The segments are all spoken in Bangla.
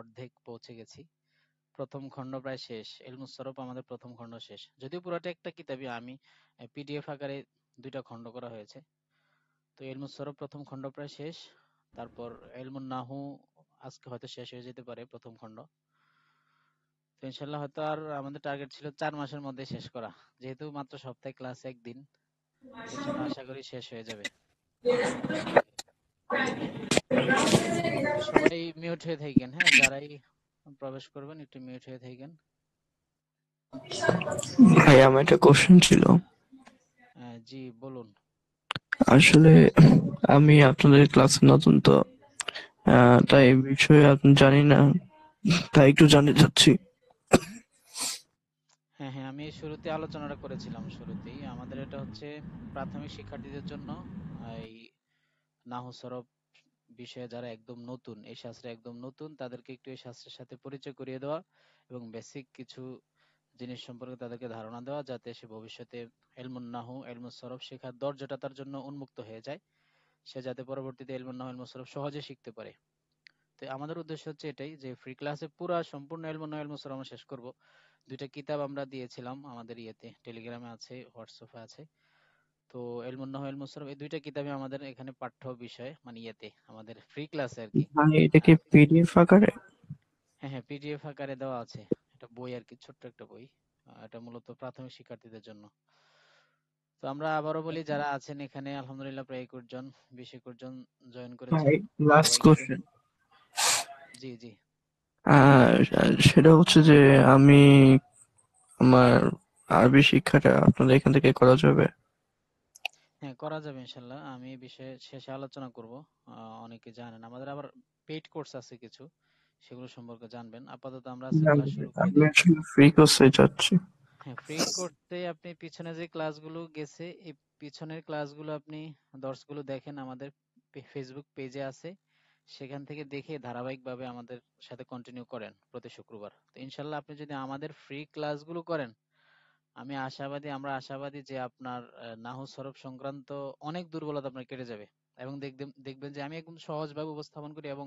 অর্ধেক পৌঁছে গেছি। প্রথম খণ্ড প্রায় শেষ, ইলমুস সরফ আমাদের প্রথম খণ্ড শেষ। যদিও পুরোটা একটা কিতাবই, আমি পিডিএফ আকারে দুইটা খণ্ড করা হয়েছে। তো ইলমুস সরফ প্রথম খণ্ড প্রায় শেষ। তারপর ইলমুন নাহু আজকে হয়তো শেষ হয়ে যেতে পারে প্রথম খণ্ড। তো ইনশাল্লাহ হয়তো আর আমাদের টার্গেট ছিল 4 মাসের মধ্যে শেষ করা, যেহেতু মাত্র সপ্তাহে ক্লাস একদিন, তো ইনশাল্লাহ আশা করি শেষ হয়ে যাবে। তো সবাই মিউট হয়ে থাকেন, হ্যাঁ, যারাই প্রবেশ করবেন একটু মিউট হয়ে থাকেন। ভাই আমার একটা কোশ্চেন ছিল। জি বলুন। আসলে আমি আপনাদের ক্লাসে নতুন তো, তাই এই বিষয়ে আপনি জানি না, তাই একটু জানতে চাচ্ছি। হ্যাঁ হ্যাঁ, আমি শুরুতে আলোচনাটা করেছিলাম। শুরুতেই আমাদের এটা হচ্ছে প্রাথমিক শিক্ষার্থীদের জন্য এই নাহু সরফ বিষয়ে যারা একদম নতুন, এই শাস্ত্রে একদম নতুন, তাদেরকে একটু এই শাস্ত্রের সাথে পরিচয় করিয়ে দেওয়া এবং বেসিক কিছু জিনিস সম্পর্কে তাদেরকে ধারণা দেওয়া, যাতে সে ভবিষ্যতে ইলমুন নাহু ইলমুস সরফ শেখার দরজাটা তার জন্য উন্মুক্ত হয়ে যায়, সে যাতে পরবর্তীতে ইলমুন নাহু ইলমুস সরফ সহজে শিখতে পারে। তো আমাদের উদ্দেশ্য হচ্ছে এটাই, যে ফ্রি ক্লাসে পুরো সম্পূর্ণ ইলমুন নাহু ইলমুস সরফ আমরা শেষ করব। দুইটা কিতাব আমরা দিয়েছিলাম আমাদের ইয়েতে, টেলিগ্রামে আছে, হোয়াটসঅ্যাপে আছে। তো ইলমুন নাহু ইলমুস সরফ এই দুইটা কিতাবে আমাদের এখানে পাঠ্য বিষয়, মানে ইয়েতে আমাদের ফ্রি ক্লাসে আর কি। ভাই এটা কি পিডিএফ আকারে? হ্যাঁ হ্যাঁ, পিডিএফ আকারে দেওয়া আছে। এটা বই আর কি, ছোট্ট একটা বই। এটা মূলত প্রাথমিক শিক্ষার্থীদের জন্য। তো আমরা আবারও বলি, যারা আছেন এখানে আলহামদুলিল্লাহ প্রায় 21 জন 20-21 জন জয়েন করেছেন। ভাই লাস্ট সবাইকে একটু, কোশ্চেন। জি জি। আর সেটা হচ্ছে যে আমি আমার আরবি শিক্ষাটা আপনাদের এখান থেকে করা যাবে? হ্যাঁ করা যাবে ইনশাল্লাহ, আমি এই বিষয়ে শেষে আলোচনা করব। অনেকে জানেন আমাদের আবার পেইড কোর্স আছে কিছু, সেগুলো সম্পর্কে জানবেন। আপাতত আমরা আজকে না, ক্লাস শুরু করে আমি দিই। আসলে ফ্রি কোর্সে যাচ্ছি। হ্যাঁ, ফ্রি করতে আপনি পিছনে যে ক্লাসগুলো গেছে, এই পিছনের ক্লাসগুলো আপনি দর্শগুলো দেখেন, আমাদের ফেসবুক পেজে আছে, সেখান থেকে দেখে ধারাবাহিকভাবে আমাদের সাথে কন্টিনিউ করেন প্রতি শুক্রবার। তো ইনশাল্লাহ আপনি যদি আমাদের ফ্রি ক্লাসগুলো করেন, আমি আশাবাদী, আমরা আশাবাদী যে আপনার নাহু সরফ সংক্রান্ত অনেক দুর্বলতা আপনার কেটে যাবে। এবং দেখবেন যে আমি একদম সহজভাবে উপস্থাপন করি, এবং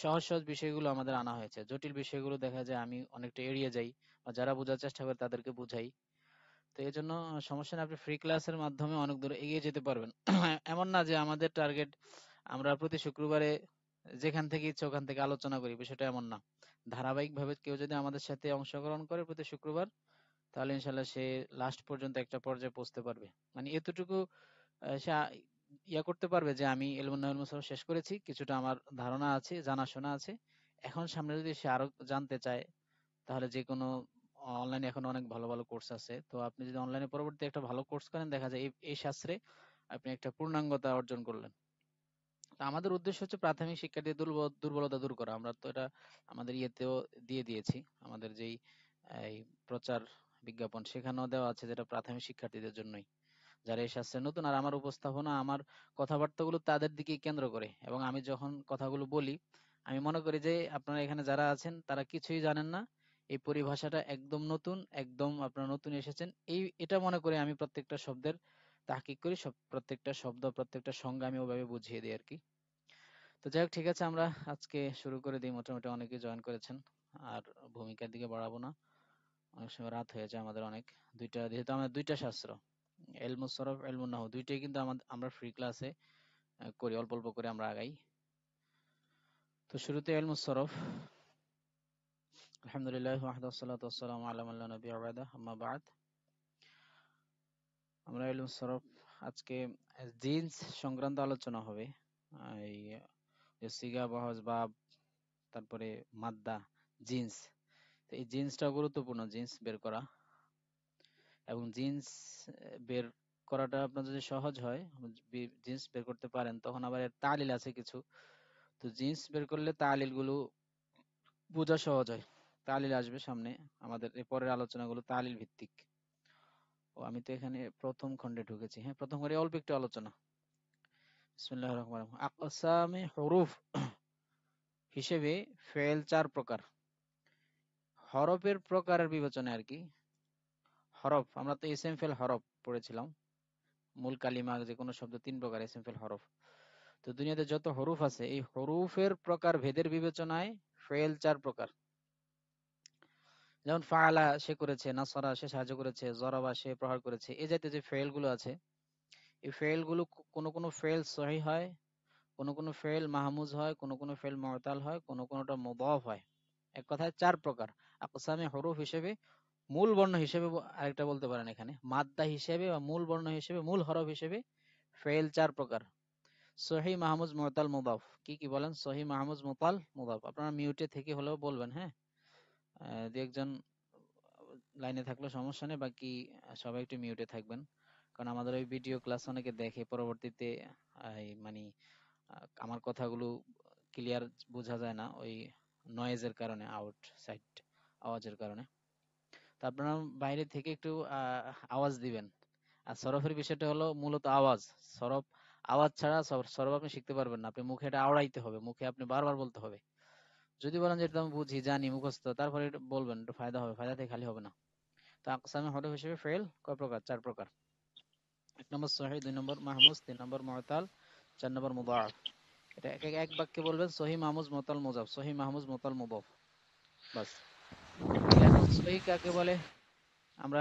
সহজ সহজ বিষয়গুলো আমাদের আনা হয়েছে। জটিল বিষয়গুলো দেখা যায় আমি অনেকটা এড়িয়ে যাই, বা যারা বোঝার চেষ্টা করে তাদেরকে বুঝাই। তো এই জন্য সমস্যা নেই, আপনি ফ্রি ক্লাসের মাধ্যমে অনেক দূর এগিয়ে যেতে পারবেন। এমন না যে আমাদের টার্গেট আমরা প্রতি শুক্রবারে যেখান থেকে ইচ্ছে ওখান থেকে আলোচনা করি, বিষয়টা এমন না। ধারাবাহিকভাবে কেউ যদি আমাদের সাথে অংশগ্রহণ করে প্রতি শুক্রবার, তাহলে ইনশাল্লাহ সে লাস্ট পর্যন্ত একটা পর্যায়ে পৌঁছতে পারবে। মানে এতটুকু সে ইয়া করতে পারবে যে আমি ইলমুন নাহউল মুসাফা শেষ করেছি, কিছুটা আমার ধারণা আছে, জানাশোনা আছে। এখন সামনে যদি সে আরো জানতে চায়, তাহলে যে কোনো অনলাইনে এখন অনেক ভালো ভালো কোর্স আছে। তো আপনি যদি অনলাইনে পরবর্তী একটা ভালো কোর্স করেন, দেখা যায় এই শাস্ত্রে আপনি একটা পূর্ণাঙ্গতা অর্জন করলেন। তো আমাদের উদ্দেশ্য হচ্ছে প্রাথমিক শিক্ষার্থীদের দুর্বলতা দূর করা। আমরা তো এটা আমাদের ইয়েতেও দিয়ে দিয়েছি, আমাদের যেই এই প্রচার বিজ্ঞাপন, সেখানেও দেওয়া আছে, যেটা প্রাথমিক শিক্ষার্থীদের জন্যই, যারা এই শাস্ত্রে নতুন। আর আমার উপস্থাপনা, আমার কথাবার্তাগুলো তাদের দিকেই কেন্দ্র করে, এবং আমি যখন কথাগুলো বলি, আমি মনে করি যে আপনারা এখানে যারা আছেন তারা কিছুই জানেন না, এই পরিভাষাটা একদম নতুন, একদম আপনারা নতুন এসেছেন, এটা মনে করে আমি প্রত্যেকটা শব্দের তাহকিক করি, প্রত্যেকটা শব্দ, প্রত্যেকটা সংজ্ঞা আমি ওভাবে বুঝিয়ে দিই আর কি। তো যাই হোক, ঠিক আছে, আমরা আজকে শুরু করে দিই। মোটামুটি অনেকে জয়েন করেছেন, আর ভূমিকার দিকে বাড়াবো না, অনেক সময় রাত হয়ে যায় আমাদের অনেক। যেহেতু আমাদের দুইটা শাস্ত্র, ইলমুস সরফ ইলমুন নাহু, দুইটাই কিন্তু আমরা ফ্রি ক্লাসে করি, অল্প অল্প করে আমরা আগাই। তো শুরুতে ইলমুস সরফ। আলহামদুলিল্লাহ ওয়াহদা ওয়াসসালাতু ওয়াসসালামু আলা মান লা নাবিয়্যা বা'দা, আম্মা বা'দ। আমরা ইলমুস সরফ আজকে জিন্স সংক্রান্ত আলোচনা হবে। এই যে সিগা, বহজ, বাব, তারপরে মাদ্দা, জিন্স। তো এই জিন্সটা গুরুত্বপূর্ণ, জিন্স বের করা। এবং জিন্স বের করাটা আপনার যদি সহজ হয়, জিন্স বের করতে পারেন, তখন আবার এর তালিল আছে কিছু। তো জিন্স বের করলে তালিল গুলো বোঝা সহজ হয়। তালিল আসবে সামনে, আমাদের এই পরের আলোচনাগুলো তালিল ভিত্তিক। ও আমি তো এখানে প্রথম খণ্ডে ঢুকেছি। হ্যাঁ, প্রথম খণ্ডে অল্প একটু আলোচনা। বিসমিল্লাহির রহমানির রহিম। আকসামে হুরুফ হিসেবে ফেল 4 প্রকার। হরফের প্রকারের বিবেচনায় আর কি। হরফ, আমরা তো ইসম ফেল হরফ পড়েছিলাম। মূল কালিমা যে কোনো শব্দ 3 প্রকার, ইসম ফেল হরফ। তো দুনিয়াতে যত হরুফ আছে, এই হরুফের প্রকার ভেদের বিবেচনায় ফেল 4 প্রকার। যেমন ফাআলা সে করেছে, নাসরা সে সাহায্য করেছে, জরাবা সে প্রহার করেছে। এই জাতীয় যে ফেল গুলো আছে, এই ফেল গুলো কোনো ফেল সহিহ হয়, কোনো ফেল মাহমুজ হয়, কোনো ফেল মু'তাল হয়, কোনোটা মুদাফ হয়। এক কথায় 4 প্রকার। আকসামে হরফ হিসেবে, মূল বর্ণ হিসেবে আরেকটা বলতে পারেন এখানে, মাদ্দা হিসেবে বা মূল বর্ণ হিসেবে, মূল হরফ হিসেবে ফেল 4 প্রকার। সহিহ, মাহমুজ, মু'তাল, মুদাফ। কি কি বলেন? সহিহ, মাহমুজ, মু'তাল, মুদাফ। আপনারা মিউটে থেকে হলেও বলবেন, হ্যাঁ। দু একজন লাইনে থাকলে সমস্যা নেই, বাকি সবাই একটু মিউটে থাকবেন, কারণ আমাদের ওই ভিডিও ক্লাস অনেকে দেখে, পরবর্তীতে মানে আমার কথাগুলো ক্লিয়ার বোঝা যায় না ওই নয়েজের কারণে, আউটসাইড আওয়াজের কারণে। তো আপনারা বাইরে থেকে একটু আওয়াজ দিবেন। আর সরফের বিষয়টা হলো মূলত আওয়াজ। সরফ আওয়াজ ছাড়া সরফ আপনি শিখতে পারবেন না। আপনি মুখে এটা আওড়াইতে হবে, মুখে আপনি বারবার বলতে হবে। যদি বলেন যে এটা আমি বুঝি, জানি, মুখস্থ, তারপরে এটা বলবেন, একটু ফায়দা হবে, ফায়দা থেকে খালি হবে না। তো আকসামে হরফ হিসেবে ফেল কয় প্রকার? 4 প্রকার। 1 নম্বর সহিহ, 2 নম্বর মাহমুজ, 3 নম্বর মু'তাল, 4 নম্বর মুদাআফ। এটা এক বাক্যে বলবেন, সহিহ, মাহমুজ, মু'তাল, মুদাফ। সহিহ, মাহমুজ, মু'তাল, মুদাফ, বাস। তাহলে এখন সহিহ কাকে বলে? আমরা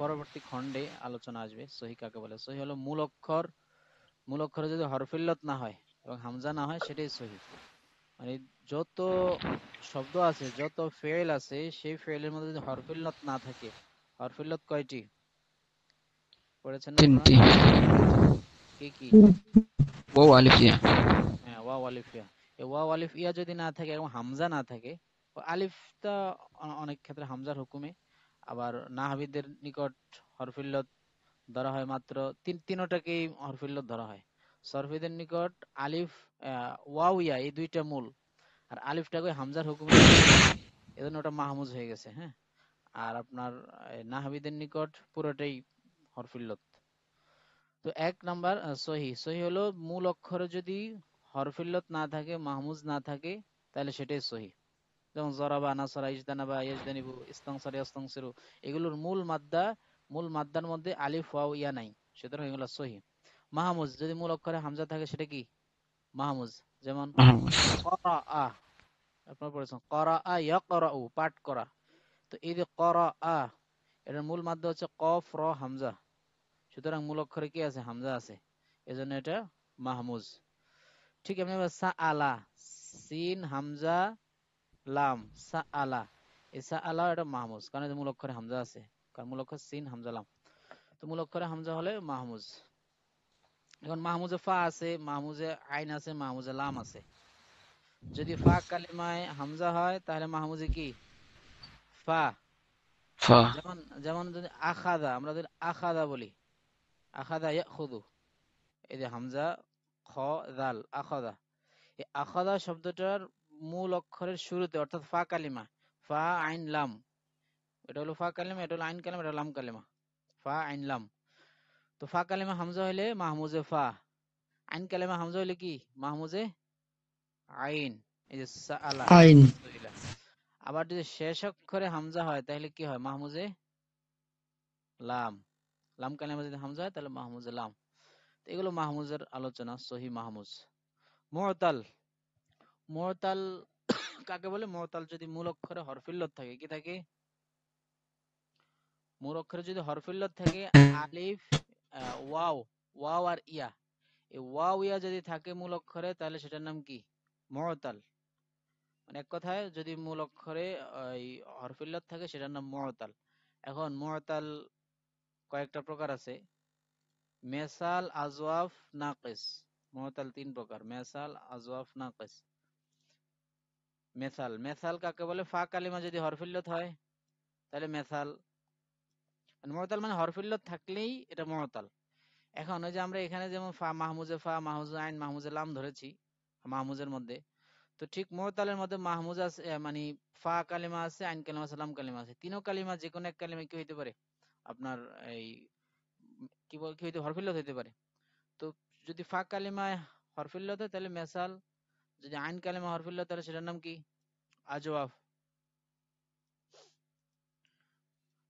পরবর্তী খণ্ডে আলোচনা আসবে সহিহ কাকে বলে। সহিহ হলো মূল অক্ষরে যদি হরফিল্লত না হয় এবং হামজা না হয়, সেটাই সহিহ। মানে যত শব্দ আছে, যত ফেল আছে, সেই ফেলের মধ্যে যদি হরফিল্লত না থাকে। হরফিল্লত কয়টি পড়েছেন না আপনারা? 3টি। কি কি? ওয়াও, আলিফ, ইয়া। হ্যাঁ, ওয়াও আলিফ ইয়া। এই ওয়াও আলিফ ইয়া যদি না থাকে এবং হামজা না থাকে, ও আলিফটা অনেক ক্ষেত্রে হামজার হুকুমে, আবার নাহবিদের নিকট হরফিল্লত ধরা হয় মাত্র তিনোটাকেই হরফিল্লত ধরা হয়। সরফিদের নিকট আলিফ, ওয়াও ইয়া এই দুইটা মূল, আর আলিফটাকে হামজার হুকুমে ধরা হয়, এজন্য ওটা মাহমুজ হয়ে গেছে, হ্যাঁ। আর আপনার নাহবিদের নিকট পুরোটাই হরফিল্লত। তো 1 নাম্বার সহি হলো মূল অক্ষরে যদি হরফিল্লত না থাকে, মাহমুজ না থাকে, তাহলে সেটাই সহি। যেমন জরাবা, নাসরা, ইজদানাবা, ইয়াজদানিবু, ইস্তানসারা, ইস্তানসিরু, এগুলোর মূল মাদ্দার মধ্যে আলিফ, ওয়াও, ইয়া নাই, সুতরাং এগুলো সহি। মাহমুজ যদি মূল অক্ষরে হামজা থাকে, সেটা কি? মাহমুজ। যেমন মাহমুদ। করাআ, আপনারা পড়েছেন করাআ ইয়াকরাউ, পাঠ করা। তো এই যে করাআ, এটার মূল মাদ্দা হচ্ছে কফ, র, হামজা, সুতরাং মূল অক্ষরে কি আছে? হামজা আছে, এজন্য এটা মাহমুজ। ঠিক এমনি সাআলা, সিন, হামজা, লাম, সাআলা, এই সাআলা এটা মাহমুজ, কারণ এর মূল অক্ষরে হামজা আছে, কারণ মূল অক্ষর সিন, হামজা, লাম। তো মূল অক্ষরে হামজা হলে মাহমুজ। এখন মাহমুজে ফা আছে, মাহমুজে আইন আছে, মাহমুজে লাম আছে। যদি ফা কালিমায় হামজা হয়, তাহলে মাহমুজে কি? ফা। ফা। যেমন যেমন যদি আখাদা, আমরা যদি আখাদা বলি, আখাদা ইয়াখুদু, এই যে হামজা, খ, দাল, আখাদা। এই আখাদা শব্দটার মূল অক্ষরের শুরুতে, অর্থাৎ ফা কালিমা, ফা আইন লাম, এটা হলো ফা কালিমা, এটা হলো আইন কালিমা, এটা হলো লাম কালিমা, ফা আইন লাম। তো ফা কালিমা হামজা হইলে মাহমুজে ফা, আইন কালিমা হামজা হইলে কি? মাহমুজে আইন। এই যে সাআলা, আইন। সুইলা। আবার যদি শেষ অক্ষরে হামজা হয়, তাহলে কি হয়? মাহমুজে লাম। লাম কালিমা যদি হামজা হয়, তাহলে মাহমুজে লাম। তো এগুলো মাহমুজের আলোচনা, সহি মাহমুজ। মু'তাল, মু'তাল কাকে বলে? মু'তাল যদি মূল অক্ষরে হরফিল্লত থাকে, কি থাকে? মূল অক্ষরে যদি হরফিল্লত থাকে, আলিফ, ওয়াও, ওয়াও আর ইয়া, এই ওয়াও ইয়া যদি থাকে মূল অক্ষরে, তাহলে সেটার নাম কি? মু'তাল। মানে এক কথায়, যদি মূল অক্ষরে হরফিল্লত থাকে, সেটার নাম মু'তাল। এখন মু'তাল কয়েকটা প্রকার আছে। মেসাল, আজওয়াফ, নাকিস। মু'তাল 3 প্রকার: মেসাল, আজওয়াফ, নাকিস। মেসাল কাকে বলে? ফা কালিমা যদি হরফিল্লত হয়, তাহলে মেসাল। মু'তাল মানে হরফিল্লত থাকলেই এটা মু'তাল। এখন ওই যে আমরা এখানে যেমন ফা, মাহমুজে ফা, মাহমুজে আইন, মাহমুজে লাম ধরেছি মাহমুজের মধ্যে, তো ঠিক মু'তালের মধ্যে মাহমুজ আছে, মানে ফা কালিমা আছে, আইন কালিমা আছে, লাম কালিমা আছে। তিনও কালিমা যে কোনো এক কালিমা কি হইতে পারে? আপনার এই কি হইতে, হরফিল্লত হইতে পারে। তো যদি ফা কালিমায় হরফিল্লত হয়, তাহলে মেসাল। যদি আইন কালিমা হরফিল্লত, তাহলে সেটার নাম কি? আজওয়াফ।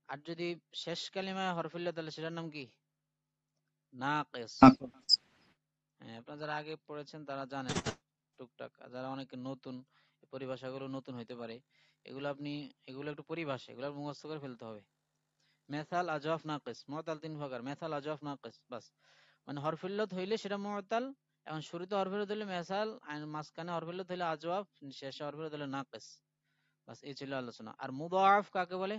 আর যদি শেষ কালিমায় হরফিল্লত, তাহলে সেটার নাম কি? নাকিস। হ্যাঁ, আপনারা যারা আগে পড়েছেন তারা জানেন টুকটাক, আর যারা অনেকে নতুন পরিভাষাগুলো নতুন হইতে পারে, এগুলো একটু পরিভাষা, এগুলো মুখস্থ করে ফেলতে হবে। মেসাল, আজওয়াফ, নাকিস। মুআতাল তিন প্রকার, মেসাল, আজওয়াফ, নাকিস, বাস। মানে হরফিল্লত হইলে সেটা মুআতাল, এখন শুরুতে হরফিল্লত হইলে মেসাল, মাঝখানে হরফিল্লত হইলে আজওয়াফ, শেষে হরফিল্লত হইলে নাকিস। বাস, এই ছিল আলোচনা। আর মুদাআফ কাকে বলে?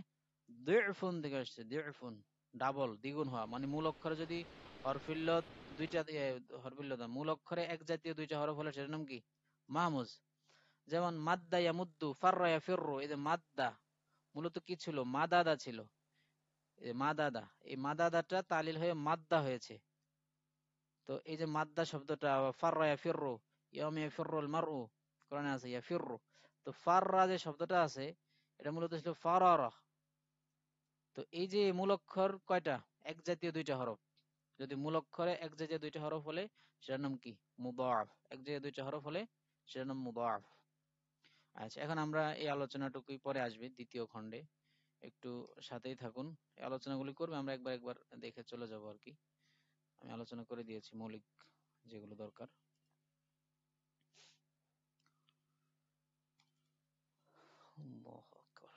দুইফুন থেকে আসছে, দুইফুন, ডাবল, দ্বিগুণ হওয়া। মানে মূল অক্ষরে যদি হরফিল্লত দুইটা হরফিল্লত মূল অক্ষরে এক জাতীয় দুইটা হরফ হলে সেটার নাম কি? মাহমুজ। যেমন মাদ্দা ইয়ামুদ্দু, ফাররা ইয়াফিররু, এই যে মাদ্দা মূলত কি ছিল? মাদাদা ছিল। এই মাদাদা, এই মাদাদাটা তালিল হয়ে মাদ্দা হয়েছে। তো এই যে মাদ্দা শব্দটা, ফাররা ইয়াফিররু, ইয়াউমা ইয়াফিররুল মারউ, কোরআনে আছে ইয়াফিররু। তো ফাররা যে শব্দটা আছে, এটা মূলত ছিল ফারারা। তো এই যে মূল অক্ষর কয়টা? এক জাতীয় দুইটা হরফ। যদি মূল অক্ষরে এক জাতীয় দুইটা হরফ হলে সেটার নাম কি? মুদাআফ। এক জাতীয় দুইটা হরফ হলে সেটার নাম মুদাআফ। আচ্ছা, এখন আমরা এই আলোচনাটুকুই পরে আসবে দ্বিতীয় খণ্ডে, একটু সাথেই থাকুন। এই আলোচনাগুলি করবে, আমরা একবার একবার দেখে চলে যাব আর কি। আমি আলোচনা করে দিয়েছি মৌলিক যেগুলো দরকার। আল্লাহু আকবার।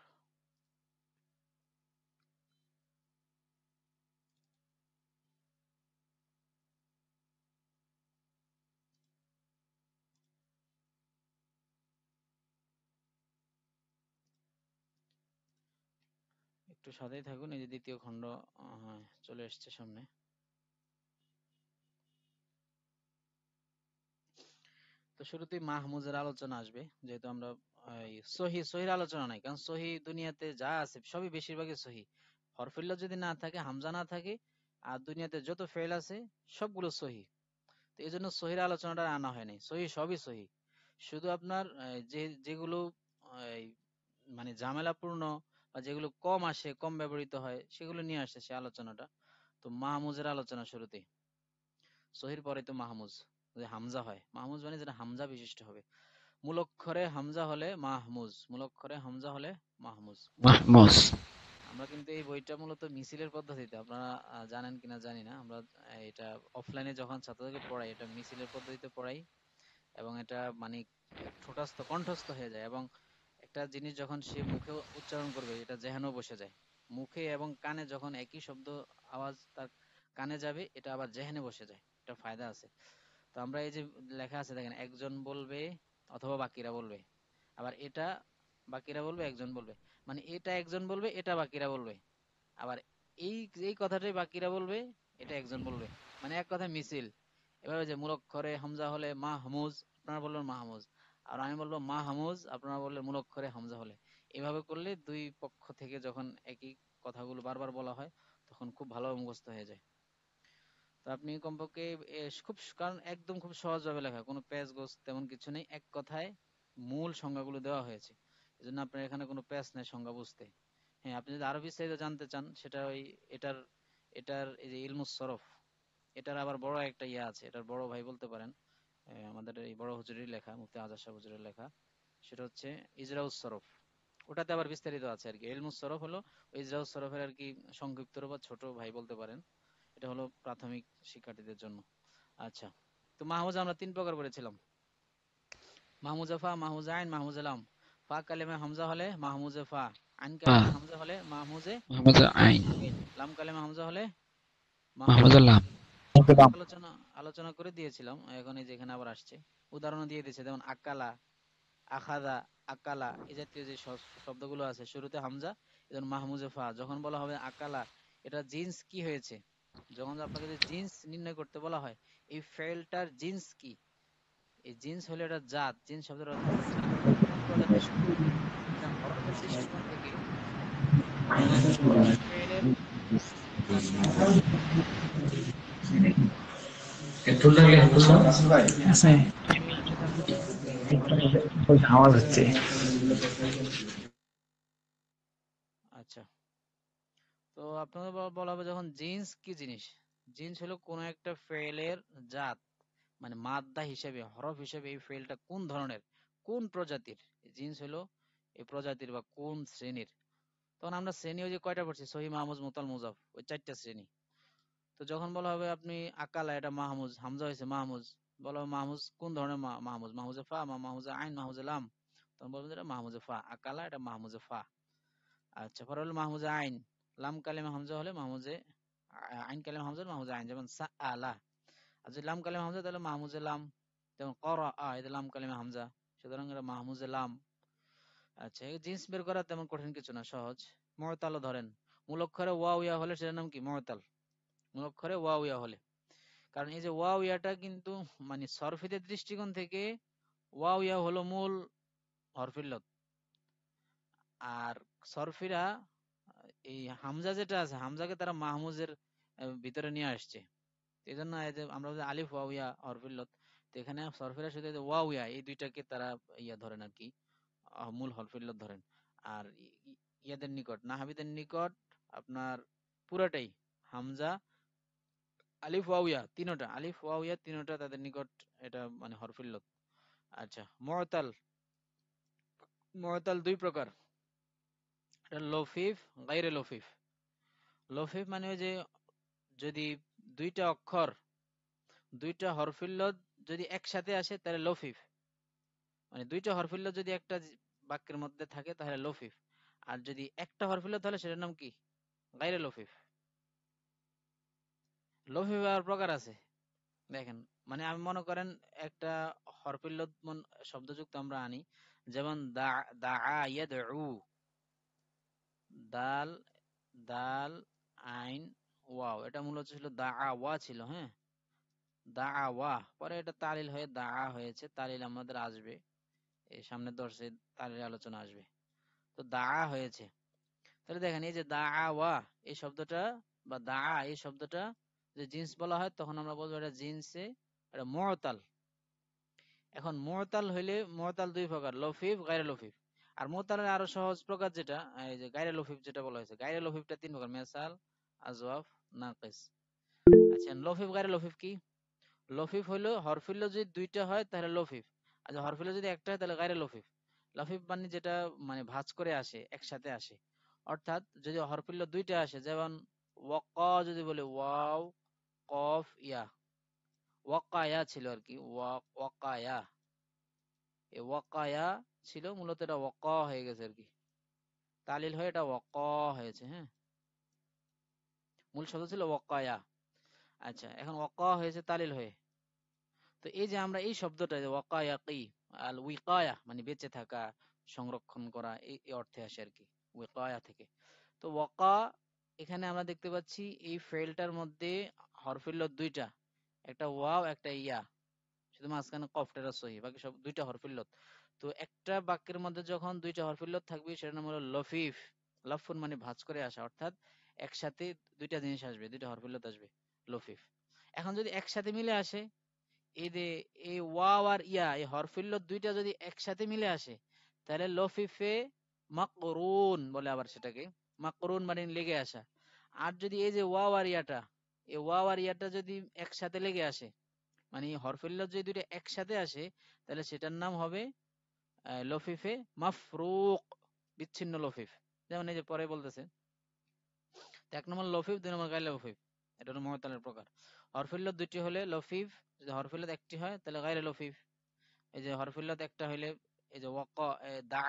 একটু সাথেই থাকুন, এই যে দ্বিতীয় খণ্ড চলে এসছে সামনে। তো শুরুতেই মাহমুজের আলোচনা আসবে, যেহেতু আমরা সহির আলোচনা নাই, কারণ সহি দুনিয়াতে যা আছে সবই বেশিরভাগই সহি। হরফিল্লা যদি না থাকে, হামজা না থাকে, আর দুনিয়াতে যত ফেল আছে সবগুলো সহি। তো এই জন্য সহির আলোচনাটা আনা হয়নি। সহি সবই সহি, শুধু আপনার যেগুলো এই, মানে ঝামেলাপূর্ণ বা যেগুলো কম আসে, কম ব্যবহৃত হয়, সেগুলো নিয়ে আসছে সে আলোচনাটা। তো মাহমুজের আলোচনা শুরুতেই, সহির পরে তো মাহমুজ। যদি হামজা হয়, মাহমুজ মানে যেটা হামজা বিশিষ্ট হবে। মূলক্ষরে হামজা হলে মাহমুজ, মূলক্ষরে হামজা হলে মাহমুজ। মাহমুজ। আমরা কিন্তু এই বইটা মূলত মিছিলের পদ্ধতিতে, আপনারা জানেন কিনা জানি না, আমরা এটা অফলাইনে যখন ছাত্রদেরকে পড়াই, এটা মিছিলের পদ্ধতিতে পড়াই। এবং এটা মানে ঠোঁটস্থ, কণ্ঠস্থ হয়ে যায়, এবং একটা জিনিস যখন সে মুখে উচ্চারণ করবে, এটা যেহেনও বসে যায়। মুখে এবং কানে যখন একই শব্দ আওয়াজ তার কানে যাবে, এটা আবার যেহেনে বসে যায়। এটা ফায়দা আছে। তো আমরা এই যে লেখা আছে দেখেন, একজন বলবে অথবা বাকিরা বলবে, আবার এটা বাকিরা বলবে, একজন বলবে, মানে এটা একজন বলবে, এটা বাকিরা বলবে, আবার এই এই কথাটাই বাকিরা বলবে, এটা একজন বলবে, মানে এক কথায় মিছিল। এভাবে যে মূলক্ষরে হামজা হলে মাহমুজ, আপনারা বলবেন মাহমুজ, আর আমি বলবো মাহমুজ, আপনারা বললেন মূলক্ষরে হামজা হলে। এভাবে করলে দুই পক্ষ থেকে যখন একই কথাগুলো বারবার বলা হয়, তখন খুব ভালো মুখস্থ হয়ে যায়। তো আপনি কমপক্ষে কারণ একদম খুব সহজভাবে লেখা, কোনো প্যাচ গোছ তেমন কিছু নেই, এক কথায় মূল সংজ্ঞাগুলো দেওয়া হয়েছে। এজন্য আপনার এখানে কোনো প্যাচ নেই সংজ্ঞা বুঝতে। হ্যাঁ, আপনি যদি আরো বিস্তারিত জানতে চান, সেটা ওই এটার এটার এই যে ইলমুস সরফ, এটার আবার বড় একটা ইয়ে আছে, এটার বড় ভাই বলতে পারেন, আমাদের এই বড় হুজুরের লেখা, মুফতি আজাদ শাহ হুজুরের লেখা। সেটা হচ্ছে ইজরাউস সরফ। ওটাতে আবার বিস্তারিত আছে আর কি। ইলমুস সরফ হলো ইজরাউস সরফের আর কি সংক্ষিপ্ত বা ছোট ভাই বলতে পারেন। এটা হলো প্রাথমিক শিক্ষার্থীদের জন্য। আচ্ছা, তো মাহমুজ আমরা তিন প্রকার করেছিলাম: মাহমুজে ফা, মাহমুজে আইন, মাহমুজে লাম। ফা কালেমে হামজা হলে মাহমুজে ফা, আইন ফা। কালেমে হামজা হলে মাহমুজে মাহমুজ আইন। আইন, লাম কালেমে হামজা হলে মাহমুজ মাহমুজে লাম। লাম। এটা আলোচনা আলোচনা করে দিয়েছিলাম, এখন এই যেখানে আবার আসছে, উদাহরণ দিয়ে দিয়েছে, যেমন আকালা, আখাদা, আকালা, এই জাতীয় যে শব্দগুলো আছে শুরুতে হামজা, এজন্য মাহমুজে ফা। যখন বলা হবে আকালা, এটা জিন্স কি হয়েছে, যখন আপনাকে যে জিন্স নির্ণয় করতে বলা হয়, এই ফেলটার জিন্স কি, এই জিন্স হলো এটা জাত, জিন্স শব্দের অর্থ হলো জাত, কোন প্রজাতির শব্দ। এটা হরফের দৃষ্টিকোণ থেকে ফেলের আছে আওয়াজ হচ্ছে। আচ্ছা, তো আপনাদের বলা হবে যখন জিন্স কি জিনিস, জিন্স হলো কোন একটা ফেলের জাত, মানে মাদ্দা হিসেবে, হরফ হিসেবে এই ফেলটা কোন ধরনের, কোন প্রজাতির। জিন্স হলো এই প্রজাতির বা কোন শ্রেণীর। তখন আমরা শ্রেণী ওই যে কয়টা পড়ছি, সহি, মাহমুজ, মুতাল, মুজাফ, ওই চারটা শ্রেণী। তো যখন বলা হবে আপনি আকালা, এটা মাহমুজ, হামজা হয়েছে মাহমুজ, বলা হবে মাহমুজ কোন ধরনের মাহমুজ, মাহমুজে ফা, মাহমুজে আইন, মাহমুজে লাম। তখন বলবেন এটা মাহমুজে ফা। আকালা এটা মাহমুজে ফা। আচ্ছা, পরে হলো মাহমুজে আইন। লাম কালেমা হামজা হলে মাহমুজে আইন কালেমা হামজা হলে মাহমুজে আইন, যেমন সা আলা। আর যদি লাম কালেমা হামজা তাহলে মাহমুজে লাম, যেমন করা আ, এটা লাম কালেমা হামজা, সুতরাং এটা মাহমুজে লাম। আচ্ছা, এই জিন্স বের করা তেমন কঠিন কিছু না, সহজ। মুতালও ধরেন, মূল অক্ষরে ওয়াও ইয়া হলে সেটার নাম কি? মুতাল। মূল অক্ষরে ওয়াও ইয়া হলে, কারণ এই যে ওয়াও ইয়াটা কিন্তু মানে সরফিদের দৃষ্টিকোণ থেকে ওয়াও ইয়া হলো মূল হরফিল্লত। আর সরফিরা এই হামজা যেটা আছে, হামজাকে তারা মাহমুজের ভিতরে নিয়ে আসছে। এই জন্য এই যে আমরা বলি আলিফ ওয়াও ইয়া হরফিল্লত, তো এখানে সরফিরা শুধু এই যে ওয়াও ইয়া এই দুইটাকে তারা ইয়া ধরেন আর কি, মূল হরফিল্লত ধরেন। আর ইয়াদের নিকট, নাহাবিদের নিকট আপনার পুরাটাই হামজা আলিফ ওয়াও ইয়া তিনোটা, আলিফ ওয়াও ইয়া তিনোটা তাদের নিকট এটা মানে হরফিল্লত। আচ্ছা, মুতাল। মুতাল দুই প্রকার, এটা লফিফ, গায়রে লফিফ। লফিফ মানে ওই যে যদি দুইটা অক্ষর, দুইটা হরফিল্লত যদি একসাথে আসে তাহলে লফিফ, মানে দুইটা হরফিল্লত যদি একটা বাক্যের মধ্যে থাকে তাহলে লফিফ। আর যদি একটা হরফিল্লত তাহলে সেটার নাম কি? গায়রে লফিফ। লফিফ আর প্রকার আছে, দেখেন। মানে আমি মনে করেন একটা হরফিল্লত শব্দযুক্ত আমরা আনি, যেমন দা, দা ইয়াদউ, দাল, দাল, আইন, ওয়াও, এটা মূলত ছিল দা ওয়া ছিল, হ্যাঁ, দা ওয়া। পরে এটা তালিল হয়ে দা হয়েছে, তালিল আমাদের আসবে এই সামনের দর্শে, তালিল আলোচনা আসবে। তো দা হয়েছে, তাহলে দেখেন এই যে দা ওয়া এই শব্দটা বা দা এই শব্দটা যে জিন্স বলা হয়, তখন আমরা বলবো এটা জিন্সে, এটা মুতাল। এখন মুতাল হইলে, মুতাল দুই প্রকার, লফিফ, গায়রে লফিফ। আর মুতালের আরো সহজ প্রকার যেটা, এই যে গায়রে লফিফ যেটা বলা হয়েছে, গায়রে লফিফটা তিন প্রকার, মেসাল, আজওয়াফ, নাকিস। আচ্ছা, লফিফ গায়রে লফিফ কি? লফিফ হইলো হরফিল্ল যদি দুইটা হয় তাহলে লফিফ, আর হরফিল্ল যদি একটা হয় তাহলে গায়রে লফিফ। লফিফ মানে যেটা মানে ভাঁজ করে আসে, একসাথে আসে। অর্থাৎ যদি হরফিল্ল দুইটা আসে, যেমন ওয়াক্কা যদি বলে ওয়াও কফ ইয়া, ওয়াক্কায়া ছিল আর কি, ওয়াক্কায়া, এই ওয়াক্কায়া ছিল, মূলত এটা ওয়াক্কা হয়ে গেছে আর কি, তালিল হয়ে এটা ওয়াক্কা হয়েছে, হ্যাঁ, মূল শব্দ ছিল ওয়াক্কায়া। আচ্ছা, এখন ওয়াক্কা হয়েছে তালিল হয়ে। তো এই যে আমরা এই শব্দটা যে ওয়াকায়াকি, আল উইকায়া মানে বেঁচে থাকা, সংরক্ষণ করা, এই অর্থে আসে আর কি, উইকায়া থেকে। তো ওয়াকা, এখানে আমরা দেখতে পাচ্ছি এই ফেলটার মধ্যে হরফিল্লত দুইটা, একটা ওয়াও একটা ইয়া, শুধু মাঝখানে কফটা সহি, বাকি সব দুইটা হরফিল্লত। তো একটা বাক্যের মধ্যে যখন দুইটা হরফিল্লত থাকবে সেটার নাম হলো লফিফ। লফুন মানে ভাঁজ করে আসা, অর্থাৎ একসাথে দুইটা জিনিস আসবে, দুইটা হরফিল্লত আসবে, লফিফ। এখন যদি একসাথে মিলে আসে, এই যে এই ওয়াও আর ইয়া এই হরফিল্লত দুইটা যদি একসাথে মিলে আসে, তাহলে লফিফে মাকরুন বলে, আবার সেটাকে মাকরুন মানে লেগে আসা। আর যদি এই যে ওয়াও আর ইয়াটা, এই ওয়াও আর ইয়াটা যদি একসাথে লেগে আসে, মানে হরফিল্লত যদি দুইটা একসাথে আসে, তাহলে সেটার নাম হবে লফিফে মাফরুক, বিচ্ছিন্ন লফিফ। যেমন এই যে পরে বলতেছে, এক নম্বর লফিফ, দুই নম্বর গায়রে লফিফ, এটা হলো মুতালের প্রকার। হরফিল্লত দুইটি হলে লফিফ, যদি হরফিল্লত একটি হয় তাহলে গায়রে লফিফ। এই যে হরফিল্লত একটা হইলে, এই যে ওয়াক্কা দা,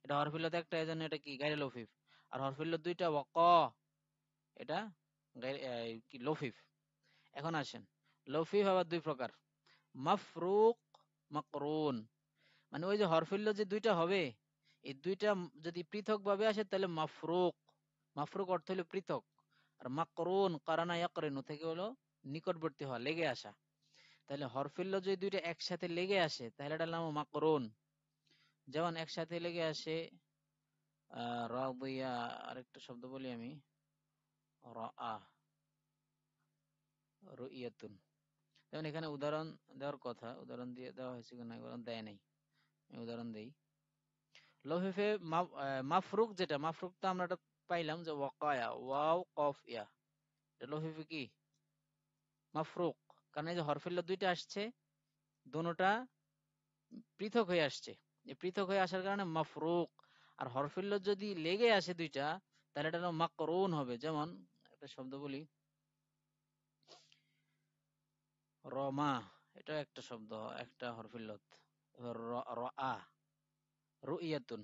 এটা হরফিল্লত একটা, এই জন্য এটা কি? গায়রে লফিফ। আর হরফিল্লত দুইটা, ওয়াক্কা, এটা কি? লফিফ। এখন আসেন, লফিফ আবার দুই প্রকার, মাফরুক, মাকরুন। মানে ওই যে হরফিল্লত যে দুইটা হবে, এই দুইটা যদি পৃথক ভাবে আসে তাহলে মাফরুক। মাফরুক অর্থ হলো পৃথক। আর মাকরুন কারানা ইয়াকরিনু থেকে হলো নিকটবর্তী হওয়া, লেগে আসা। তাহলে হরফিল্ল যদি দুইটা একসাথে লেগে আসে তাহলে এটার নাম মাকরুন। যেমন একসাথে লেগে আসে রাদিয়া, আরেকটা শব্দ বলি আমি, রাআ, রুইয়াতুন। যেমন এখানে উদাহরণ দেওয়ার কথা, উদাহরণ দিয়ে দেওয়া হয়েছে কিনা, উদাহরণ দেয় নাই, আমি উদাহরণ দেই। লফিফে মাফরুক, যেটা মাফরুক তো আমরা এটা পাইলাম যে ওয়াকায়া, ওয়াও কফ ইয়া, এটা লফিফে কি? মাফরুক। কারণ এই যে হরফিল্ল দুইটা আসছে, দোনোটা পৃথক হয়ে আসছে, এই পৃথক হয়ে আসার কারণে মাফরুক। আর হরফিল্ল যদি লেগে আসে দুইটা, তাহলে এটা মাকরুন হবে। যেমন একটা শব্দ বলি, রমা, এটা একটা শব্দ, একটা হরফিল্লত। রা, রুইয়াতুন,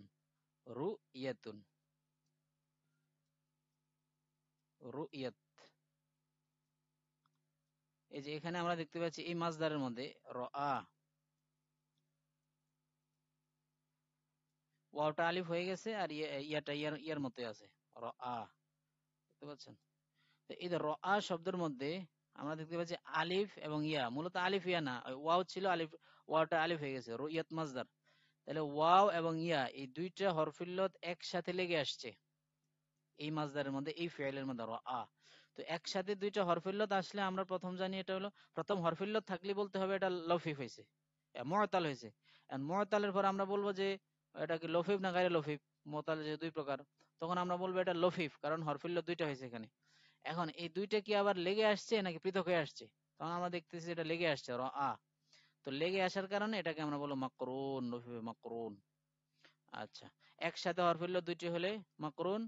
রুইয়াতুন, রুইয়াত। এই যে এখানে আমরা দেখতে পাচ্ছি এই মাসদারের মধ্যে রআ, ওয়াওটা আলিফ হয়ে গেছে আর ইয়াটা ইয়ার মতোই আছে, রআ, দেখতে পাচ্ছেন? তো এই যে রআ শব্দের মধ্যে আমরা দেখতে পাচ্ছি আলিফ এবং ইয়া, মূলত আলিফ ইয়া না, ওই ওয়াও ছিল, আলিফ, ওয়াওটা আলিফ হয়ে গেছে, রুইয়াত মাসদার। তাহলে ওয়াও এবং ইয়া এই দুইটা হরফিল্লত একসাথে লেগে আসছে এই মাসদারের মধ্যে, এই ফি'লের মধ্যে রআ। তো একসাথে দুইটা হরফিল্লত আসলে আমরা প্রথম জানি এটা হলো, প্রথম হরফিল্লত থাকলে বলতে হবে এটা লফিফ হয়েছে, মুআতাল হয়েছে। আর মুআতালের পর আমরা বলবো যে এটা কি লফিফ না গায়রে লফিফ, মুআতাল যে দুই প্রকার, তখন আমরা বলবো এটা লফিফ, কারণ হরফিল্লত দুইটা হয়েছে এখানে। এখন এই দুইটা কি আবার লেগে আসছে নাকি পৃথক হয়ে আসছে? তখন আমরা দেখতেছি এটা লেগে আসছে রআ। তো লেগে আসার কারণে এটাকে আমরা বলবো মাকরুন, লফিফে মাকরুন। আচ্ছা, একসাথে হরফিল্লত দুইটি হলে মাকরুন,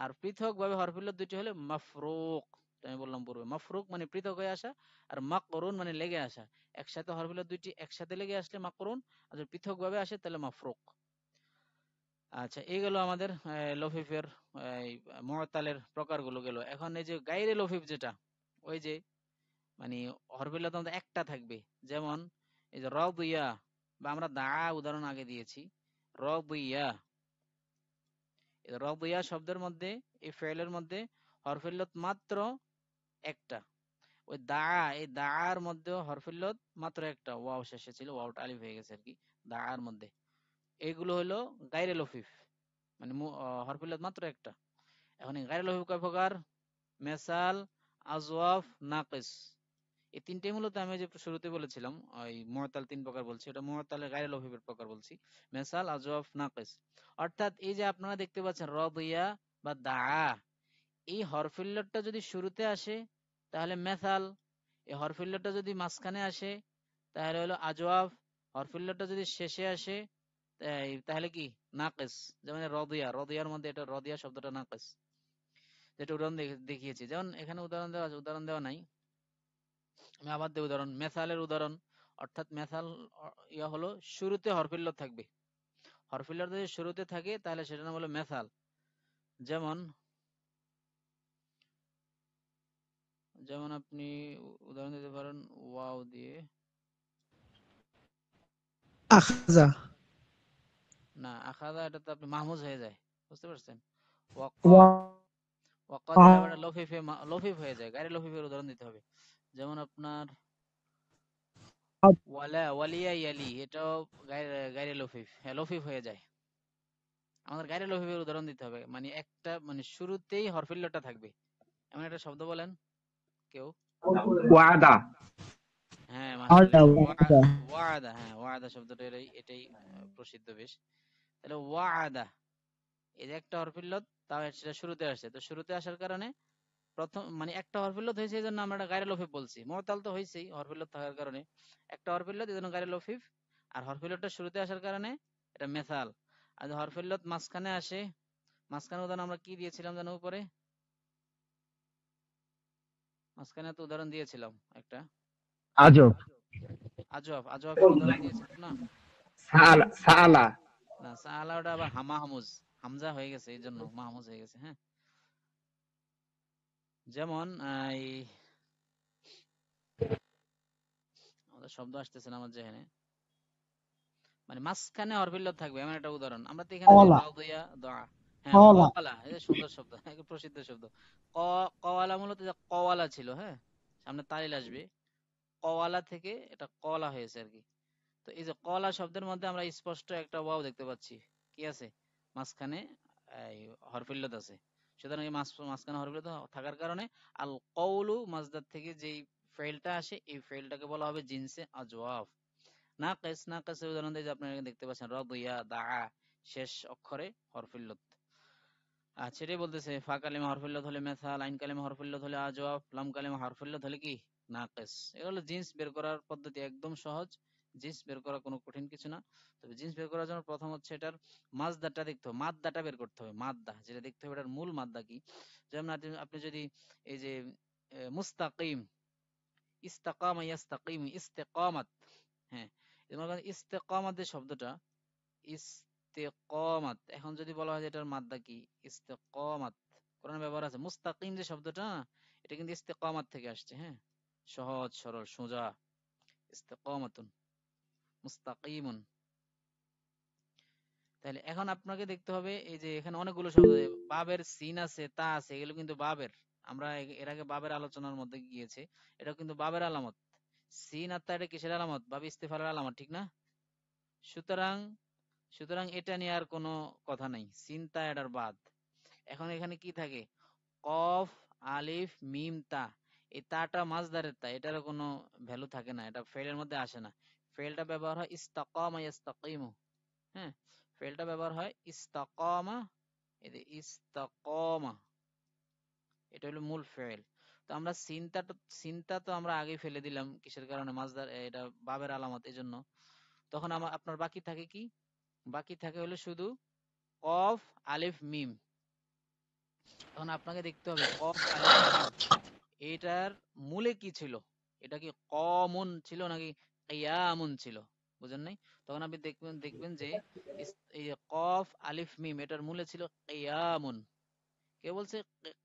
আর পৃথক ভাবে হরফিল্লত দুইটি হলে মাফরুক। আমি বললাম পূর্বে, মাফরুক মানে পৃথক হয়ে আসা, আর মাকরুন মানে লেগে আসা। একসাথে হরফিল্লত দুইটি একসাথে লেগে আসলে মাকরুন, আর যদি পৃথক ভাবে আসে তাহলে মাফরুক। আচ্ছা, এই গেল আমাদের লফিফের মুআত্তালের প্রকারগুলো গেল। এখন এই যে গায়রে লফিফ যেটা, ওই যে মানে হরফিল্লত আমাদের একটা থাকবে, যেমন এই যে রাদিয়া, বা আমরা দা উদাহরণ আগে দিয়েছি, রাদিয়া। রাদিয়া শব্দের মধ্যে, এই ফেলের মধ্যে হরফিল্লত মাত্র একটা। ওই দা, এই দার মধ্যে হরফিল্লত মাত্র একটা, ওয়াও শেষে ছিল, ওয়াওটা আলিফ হয়ে গেছে আর কি, দার মধ্যে। এগুলো হলো গায়রে লফিফ, মানে হরফিল্লত মাত্র একটা। এখন এই গায়রে লফিফ কয় প্রকার? মেসাল, আজওয়াফ, নাকিস। এই তিনটে মূলত আমি যে শুরুতে বলেছিলাম, ওই মুআত্তাল তিন প্রকার বলছি, ওটা মুআত্তালের গায়রে লফিফের প্রকার বলছি, মেসাল, আজওয়াফ, নাকিস। অর্থাৎ এই যে আপনারা দেখতে পাচ্ছেন রাদিয়া বা দা, এই হরফিল্লতটা যদি শুরুতে আসে তাহলে মেসাল, এই হরফিল্লতটা যদি মাঝখানে আসে তাহলে হলো আজওয়াফ, হরফিল্লতটা যদি শেষে আসে তাহলে কি? নাকিস। যেমন রদিয়া, রদিয়ার মধ্যে এটা রদিয়া শব্দটা নাকিস, যেটা উদাহরণ দেখিয়েছি। যেমন এখানে উদাহরণ দেওয়া আছে, উদাহরণ দেওয়া নাই, আমি আবার দেব উদাহরণ, মেসালের উদাহরণ। অর্থাৎ মেসাল ইয়া হলো শুরুতে হরফিল্লত থাকবে, হরফিল্লত যদি শুরুতে থাকে তাহলে সেটার নাম হলো মেসাল। যেমন যেমন আপনি উদাহরণ দিতে পারেন ওয়াও দিয়ে, আখাজা, না আখাযা এটা তো আপনি মাহমুজ হয়ে যায়, বুঝতে পারছেন? ওয়া- ওয়াকা দিলে আবার লফিফে লফিফ হয়ে যায়, গায়রে লফিফের উদাহরণ দিতে হবে। যেমন আপনার ওয়ালা, ওয়ালিয়া, ইয়ালি, এটাও গায়রে লফিফ, হ্যাঁ লফিফ হয়ে যায়। আমাদের গায়রে লফিফের উদাহরণ দিতে হবে, মানে একটা মানে শুরুতেই হরফিল্লটা থাকবে এমন একটা শব্দ বলেন কেউ। ওয়াদা। হ্যাঁ ওয়াদা, মাশাআল্লাহ, ওয়াদা। ওয়াদা, হ্যাঁ ওয়াদা শব্দটা এটাই প্রসিদ্ধ বেশ। তাহলে ওয়াদা, এই যে একটা হরফিল্লত, তাও সেটা শুরুতে আসছে, তো শুরুতে আসার কারণে প্রথম মানে একটা হরফিল্লত হয়েছে, এই জন্য আমরা এটা গায়রে লফিফ বলছি। মুআত্তাল তো হয়েছেই হরফিল্লত থাকার কারণে, একটা হরফিল্লত এই জন্য গায়রে লফিফ, আর হরফিল্লতটা শুরুতে আসার কারণে এটা মেসাল। আর যদি হরফিল্লত মাঝখানে আসে, মাঝখানে উদাহরণ আমরা কি দিয়েছিলাম জানো উপরে? মাঝখানে তো উদাহরণ দিয়েছিলাম একটা, আজব। আজওয়াফ, আজওয়াফের উদাহরণ দিয়েছিলাম না? সালা। না, সাআলা ওটা আবার মাহমুজ, হামজা হয়ে গেছে এই জন্য মাহমুজ হয়ে গেছে। হ্যাঁ, যেমন এই আমাদের শব্দ আসতেছে না আমার যেখানে, মানে মাঝখানে হরফিল্লত থাকবে এমন একটা উদাহরণ। আমরা তো এখানে যে কলা, রাদিয়া দা, হ্যাঁ কলা। কওয়ালা, এই যে সুন্দর শব্দ, এক প্রসিদ্ধ শব্দ। কওয়ালা মূলত যে কওয়ালা ছিল, হ্যাঁ সামনে তালিল আসবে, কওয়ালা থেকে এটা কলা হয়েছে আর কি। তো এই যে কলা শব্দের মধ্যে আমরা স্পষ্ট একটা ওয়াও দেখতে পাচ্ছি, কি আছে মাঝখানে, এই হরফিল্লত আছে। সুতরাং এই মাঝখানে হরফিল্লত থাকার কারণে আল কওলু মাজদার থেকে যেই ফেলটা আসে, এই ফেলটাকে বলা হবে জিনসে আজওয়াফ। নাকিস, নাকিসের উদাহরণ দিয়ে যে আপনারা এখানে দেখতে পাচ্ছেন রাদিয়া, দা, শেষ অক্ষরে হরফিল্লত। আচ্ছা, এটাই বলতেছে ফা কালিমা হরফিল্লত হলে মেসাল, আইন কালিমা হরফিল্লত হলে আজওয়াফ, লাম কালিমা হরফিল্লত হলে কি? নাকিস। এটা হলো জিন্স বের করার পদ্ধতি, একদম সহজ। জিন্স বের করা কোনো কঠিন কিছু না। তবে জিন্স বের করার জন্য প্রথম হচ্ছে এটার মাজদাটা দেখতে হবে, মাদ্দাটা বের করতে হবে, মাদ্দা যেটা দেখতে হবে এটার মূল মাদ্দা কি। যেমন আপনি যদি এই যে মুস্তাকিম, ইস্তাকামা ইয়াস্তাকিম, ইস্তেকামাত, হ্যাঁ, মনে করেন ইস্তেকামাত যে শব্দটা, ইস্তেকামাত। এখন যদি বলা হয় যে এটার মাদ্দা কি, ইস্তেকামাত কোরআনে ব্যবহার আছে। মুস্তাকিম যে শব্দটা না, এটা কিন্তু ইস্তেকামাত থেকে আসছে। হ্যাঁ, সহজ সরল সোজা, ইস্তেকামাতুন, মুস্তাকিমুন। তাহলে এখন আপনাকে দেখতে হবে এই যে এখানে অনেকগুলো শব্দ, বাবের সিন আছে, তা আছে, এগুলো কিন্তু বাবের। আমরা এর আগে বাবের আলোচনার মধ্যে গিয়েছে, এটা কিন্তু বাবের আলামত। সিন আর তা এটা কিসের আলামত? বাব ইস্তেফালের আলামত, ঠিক না? সুতরাং সুতরাং এটা নিয়ে আর কোনো কথা নাই, সিন তা এটার বাদ। এখন এখানে কি থাকে? কফ, আলিফ, মিম, তা। এই তাটা মাজদারের তা, এটার কোনো ভ্যালু থাকে না, এটা ফেলের মধ্যে আসে না। ফেলটা ব্যবহার হয় ইস্তাকামা ইয়াস্তাকিমু। হ্যাঁ, ফেলটা ব্যবহার হয় ইস্তাকামা, এই যে ইস্তাকামা, এটা হলো মূল ফেল। তো আমরা সিনটা তো আমরা আগেই ফেলে দিলাম, কিসের কারণে? মাজদার, এটা বাবের আলামত, এজন্য। তখন আপনার বাকি থাকে কি? বাকি থাকে হলো শুধু কফ, আলিফ, মিম। এখন আপনাকে দেখতে হবে কফ, আলিফ, মিম এটার মূলে কি ছিল? এটা কি কমন ছিল নাকি কিয়ামুন ছিল? বুঝেন নাই? তখন আপনি দেখবেন যে এই যে কফ, আলিফ, মিম এটার মূলে ছিল কিয়ামুন। কেউ বলছে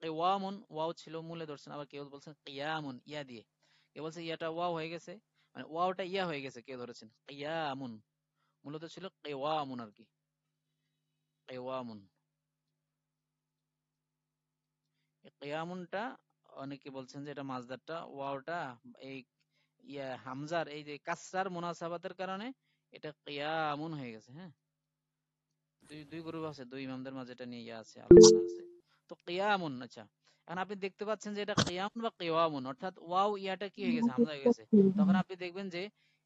কিওয়ামুন, ওয়াও ছিল মূলে ধরছেন, আবার কেউ বলছেন কিয়ামুন ইয়া দিয়ে। কেউ বলছে ইয়াটা ওয়াও হয়ে গেছে, মানে ওয়াওটা ইয়া হয়ে গেছে, কেউ ধরেছেন কিয়ামুন, মূলত ছিল কিওয়ামুন আর কি, কিওয়ামুন। কিয়ামুনটা অনেকে বলছেন যে এটা মাজদারটা, ওয়াওটা এই হামজার এই যে কাসরার মুনাসাবাতের কারণে এটা কিয়ামুন হয়ে গেছে। হ্যাঁ, দুই দুই গ্রুপ আছে, দুই ইমামদের মাঝে এটা নিয়ে আছে, আলোচনা আছে। তো কিয়ামুন, আচ্ছা। এখন আপনি দেখতে পাচ্ছেন যে এটা কিয়ামুন বা কিওয়ামুন, অর্থাৎ ওয়াও ইয়াটা কি হয়ে গেছে? হামজা হয়ে গেছে। তখন আপনি দেখবেন যে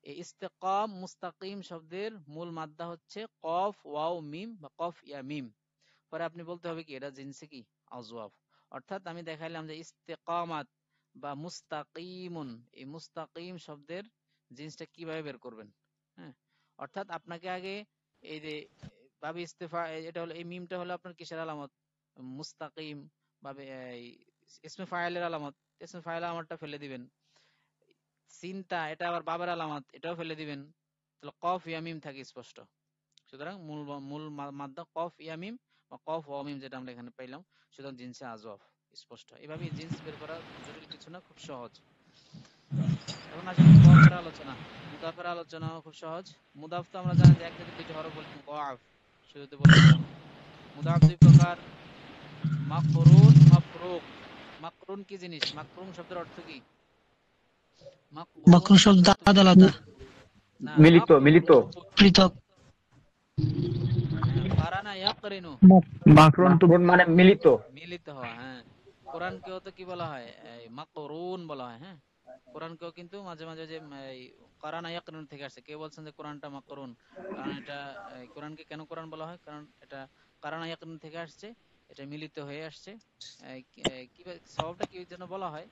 এই ইস্তেকাম, মুস্তাকিম শব্দের মূল মাদ্দা হচ্ছে কফ, ওয়াও, মিম বা কফ ইয়া মিম। পরে আপনি বলতে হবে কি এটা জিনসে কি আজওয়াফ। অর্থাৎ আমি দেখাইলাম যে ইস্তেকামাত বা মুস্তাকিমুন, এই মুস্তাকিম শব্দের জিনসটা কিভাবে বের করবেন। হ্যাঁ, অর্থাৎ আপনাকে আগে এই যে বাবে ইস্তেফা, এটা হলো, এই মিমটা হলো আপনার কিসের আলামত? মুস্তাকিম ভাবে এই ইসমে ফাইলের আলামত। ইসমে ফাইল আলামতটা ফেলে দিবেন। সিনতা এটা আবার বাবার আলামত, এটাও ফেলে দিবেন। তাহলে কফ ইয়া মিম থাকে স্পষ্ট। সুতরাং মূল মূল মাদ্দা কফ ইয়া মিম বা কফ ওয়া মিম, যেটা আমরা এখানে পাইলাম। সুতরাং জিনসে আজওয়াফ স্পষ্ট। এভাবে জিন্স বের করা জটিল কিছু না, খুব সহজ। এখন আসেন মুদাফের আলোচনা। মুদাফের আলোচনা খুব সহজ। মুদাফ তো আমরা জানি যে এক জায়গায় দুইটা হরফ বলে মুদাফ, শুরুতে বলেছিলাম। মুদাফ দুই প্রকার, মাকরুন, মাফরুক। মাকরুন কি জিনিস? মাকরুন শব্দের অর্থ কি? মাকরুন বক্র শব্দ শব্দের অর্থ কি? আলাদা আলাদা, না, মিলিত মিলিত মাকরুন। পৃথক। হ্যাঁ, কারানা ইয়াকরিনু, মাকরুন তো মানে মিলিত। মিলিত হওয়া। হ্যাঁ, কোরআনকেও তো কি বলা হয়? এই মাকরুন বলা হয়। হ্যাঁ, কোরআনকেও কিন্তু মাঝে মাঝে যে এই কারানা ইয়াকরিন থেকে আসছে। কেউ বলছেন যে কোরআনটা মাকরুন, কারণ এটা কোরআনকে কেন কোরআন বলা হয়? কারণ এটা কারানা ইয়াকরিন থেকে আসছে, এটা মিলিত হয়ে আসছে। কি সওয়াবটা কি যেন বলা হয়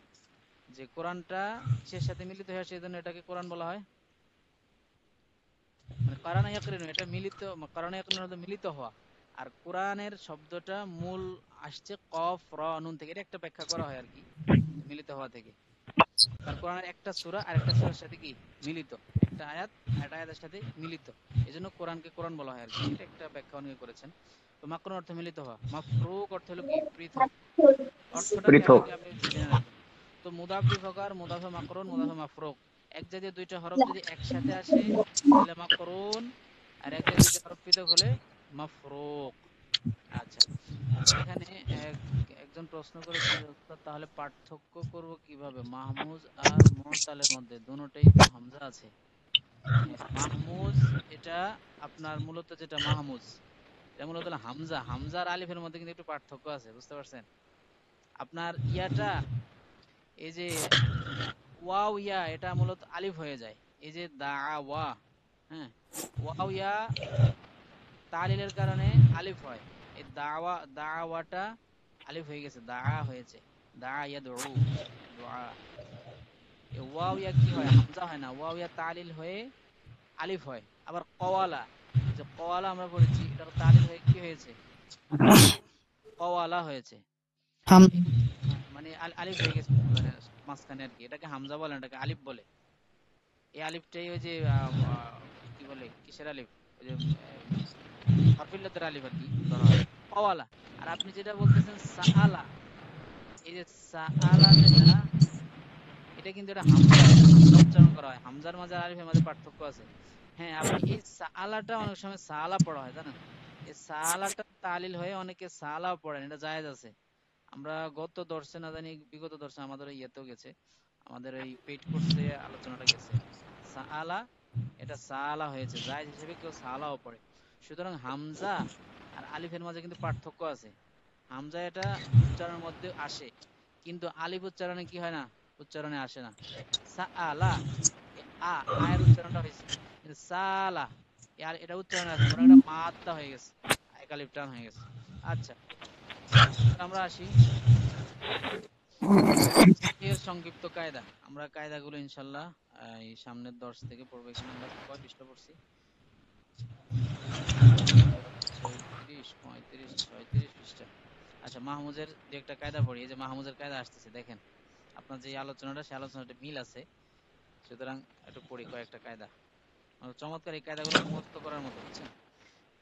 যে কোরআনটা কিসের সাথে মিলিত হয়ে আসছে, এজন্য এটাকে কোরআন বলা হয়। মানে কারানা ইয়াকরিন এটা মিলিত, কারানা ইয়াকরিন হলো মিলিত হওয়া। আর কোরআনের শব্দটা মূল আসছে কফ র নুন থেকে, এটা একটা ব্যাখ্যা করা হয় আর কি, মিলিত হওয়া থেকে। কারণ কোরআনের একটা সূরা আর একটা সূরার সাথে কি মিলিত, একটা আয়াত আরেকটা আয়াতের সাথে মিলিত, এজন্য কোরআনকে কোরআন বলা হয় আর কি। এটা একটা ব্যাখ্যা অনেকে করেছেন। তো মাকরুন অর্থ মিলিত হওয়া, মাফরুক অর্থ হলো কি পৃথক। অর্থটা কি পৃথক। আপনি জেনে রাখবেন। তো মুদাফ দুই প্রকার, মুদাফে মাকরুন, মুদাফে মাফরুক। এক জাতীয় দুইটা হরফ যদি একসাথে আসে তাহলে মাকরুন, আর এক জাতীয় দুইটা হরফ পৃথক হলে মাফরুক। আচ্ছা, এখানে একজন প্রশ্ন করেছেন যে উস্তাদ তাহলে পার্থক্য করব কিভাবে মাহমুজ আর মুরসালের মধ্যে? দুটোতেই তো হামজা আছে। হ্যাঁ, মাহমুজ এটা আপনার মূলত যেটা মাহমুজ, এটা মূলত হলো হামজা। হামজা আর আলিফের মধ্যে কিন্তু একটু পার্থক্য আছে, বুঝতে পারছেন? আপনার ইয়াটা, এই যে ওয়াও ইয়া, এটা মূলত আলিফ হয়ে যায়। এই যে দাওয়া, হ্যাঁ, ওয়াও ইয়া তালিলের কারণে আলিফ হয়। এই দাওয়াটা আলিফ হয়ে গেছে, দা হয়েছে, দা ইয়াদউ, দুআ। এই ওয়াও ইয়া কি হয়? হামজা হয় না, ওয়াও ইয়া তালিল হয়ে আলিফ হয়। আবার কওয়ালা, এই যে কওয়ালা আমরা পড়েছি, এটা তালিল হয়ে কি হয়েছে? কওয়ালা হয়েছে। হাম মানে আলিফ হয়ে গেছে মানে মাঝখানে আর কি। এটাকে হামজা বলে না, এটাকে আলিফ বলে। এই আলিফটাই ওই যে কি বলে, কিসের আলিফ? ওই যে হরফিল্লাতের আলিফ আর কি ধরা হয় ওয়ালা। আর আপনি যেটা বলতেছেন সাআলা, এই যে সাআলা যেটা, এটা কিন্তু এটা হামজা, এটা হামজা উচ্চারণ করা হয়, হামজার মাঝে আর আলিফের মাঝে পার্থক্য আছে। হ্যাঁ, আপনি এই সাআলাটা অনেক সময় সাআলা পড়া হয় জানেন, এই সাআলাটা তালিল হয়ে অনেকে সাআলাও পড়েন, এটা জায়েজ আছে। আমরা গত দর্শে না জানি বিগত দর্শে আমাদের ইয়েতেও গেছে, আমাদের এই পেইড কোর্সে আলোচনাটা গেছে, সাআলা এটা সাআলা হয়েছে জায়েজ হিসেবে, কেউ সাআলাও পড়ে। সুতরাং হামজা আর আলিফের মাঝে কিন্তু পার্থক্য আছে। হামজা এটা উচ্চারণের মধ্যে আসে, কিন্তু আলিফ উচ্চারণে কি হয় না, উচ্চারণে আসে না। সাআলা এ আয়ের উচ্চারণটা হয়েছে, কিন্তু সালা আর এটা উচ্চারণে আসে, বরং এটা মাদ্দা হয়ে গেছে, এক আলিফ টান হয়ে গেছে। আচ্ছা, আমরা আসি এর সংক্ষিপ্ত কায়দা। আমরা কায়দাগুলো ইনশাল্লাহ এই সামনের দর্শ থেকে পড়বো। এখানে আমরা কয় পৃষ্ঠা পড়ছি? 36, 35, 36 পৃষ্ঠা। আচ্ছা, মাহমুদের দু একটা কায়দা পড়ি। এই যে মাহমুদের কায়দা আসতেছে, দেখেন আপনার যে আলোচনাটা, সেই আলোচনাটা মিল আছে, সুতরাং একটু পড়ি কয়েকটা কায়দা। চমৎকার এই কায়দাগুলো মুখস্থ করার মতো, বুঝছেন?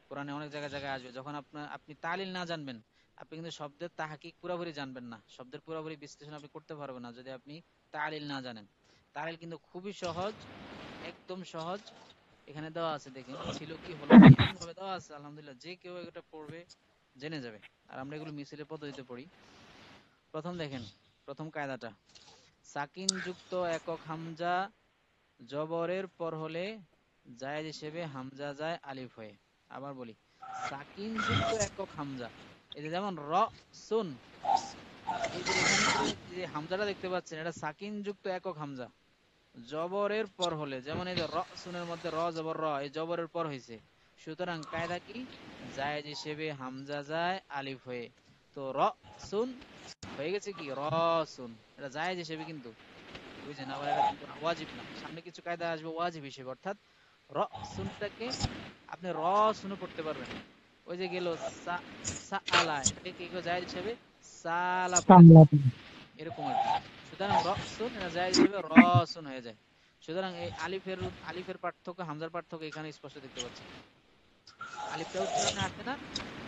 কোরআনে অনেক জায়গায় জায়গায় আসবে, যখন আপনি তালিল না জানবেন, আপনি কিন্তু শব্দের তাহাকিক পুরোপুরি জানবেন না, শব্দের পুরোপুরি বিশ্লেষণ আপনি করতে পারবেন না যদি আপনি তালিল না জানেন। তালিল কিন্তু খুবই সহজ, একদম সহজ। এখানে দেওয়া আছে, দেখেন ছিল কি হলো কি, এমন ভাবে দেওয়া আছে, আলহামদুলিল্লাহ যে কেউ এটা পড়বে জেনে যাবে। আর আমরা এগুলো মিছিলের পদ্ধতিতে পড়ি। প্রথম দেখেন, প্রথম কায়দাটা, সাকিন যুক্ত একক হামজা জবরের পর হলে জায়েজ হিসেবে হামজা যায় আলিফ হয়ে। আবার বলি, সাকিন যুক্ত একক হামজা, এই যে যেমন র সুন, এই যে এখানে যে হামজাটা দেখতে পাচ্ছেন, এটা সাকিন যুক্ত একক হামজা জবরের পর হলে, যেমন এই যে র সুনের মধ্যে র জবর র, এই জবরের পর হয়েছে, সুতরাং কায়দা কি, জায়েজ হিসেবে হামজা যায় আলিফ হয়ে। তো র সুন হয়ে গেছে কি র সুন, এটা জায়েজ হিসেবে কিন্তু, বুঝছেন? আবার এটা কিন্তু ওয়াজিব না, সামনে কিছু কায়দা আসবে ওয়াজিব হিসেবে, অর্থাৎ র সুনটাকে আপনি র সুনও পড়তে পারবেন। ওই যে গেল সা সাআলা, এটাকে কি করে জায়েজ হিসেবে সালা পড়ে যায়, সামলাতে। এরকম আর কি। সুতরাং র সুন এটা জায়েজ হিসেবে র সুন হয়ে যায়। সুতরাং এই আলিফের পার্থক্য, হামজার পার্থক্য এখানে স্পষ্ট দেখতে পাচ্ছেন। আলিফটা উচ্চারণে আসে না,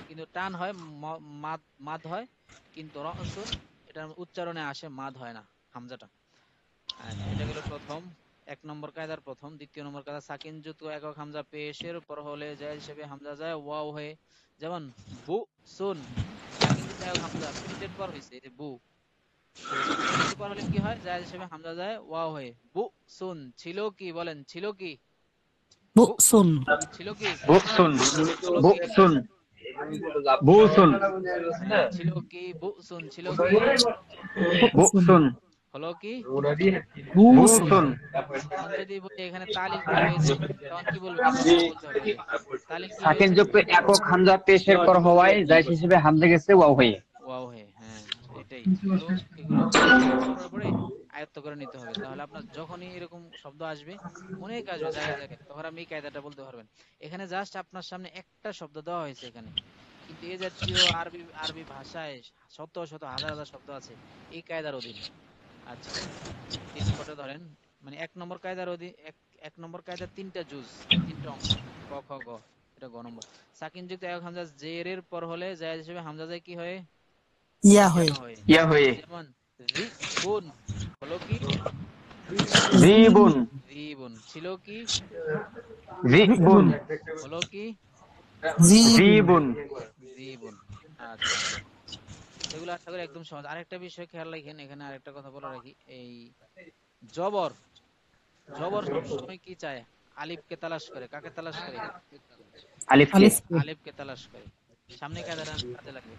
কিন্তু টান হয়, মাদ মাদ হয়, কিন্তু র সুন এটার উচ্চারণে আসে, মাদ হয় না হামজাটা। আচ্ছা, এটা গেল প্রথম, এক নম্বর কায়দার প্রথম। দ্বিতীয় নম্বর কায়দা, সাকিন যুক্ত একক হামজা পেশের উপর হলে জায়েজ হিসেবে হামজা যায় ওয়াও হয়ে, যেমন বু সুন, সাকিন যুক্ত একক হামজা পেশের পর হয়েছে, এই যে বু, তো পেশের পর হলে কি হয়, জায়েজ হিসেবে হামজা যায় ওয়াও হয়ে। বু সুন ছিল কি, বলেন ছিল কি, বু বুকসুন। ছিল কি, বুকসুন হলো কি, বুকসুন বুসুন হ্যাঁ ছিল কি, বু সুন ছিল কি, বুকসুন। বুকসুন হলো কি। বুসুন। বুসুন। এখন যদি বলি এখানে তালিল কি হয়েছে, তখন কি বলবেন, এই কথাটা বলতে হবে যে তালিল কি সাকিন হয়েছে, যুক্ত একক হামজা পেশের পর হওয়ায় জায়েজ হিসেবে হামজা গেছে ওয়াও হয়ে। ওয়াও হে, হ্যাঁ এটাই। তো এগুলো পড়ে পড়ে আয়ত্ত করে নিতে হবে, তাহলে আপনার যখনই এরকম শব্দ আসবে, অনেক আসবে জায়গায় জায়গায়, তখন আপনি এই কায়দাটা বলতে পারবেন। এখানে জাস্ট আপনার সামনে একটা শব্দ দেওয়া হয়েছে এখানে, কিন্তু এ জাতীয় আরবি আরবি ভাষায় শত শত হাজার হাজার শব্দ আছে এই কায়দার অধীনে। আচ্ছা, স্পটে ধরেন, মানে এক নম্বর কায়দার অধীন, এক নম্বর কায়দার তিনটা জুজ, তিনটা অংশ, ক খ গ, এটা গ নম্বর। সাকিন যুক্ত এক হামজা জেরের পর হলে জায়েজ হিসেবে হামজা যায় কি হয়ে, ইয়া ইয়া হয়ে। হয়ে। ইয়া হয়ে। যেমন রি বুন হলো কি, রিবুন রি বুন ছিল কি, রিবুন হলো কি, জিবুন। রিবুন। রি বুন। আচ্ছা, এগুলো আশা করি একদম সহজ। আরেকটা বিষয় খেয়াল রাখেন, এখানে আরেকটা কথা বলে রাখি, এই জবর, জবর সবসময় কি চায়, আলিফকে তালাশ করে, কাকে তালাশ করে, আলিফকে। আলিফকে। আলিফকে তালাশ করে। সামনে কায়দাটা কাজে লাগবে।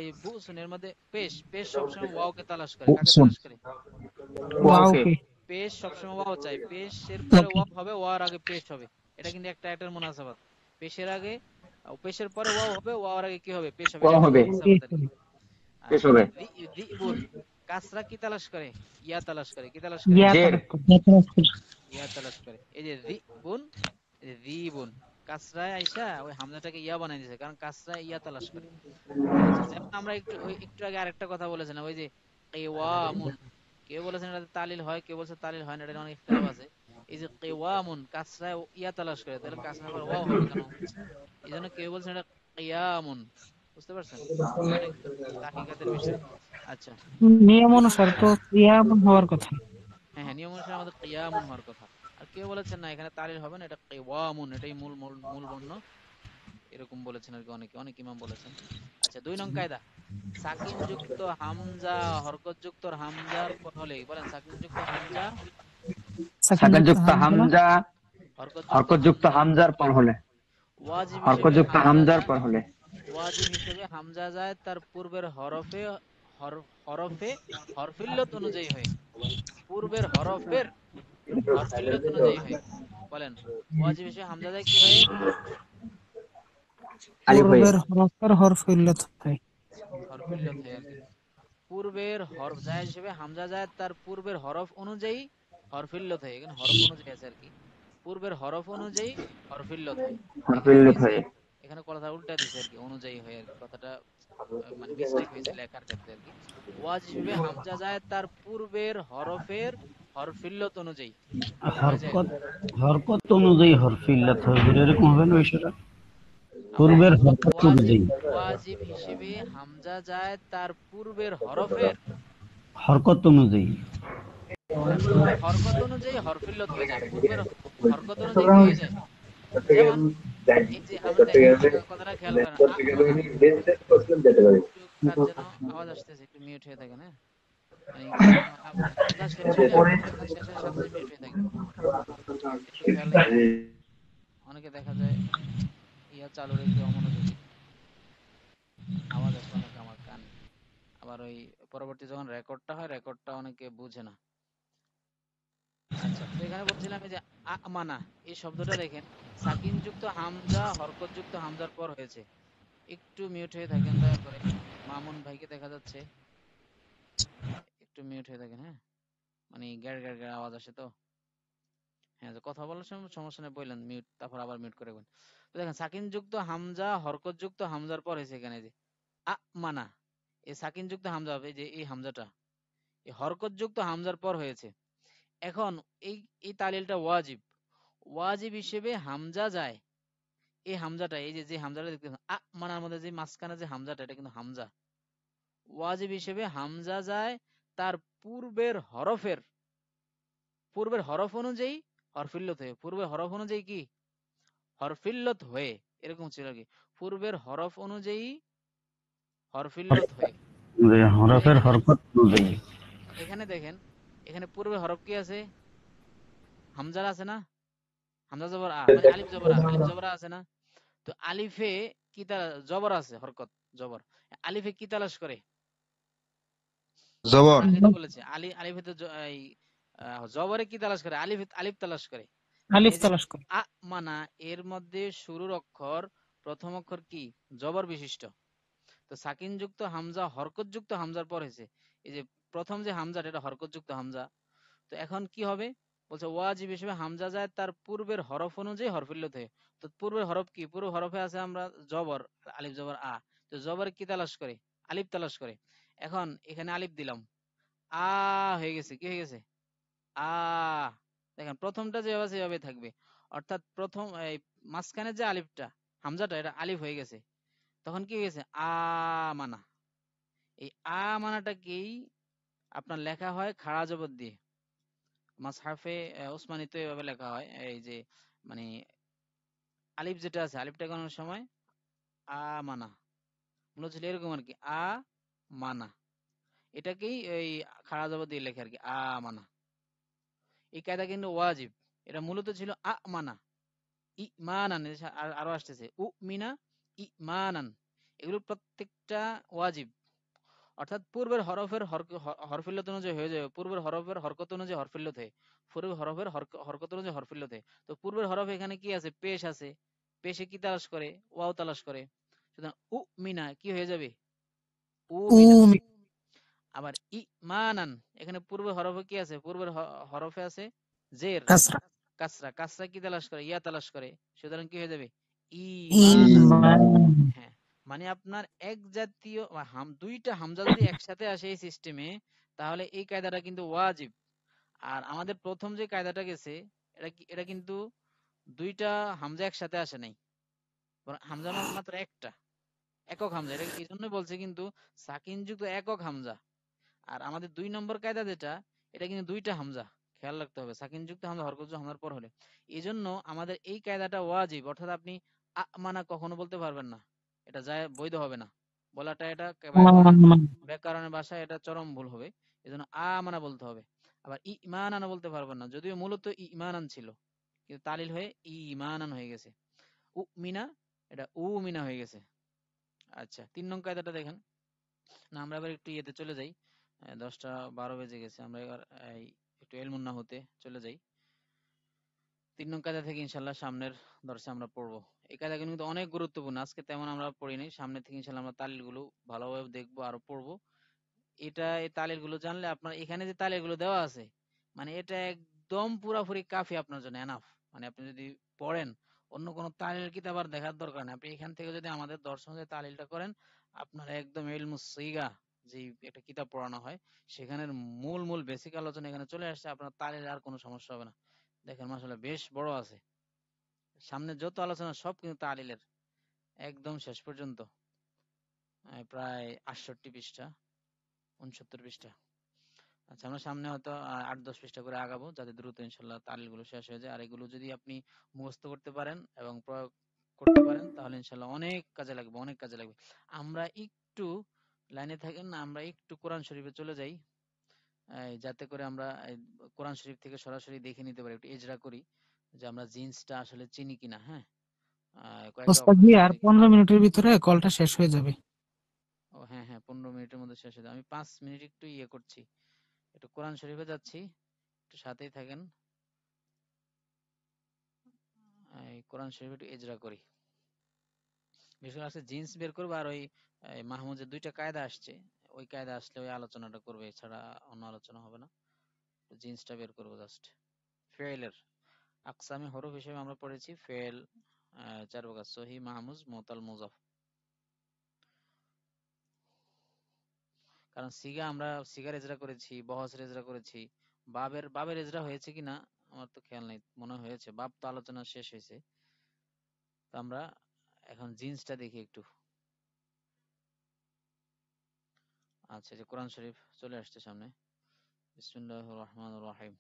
এই সুনের মধ্যে পেশ, পেশ সবসময় ওয়াওকে তালাশ করে, কাকে বুকসুন। তালাশ করে, ওয়াওকে। ওয়াওকে। পেশ সবসময় ওয়াও চাই, পেশের পরে ওকে। ওয়াও হবে, ওয়ার আগে পেশ হবে, এটা কিন্তু একটা এটার মুনাসাবাত। পেশের আগে, পেশের পরে ওয়াও হবে, ওয়ার আগে কি হবে, পেশ হবে, এটা ওয়াও একটা হবে। মুনাসাবাত আর কি। পেশ আচ্ছা, হবে। দিবুন, কাসরা কি তালাশ করে, ইয়া তালাশ করে, কি তালাশ করে, ইয়া জের। তালাশ করে। ইয়া তালাশ করে। ইয়া তালাশ করে। এই যে রিবুন, রিবুন কাসরায় আইসা ওই হামজাটাকে ইয়া বানাই দিয়েছে, কারণ কাসরায় ইয়া তালাশ করে। আচ্ছা, যেমন আমরা একটু আগে আরেকটা কথা বলেছিলাম, ওই যে এই ওয়ামুন, কেউ বলেছেন এটা তালিল হয়, কেউ বলছে তালিল হয় না, এটা অনেক ইখতিলাফ আছে। এই যে কিওয়ামুন কাসরায় ইয়া তালাশ করে, তাহলে কাসরা পর ওয়াও হবে কেন? এই জন্য কেউ বলছেন এটা কিয়ামুন। বুঝতে পারছেন? অনেক তাহিকাতের বিষয়। আচ্ছা, নিয়ম দুই অনুসার নম্বর। তো কিয়াম হওয়ার কথা। হ্যাঁ হ্যাঁ, নিয়ম অনুসারে আমাদের কিয়ামুন হওয়ার কথা। আর কেউ বলেছেন না এখানে তালিল হবে না, এটা কিওয়ামুন, এটাই মূল মূল মূল বর্ণ, এরকম বলেছেন আর কি, অনেকে অনেক ইমাম বলেছেন। আচ্ছা, 2 নং কায়দা, সাকিন যুক্ত হামজা হরকত যুক্ত হামজার পর হলে, বলেন সাকিন যুক্ত হামজা সাকিন যুক্ত সাকারযুক্ত হামজা হামজা হরকত যুক্ত হরকতযুক্ত হামজার হামজার পর হলে, ওয়াজিব হিসেবে হরকতযুক্ত হামজা হামজার যায়, পর হলে, ওয়াজিব হিসেবে হামজা যায় তার পূর্বের হরফে হরফে হরফিল্লত অনুযায়ী হয়, পূর্বের হরফের হরফিল্লত অনুযায়ী হয়। বলেন ওয়াজিব হিসেবে হামজা যায় কি হয়ে? আলিফ হয়ে। পূর্বের হরফের হরফ উল্লেখ হয়। হরফিল্লত হয় আর কি। পূর্বের হরফ জায়েজ হিসেবে হামজা যায় তার পূর্বের হরফ অনুযায়ী হরফিল্লত হয়, এখানে হরফ অনুযায়ী আছে আর কি, পূর্বের হরফ অনুযায়ী হরফিল্লত হয়। এখানে কি হরফিল্লত আছে, হয়ে। এখানে কথা উল্টা দিছে আর কি, অনুযায়ী হয় আর কি, কথাটা মানে মিস্টেক হয়েছে লেখার ক্ষেত্রে আর কি। ওয়াজ হিসেবে হামজা যায় তার পূর্বের হরফের হরফিল্লত অনুযায়ী হয়ে যায়। হরকত হরকত অনুযায়ী হরফ ইল্লাত হবে, এরকম হবে না বিষয়টা? পূর্বের হরকত ওয়াজিব অনুযায়ী, ওয়াজিব হিসেবে হামজা যায় তার পূর্বের হরফের হরকত অনুযায়ী। পূর্বের হরকত অনুযায়ী হরফিল্লত হয়ে যায়, পূর্বের হরকত অনুযায়ী কি হয়ে যায়? যেমন এই যে আমরা দেখেন, কথাটা খেয়াল করেন, মানা, একটু কার যেন আওয়াজ আসতেছে, একটু মিউট হয়ে থাকেন, হ্যাঁ, মানে কথা শেষ হলে কথা শেষের সাথে সাথে মিউট হয়ে থাকবেন, একটু খেয়াল রাখেন। অনেকে দেখা যায় ইয়া চালু রেখে অমনোযোগী, আওয়াজ আসে অনেক আমার কানে, আবার ওই পরবর্তী যখন রেকর্ডটা হয় রেকর্ডটা অনেকে বুঝে না। আচ্ছা, তো এখানে বলছিলাম এই যে আমানা, এই শব্দটা দেখেন সাকিন যুক্ত হামজা হরকত যুক্ত হামজার পর হয়েছে। একটু মিউট হয়ে থাকেন দয়া করে, মামুন ভাইকে দেখা যাচ্ছে, একটু মিউট হয়ে থাকেন, হ্যাঁ, মানে গ্যার গ্যার গ্যার আওয়াজ আসে তো। হ্যাঁ, যে কথা বলার সময় সমস্যা নেই, বললেন মিউট, তারপর আবার মিউট করে বলেন। তো দেখেন সাকিন যুক্ত হামজা হরকত যুক্ত হামজার পর হয়েছে, এখানে যে মানা, এই সাকিন যুক্ত হামজা হবে, এই যে এই হামজাটা এই হরকত যুক্ত হামজার পর হয়েছে। এখন এই এই তালিলটা ওয়াজিব, ওয়াজিব হিসেবে হামজা যায়, এই হামজাটা, এই যে যে হামজাটা দেখতেছেন মানার মধ্যে যে মাঝখানে যে হামজাটা, এটা কিন্তু হামজা, ওয়াজিব হিসেবে হামজা যায় তার পূর্বের হরফ অনুযায়ী হরফিল্লত হয়ে, পূর্বের হরফ অনুযায়ী কি হরফিল্লত হয়ে, এরকম ছিল কি, পূর্বের হরফ অনুযায়ী হরফিল্লত হয়ে। তাহলে হরফের হরকত অনুযায়ী। এখানে দেখেন, এখানে পূর্বের হরফ কি আছে? হামজার আছে না? হামজা জবর মানে আলিফ জবর আলিফ জবর আছে না? তো আলিফে কি জবর আছে, হরকত জবর, আলিফে কি তালাশ করে? জবর। আগে তো বলেছে আলিফে তো এই জবরে কি তালাশ করে? আলিফ আলিফ তালাশ করে। আলিফ এই যে তালাশ করে। মানা, এর মধ্যে শুরুর অক্ষর প্রথম অক্ষর কি জবর বিশিষ্ট। তো সাকিন যুক্ত হামজা হরকত যুক্ত হামজার পর হয়েছে, এই যে প্রথম যে হামজাটা এটা হরকত যুক্ত হামজা। তো এখন কি হবে, বলছে ওয়াজিব হিসেবে হামজা যায় তার পূর্বের হরফ অনুযায়ী হরফিল্লত হয়ে। তো পূর্বের হরফ কি? পূর্ব হরফে আছে আমরা জবর, আলিফ জবর তো জবর কি তালাশ করে? আলিফ তালাশ করে। এখন এখানে আলিফ দিলাম, হয়ে গেছে, কি হয়ে গেছে? আ দেখেন প্রথমটা যেভাবে আছে সেভাবে থাকবে, অর্থাৎ প্রথম এই মাঝখানে যে আলিফটা হামজাটা এটা আলিফ হয়ে গেছে, তখন কি হয়ে গেছে? মানা। এই মানাটাকেই আপনার লেখা হয় খাড়া জবর দিয়ে, মাসহাফে ওসমানীতে এভাবে লেখা হয়, এই যে মানে আলিফ যেটা আছে আলিফটা কোন সময় মানা, মূলত ছিল এরকম আর কি, মানা, এটাকেই এই খাড়া জবর দিয়ে লেখে আর কি, মানা। এই কায়দা কিন্তু ওয়াজিব, এটা মূলত ছিল মানা ইমানান, আরো আসতেছে মিনা ইমানান, এগুলো প্রত্যেকটা ওয়াজিব, অর্থাৎ পূর্বের হরফের হরফিল্লত অনুযায়ী হয়ে যাবে, পূর্বের হরফের হরকত অনুযায়ী হরফিল্লত হয়, পূর্বের হরফের হরকত অনুযায়ী হরফিল্লত হয়। তো পূর্বের হরফ এখানে কি আছে? পেশ আছে, পেশে কি তালাশ করে? ওয়াও তালাশ করে, সুতরাং মিনা কি হয়ে যাবে? মিনা। উমি আবার ইমানান, এখানে পূর্বের হরফে কি আছে? পূর্বের হরফে আছে জের, কাসরা কাসরা, কাসরা কি তালাশ করে? ইয়া তালাশ করে, সুতরাং কি হয়ে যাবে? ইমানান। ইমান। হ্যাঁ, মানে আপনার এক জাতীয় দুইটা হামজা যদি একসাথে আসে এই সিস্টেমে, তাহলে এই কায়দাটা কিন্তু ওয়াজিব। আর আমাদের প্রথম যে কায়দাটা গেছে এটা কিন্তু দুইটা হামজা একসাথে আসে নাই, বরং হামজা মাত্র একটা, একক হামজা। এটা এই জন্য বলছে কিন্তু সাকিন যুক্ত একক হামজা। আর আমাদের 2 নম্বর কায়দা যেটা, এটা কিন্তু দুইটা হামজা, খেয়াল রাখতে হবে সাকিন যুক্ত হামজা হরকত হামজার পর হলে। এই জন্য আমাদের এই কায়দাটা ওয়াজিব, অর্থাৎ আপনি মানা কখনো বলতে পারবেন না, এটা যায় বৈধ হবে না বলাটা, এটা ব্যাকরণের ভাষায় এটা চরম ভুল হবে। এজন্য মানা বলতে হবে। আবার ইমানান বলতে পারবেন না, যদিও মূলত ইমানান ছিল, কিন্তু তালিল হয়ে ইমানান হয়ে গেছে। মিনা, এটা মিনা হয়ে গেছে। আচ্ছা, 3 নং কায়দাটা দেখেন না। আমরা এবার একটু ইয়েতে চলে যাই, 10টা 12 বেজে গেছে, আমরা এবার একটু এলমুন নাহতে চলে যাই। 3 নং কায়দা থেকে ইনশাল্লাহ সামনের দর্শে আমরা পড়বো। এই কায়দা কিন্তু অনেক গুরুত্বপূর্ণ, আজকে তেমন আমরা পড়িনি, সামনে থেকে ইনশাল্লাহ আমরা তালিল গুলো ভালোভাবে দেখবো, আরো পড়বো। এই তালিল গুলো জানলে আপনার এখানে যে তালিল গুলো দেওয়া আছে, মানে এটা একদম পুরাপুরি কাফি আপনার জন্য, এনাফ। মানে আপনি যদি পড়েন, অন্য কোনো তালিল কিতাব আর দেখার দরকার নেই। আপনি এখান থেকে যদি আমাদের দর্শন যে তালিলটা করেন, আপনার একদম ইলমুস সিগা যে একটা কিতাব পড়ানো হয়, সেখানের মূল মূল বেসিক আলোচনা এখানে চলে আসছে, আপনার তালিল আর কোনো সমস্যা হবে না। দেখেন মাশাআল্লাহ বেশ বড় আছে, সামনে যত আলোচনা সব কিন্তু তালিলের, একদম শেষ পর্যন্ত প্রায় 68 পৃষ্ঠা, 69 পৃষ্ঠা। আচ্ছা, আমরা সামনে হয়তো 8-10 পৃষ্ঠা করে আগাবো, যাতে দ্রুত ইনশাল্লাহ তালিল গুলো শেষ হয়ে যায়। আর এগুলো যদি আপনি মুখস্থ করতে পারেন এবং প্রয়োগ করতে পারেন, তাহলে ইনশাল্লাহ অনেক কাজে লাগবে, অনেক কাজে লাগবে। আমরা একটু লাইনে থাকেন না, আমরা একটু কোরআন শরীফে চলে যাই, যাতে করে আমরা কোরআন শরীফ থেকে সরাসরি দেখে নিতে পারি, একটু এজরা করি যে আমরা জিন্সটা আসলে চিনি কিনা। হ্যাঁ, কয়েকটা ওস্তাদ জি, অক্ষর আর দেখি। 15 মিনিটের ভিতরে কলটা শেষ হয়ে যাবে। ও হ্যাঁ হ্যাঁ, 15 মিনিটের মধ্যে শেষ হয়ে যাবে। আমি 5 মিনিট একটু ইয়ে করছি, একটু কোরআন শরীফে যাচ্ছি, একটু সাথেই থাকেন। এই কোরআন শরীফ একটু এজরা করি, বিশেষ করে আজকে জিন্স বের করবো, আর ওই মাহমুদের 2টা কায়দা আসছে, ওই কায়দা আসলে ওই আলোচনাটা করবে, এছাড়া অন্য আলোচনা হবে না। জিন্সটা বের করবো জাস্ট। ফেলের আকসামে হরফ হিসেবে আমরা পড়েছি ফেল 4 প্রকার: সহি, মাহমুজ, মুতাল, মুজাফ। কারণ আমরা সিগার এজরা করেছি, বহসের এজরা করেছি, বাবের এজরা হয়েছে কিনা আমার তো খেয়াল নেই, মনে হয়েছে বাব তো আলোচনা শেষ হয়েছে। তো আমরা এখন জিন্সটা দেখি একটু। আচ্ছা, যে কোরআন শরীফ চলে আসছে সামনে, বিসমিল্লাহির রহমানির রহিম।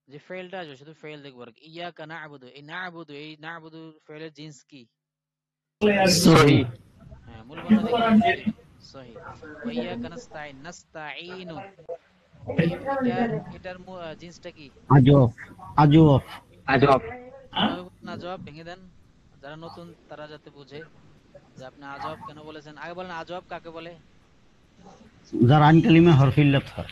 যে ফেলটা আসবে শুধু ফেল দেখবো আর কি। ইয়াকা না'বুদু, এই না'বুদু ফেলের জিন্স কি? সহি। হ্যাঁ, মূল বর্ণ দেখি একটু দেখেন, সহি। ওয়া ইয়াকা নাস্তাইন, নাস্তাইনু, এটা এটার জিন্সটা কি? আজব। আজব। আজব। কিভাবে বলেন আজব? ভেঙে দেন, যারা নতুন তারা যাতে বুঝে যে আপনি আজব কেন বলেছেন। আগে বলেন আজব কাকে বলে? যার আইন কালিমে হরফিল্লাত হয়।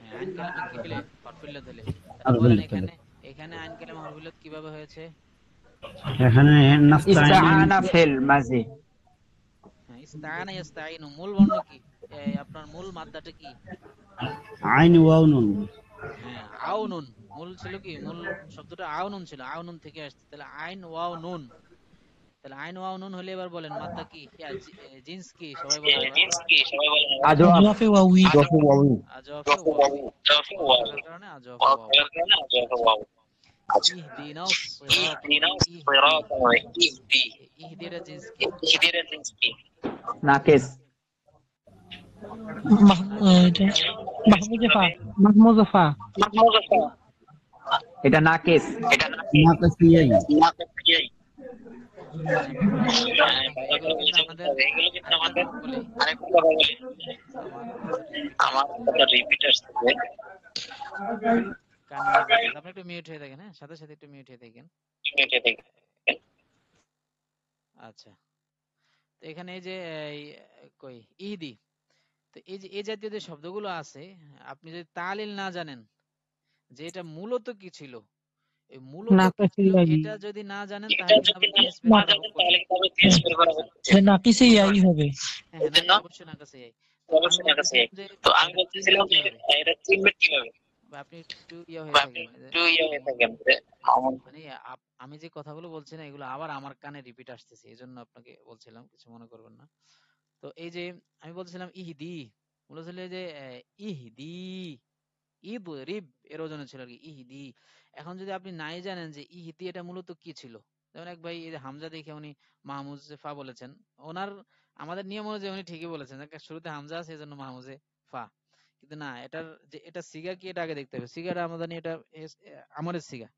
হ্যাঁ, আইন কালামে কি হলে? হরফিল্লাত হলে। তাহলে বলেন হরফিল্লাত হলে। এখানে আইন কালামে হরফিল্লাত কিভাবে হয়েছে? এখানে নাস্তাইন। ইস্তাআনা ফেল মাঝি। হ্যাঁ, ইস্তাআনা ইস্তাঈনু, মূল বর্ণ কি? আপনার মূল মাদ্দাটা কি? আইন ওয়াও নুন। হ্যাঁ, আউনুন। মূল ছিল কি? মূল শব্দটা আউনুন ছিল, আউনুন থেকে আসছে। তাহলে আইন ওয়াও নুন, তাহলে আইন ওয়াও নুন হলে এবার বলেন মাদ্দা কি? জিন্স কি? সবাই বলেন এবার। আজব। ওয়াফে ওয়াউই। আজওয়াফে ওয়াওই, ওয়াও থাকার কারণে আজওয়াফে ওয়াও। ইহদিনাস সিরাতাল ইহদি, ইহদির জিন্স কি? নাকেস। এটা মাহমুজাফা। মাহমুজাফা। এটা নাকেস। নাকাসিয়াই। হ্যাঁ, আমি ভালো করে বলতে হবে, এগুলো কিন্তু আমাদের আরেকটা কথা বলি, আমার কথা রিপিট আসতেছে, কানে নিয়ে বলতেছে। আপনি একটু মিউট হয়ে থাকেন, হ্যাঁ, সাথে সাথে একটু মিউট হয়ে থাকেন। আচ্ছা, তো এখানে এই যে এই, কই ইহদি, তো এই যে এই জাতীয় যে শব্দগুলো আছে, আপনি যদি তালিল না জানেন যে এটা মূলত কি ছিল, এই মূলত কি ছিল নাকাসিয়াই। এটা যদি না জানেন, তাহলে কিন্তু আবার জিন্স বের করা খুব কঠিন। নাকিসে ইয়াই হবে। হ্যাঁ হ্যাঁ, অবশ্যই না কাছে। তো আমি বলতেছিলাম যে এটা চিনবেন কিভাবে, বা আপনি একটু ইয়ে হয়ে থাকেন, মানে আমি যে কথাগুলো বলছি না, এগুলো আবার আমার কানে রিপিট আসতেছে, এই জন্য আপনাকে বলছিলাম, কিছু মনে করবেন না। তো এই যে আমি বলছিলাম ইহদি, বলেছিল যে ইহদি, ইদরিব এর ওজনে ছিল আর কি ইহদি। এখন যদি আপনি নাই জানেন যে ইহদি এটা মূলত কি ছিল, যেমন এক ভাই এই যে হামজা দেখে উনি মাহমুজে ফা বলেছেন, ওনার আমাদের নিয়ম অনুযায়ী উনি ঠিকই বলেছেন, একটা শুরুতে হামজা আছে এজন্য মাহমুজে ফা, কিন্তু না, এটার যে এটা সিগা কি এটা আগে দেখতে হবে। সিগাটা আমাদের এটা আমরের সিগা,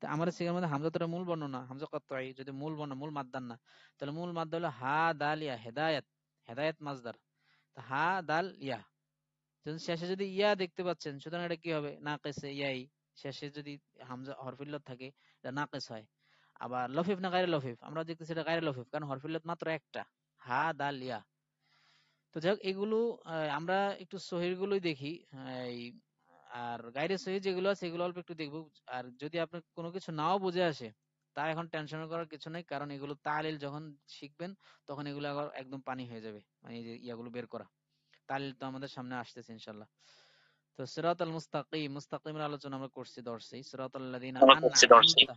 তো আমরের সিগার মধ্যে হামজা তো এটা মূল বর্ণ না, হামজা কতই যদি মূল বর্ণ মূল মাদ্দান না, তাহলে মূল মাদ্দা হলো হা দাল ইয়া, হেদায়েত, হেদায়েত মাজদার, তো হা দাল ইয়া, যখন শেষে যদি ইয়া দেখতে পাচ্ছেন, সুতরাং এটা কি হবে, নাকিসে ইয়াই, শেষে যদি হামজা হরফিল্লত থাকে এটা নাকিস হয়। আবার লফিফ না গায়রে লফিফ, আমরা দেখতেছি এটা গায়রে লফিফ, কারণ হরফিল্লত মাত্র একটা, হা দাল ইয়া। তো যাই হোক এগুলো আমরা একটু সহির গুলোই দেখি, এই আর গায়রে সহি যেগুলো আছে সেগুলো অল্প একটু দেখবো। আর যদি আপনার কোনো কিছু নাও বুঝে আসে, তা এখন টেনশন করার কিছু নেই, কারণ এগুলো তালিল যখন শিখবেন তখন এগুলো আবার একদম পানি হয়ে যাবে, মানে এই যে ইয়াগুলো বের করা, তালিল তো আমাদের সামনে আসতেছে ইনশাল্লাহ। তো সিরাতাল মুস্তাকিম, মুস্তাকিমের আলোচনা আমরা করছি দর্শে, সিরাতাল লাযিনা আনআমতা,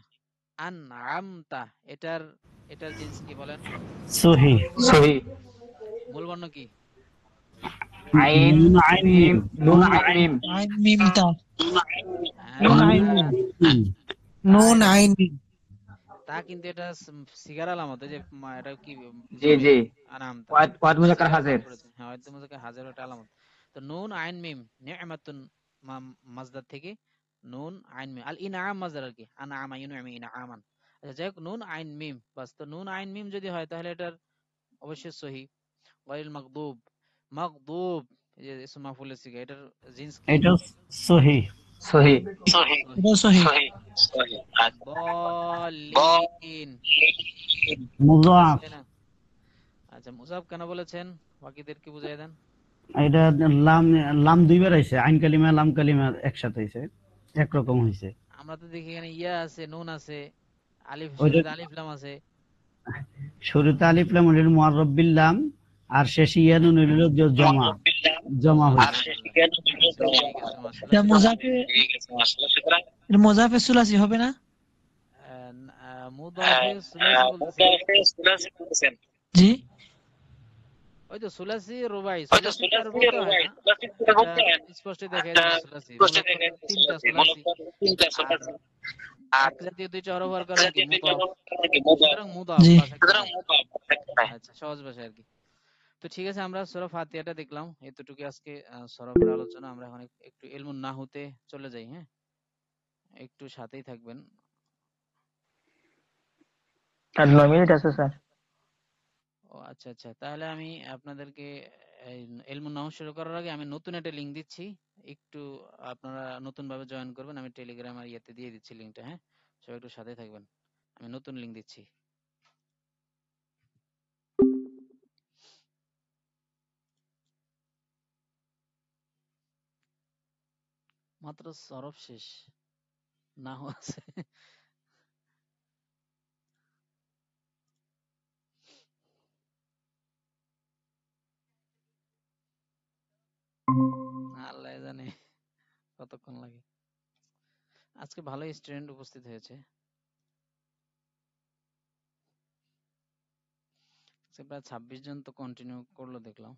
আনআমতা, এটার এটার জিন্স কি বলেন, সহি। সহি। মূল বর্ণ কি? আইন নুন আইন মিম, মিম। নুন আইন মিম। আইন মিম তা, নুন আইন মিম, হুম। নুন আইন মিম। তা কিন্তু এটা সিগার আলামত, এই যে এটা কি জি জি। আনামতা, ওয়াদ ওয়াদ এটা মুজাক্কার সিগার হাজির। আলামত পড়েছে, হ্যাঁ ওয়াদ মুজাক্কার হাজার একটা আলামত। তো নুন আইন মিম নি'মাতুন মাজদার থেকে নুন আইন মিম, আল ইনআম মাজদার আর কি, আনআমা ইউনআমু ইনআমান। আচ্ছা যাই হোক, নুন আইন মিম বাস, তো নুন আইন মিম যদি হয় তাহলে এটার অবশ্যই সহি। গায়রুল মাগদুব, মাগদুব এই যে ইসম মাফউলের সিগা, এটার জিন্স কি? এটা সহি। সহি। এটা সহি। দলিন, মুযাফ। তাই না? আচ্ছা মুসাফ কেন বলেছেন, বাকিদেরকে বুঝাই দেন। এটা লাম, লাম দুইবার আইছে, আইন কালিমা লাম কালিমা একসাথে হইছে, একরকম হইছে। আমরা তো দেখি এখানে ইয়া আছে, নুন আছে, আলিফ, ওইটা শুরুতে আলিফ লাম আছে। শুরুতে আলিফ লাম হইল মুআররাব বিল লাম, আর শেষে ইয়া নুন হইল জমা, জমা হইছে। আচ্ছা ঠিক আছে মাশাআল্লাহ, এটা সুতরাং মুজাফে, এটা মুজাফে সুলাসি হবে না? মুদাফে সুলাসি বলতেছেন, জি। ওই তো সুলাসি রুবাই, সুলাসি তো আর বলতে হয় না, এটা স্পষ্ট দেখা যায় যে সুলাসি মূলত তিনটা সুলাসি, আর এক জাতীয় দুইটা হরফ হওয়ার কারণে কি মুদাফ, সুতরাং মুদাফ জি। বাস একটা নাই। আচ্ছা সহজ ভাষায় আর কি। তো ঠিক আছে, আমরা সূরা ফাতিহাটা দেখলাম, এতটুকু আজকে সরফের আলোচনা। আমরা এখন একটু ইলমুন নাহুতে চলে যাই, হ্যাঁ একটু সাথেই থাকবেন। আর 9 মিনিট আছে স্যার। ও আচ্ছা আচ্ছা, তাহলে আমি আপনাদেরকে এই ইলমুন নাহু শুরু করার আগে আমি নতুন একটা লিংক দিচ্ছি, একটু আপনারা নতুন ভাবে জয়েন করবেন, আমি টেলিগ্রাম আর ইয়েতে দিয়ে দিচ্ছি লিংকটা, হ্যাঁ সবাই একটু সাথে থাকবেন, আমি নতুন লিংক দিচ্ছি। মাত্র সরফ শেষ, নাহু আছে। আল্লাহ জানে কতক্ষণ লাগে। আজকে ভালো স্টুডেন্ট উপস্থিত হয়েছে, আজকে প্রায় 26 জন তো কন্টিনিউ করলো দেখলাম।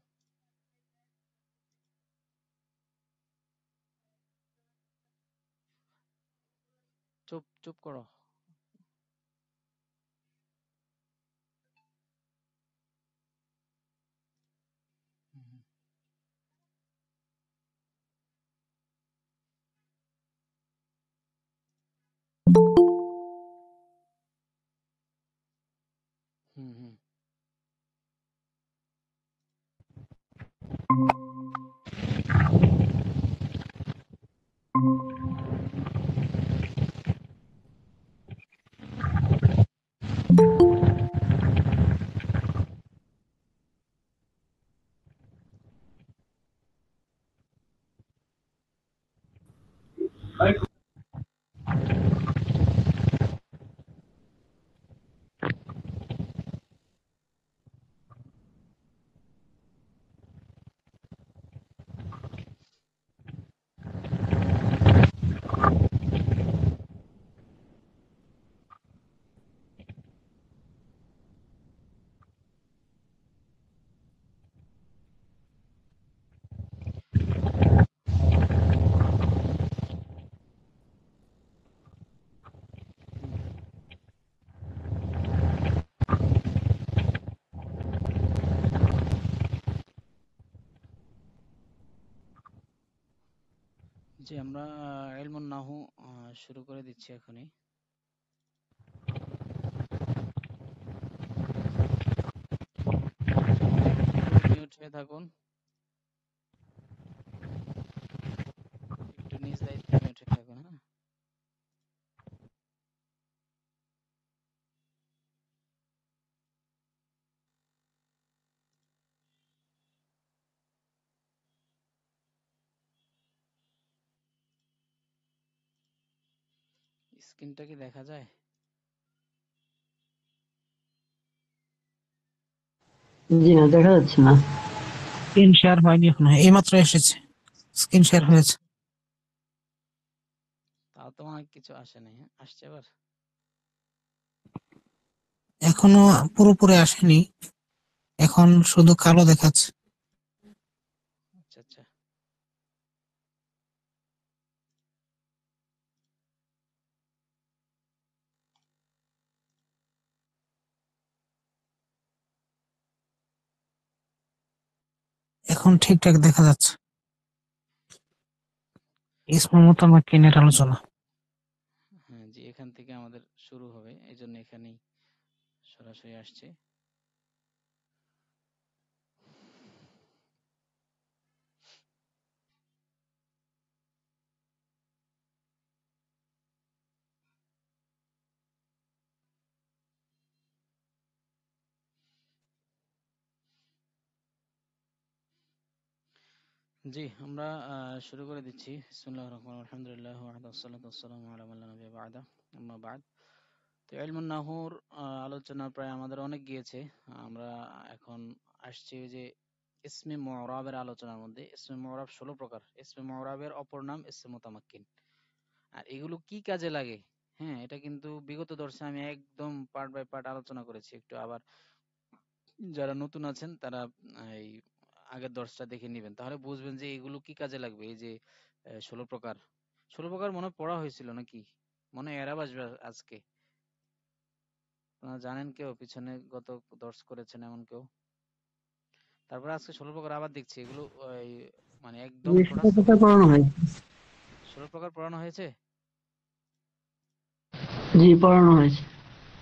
চুপ চুপ করো। হুম, হুম হুম। জি, আমরা ইলমুন নাহু শুরু করে দিচ্ছি এখনই। মিউট হয়ে থাকুন, একটু নিজ দায়িত্বে মিউট হয়ে থাকুন। হ্যাঁ, স্ক্রিনটা কি দেখা যায়? জি না, দেখা যাচ্ছে না। স্ক্রিন শেয়ার হয়নি এখনো, এইমাত্র এসেছে, স্ক্রিন শেয়ার হয়েছে। তাও তো অনেক কিছু আসে নাই। হ্যাঁ, আসছে এবার? এখনো পুরোপুরি আসেনি, এখন শুধু কালো দেখাচ্ছে। আচ্ছা আচ্ছা, এখন ঠিকঠাক দেখা যাচ্ছে। ইসমে মুতামাক্কিনের আলোচনা। হ্যাঁ জি, এখান থেকে আমাদের শুরু হবে, এই জন্য এখানেই সরাসরি আসছে। জি, আমরা শুরু করে দিচ্ছি। বিসমিল্লাহির রহমানির রহিম। আলহামদুলিল্লাহ ওয়াহদা ওয়াসসালাতু ওয়াসসালামু আলা মান লা নাবিয়্যা বা'দা, আম্মা বা'দ। তো ইলমুন নাহুর আলোচনা প্রায় আমাদের অনেক গিয়েছে। আমরা এখন আসছি ওই যে ইসমে মু'রাবের আলোচনার মধ্যে। ইসমে মু'রাব 16 প্রকার। ইসমে মু'রাবের অপর নাম ইসমে মুতামাক্কিন। আর এগুলো কি কাজে লাগে? হ্যাঁ, এটা কিন্তু বিগত দর্শে আমি একদম পার্ট বাই পার্ট আলোচনা করেছি। একটু আবার যারা নতুন আছেন তারা এই আগের দর্শটা দেখে নিবেন, তাহলে বুঝবেন যে এগুলো কি কাজে লাগবে। এই যে 16 প্রকার, 16 প্রকার মনে হয় পড়া হয়েছিল নাকি? মনে হয় এরা আসবে আজকে। আপনারা জানেন কেউ পিছনে গত দর্শ করেছেন এমন কেউ? তারপরে আজকে 16 প্রকার আবার দেখছি এগুলো ওই মানে একদম সেটা ঠোঁটাস্থ কোথায় করে পড়ানো হয়? 16 প্রকার পড়ানো হয়েছে। জি, পড়ানো হয়েছে।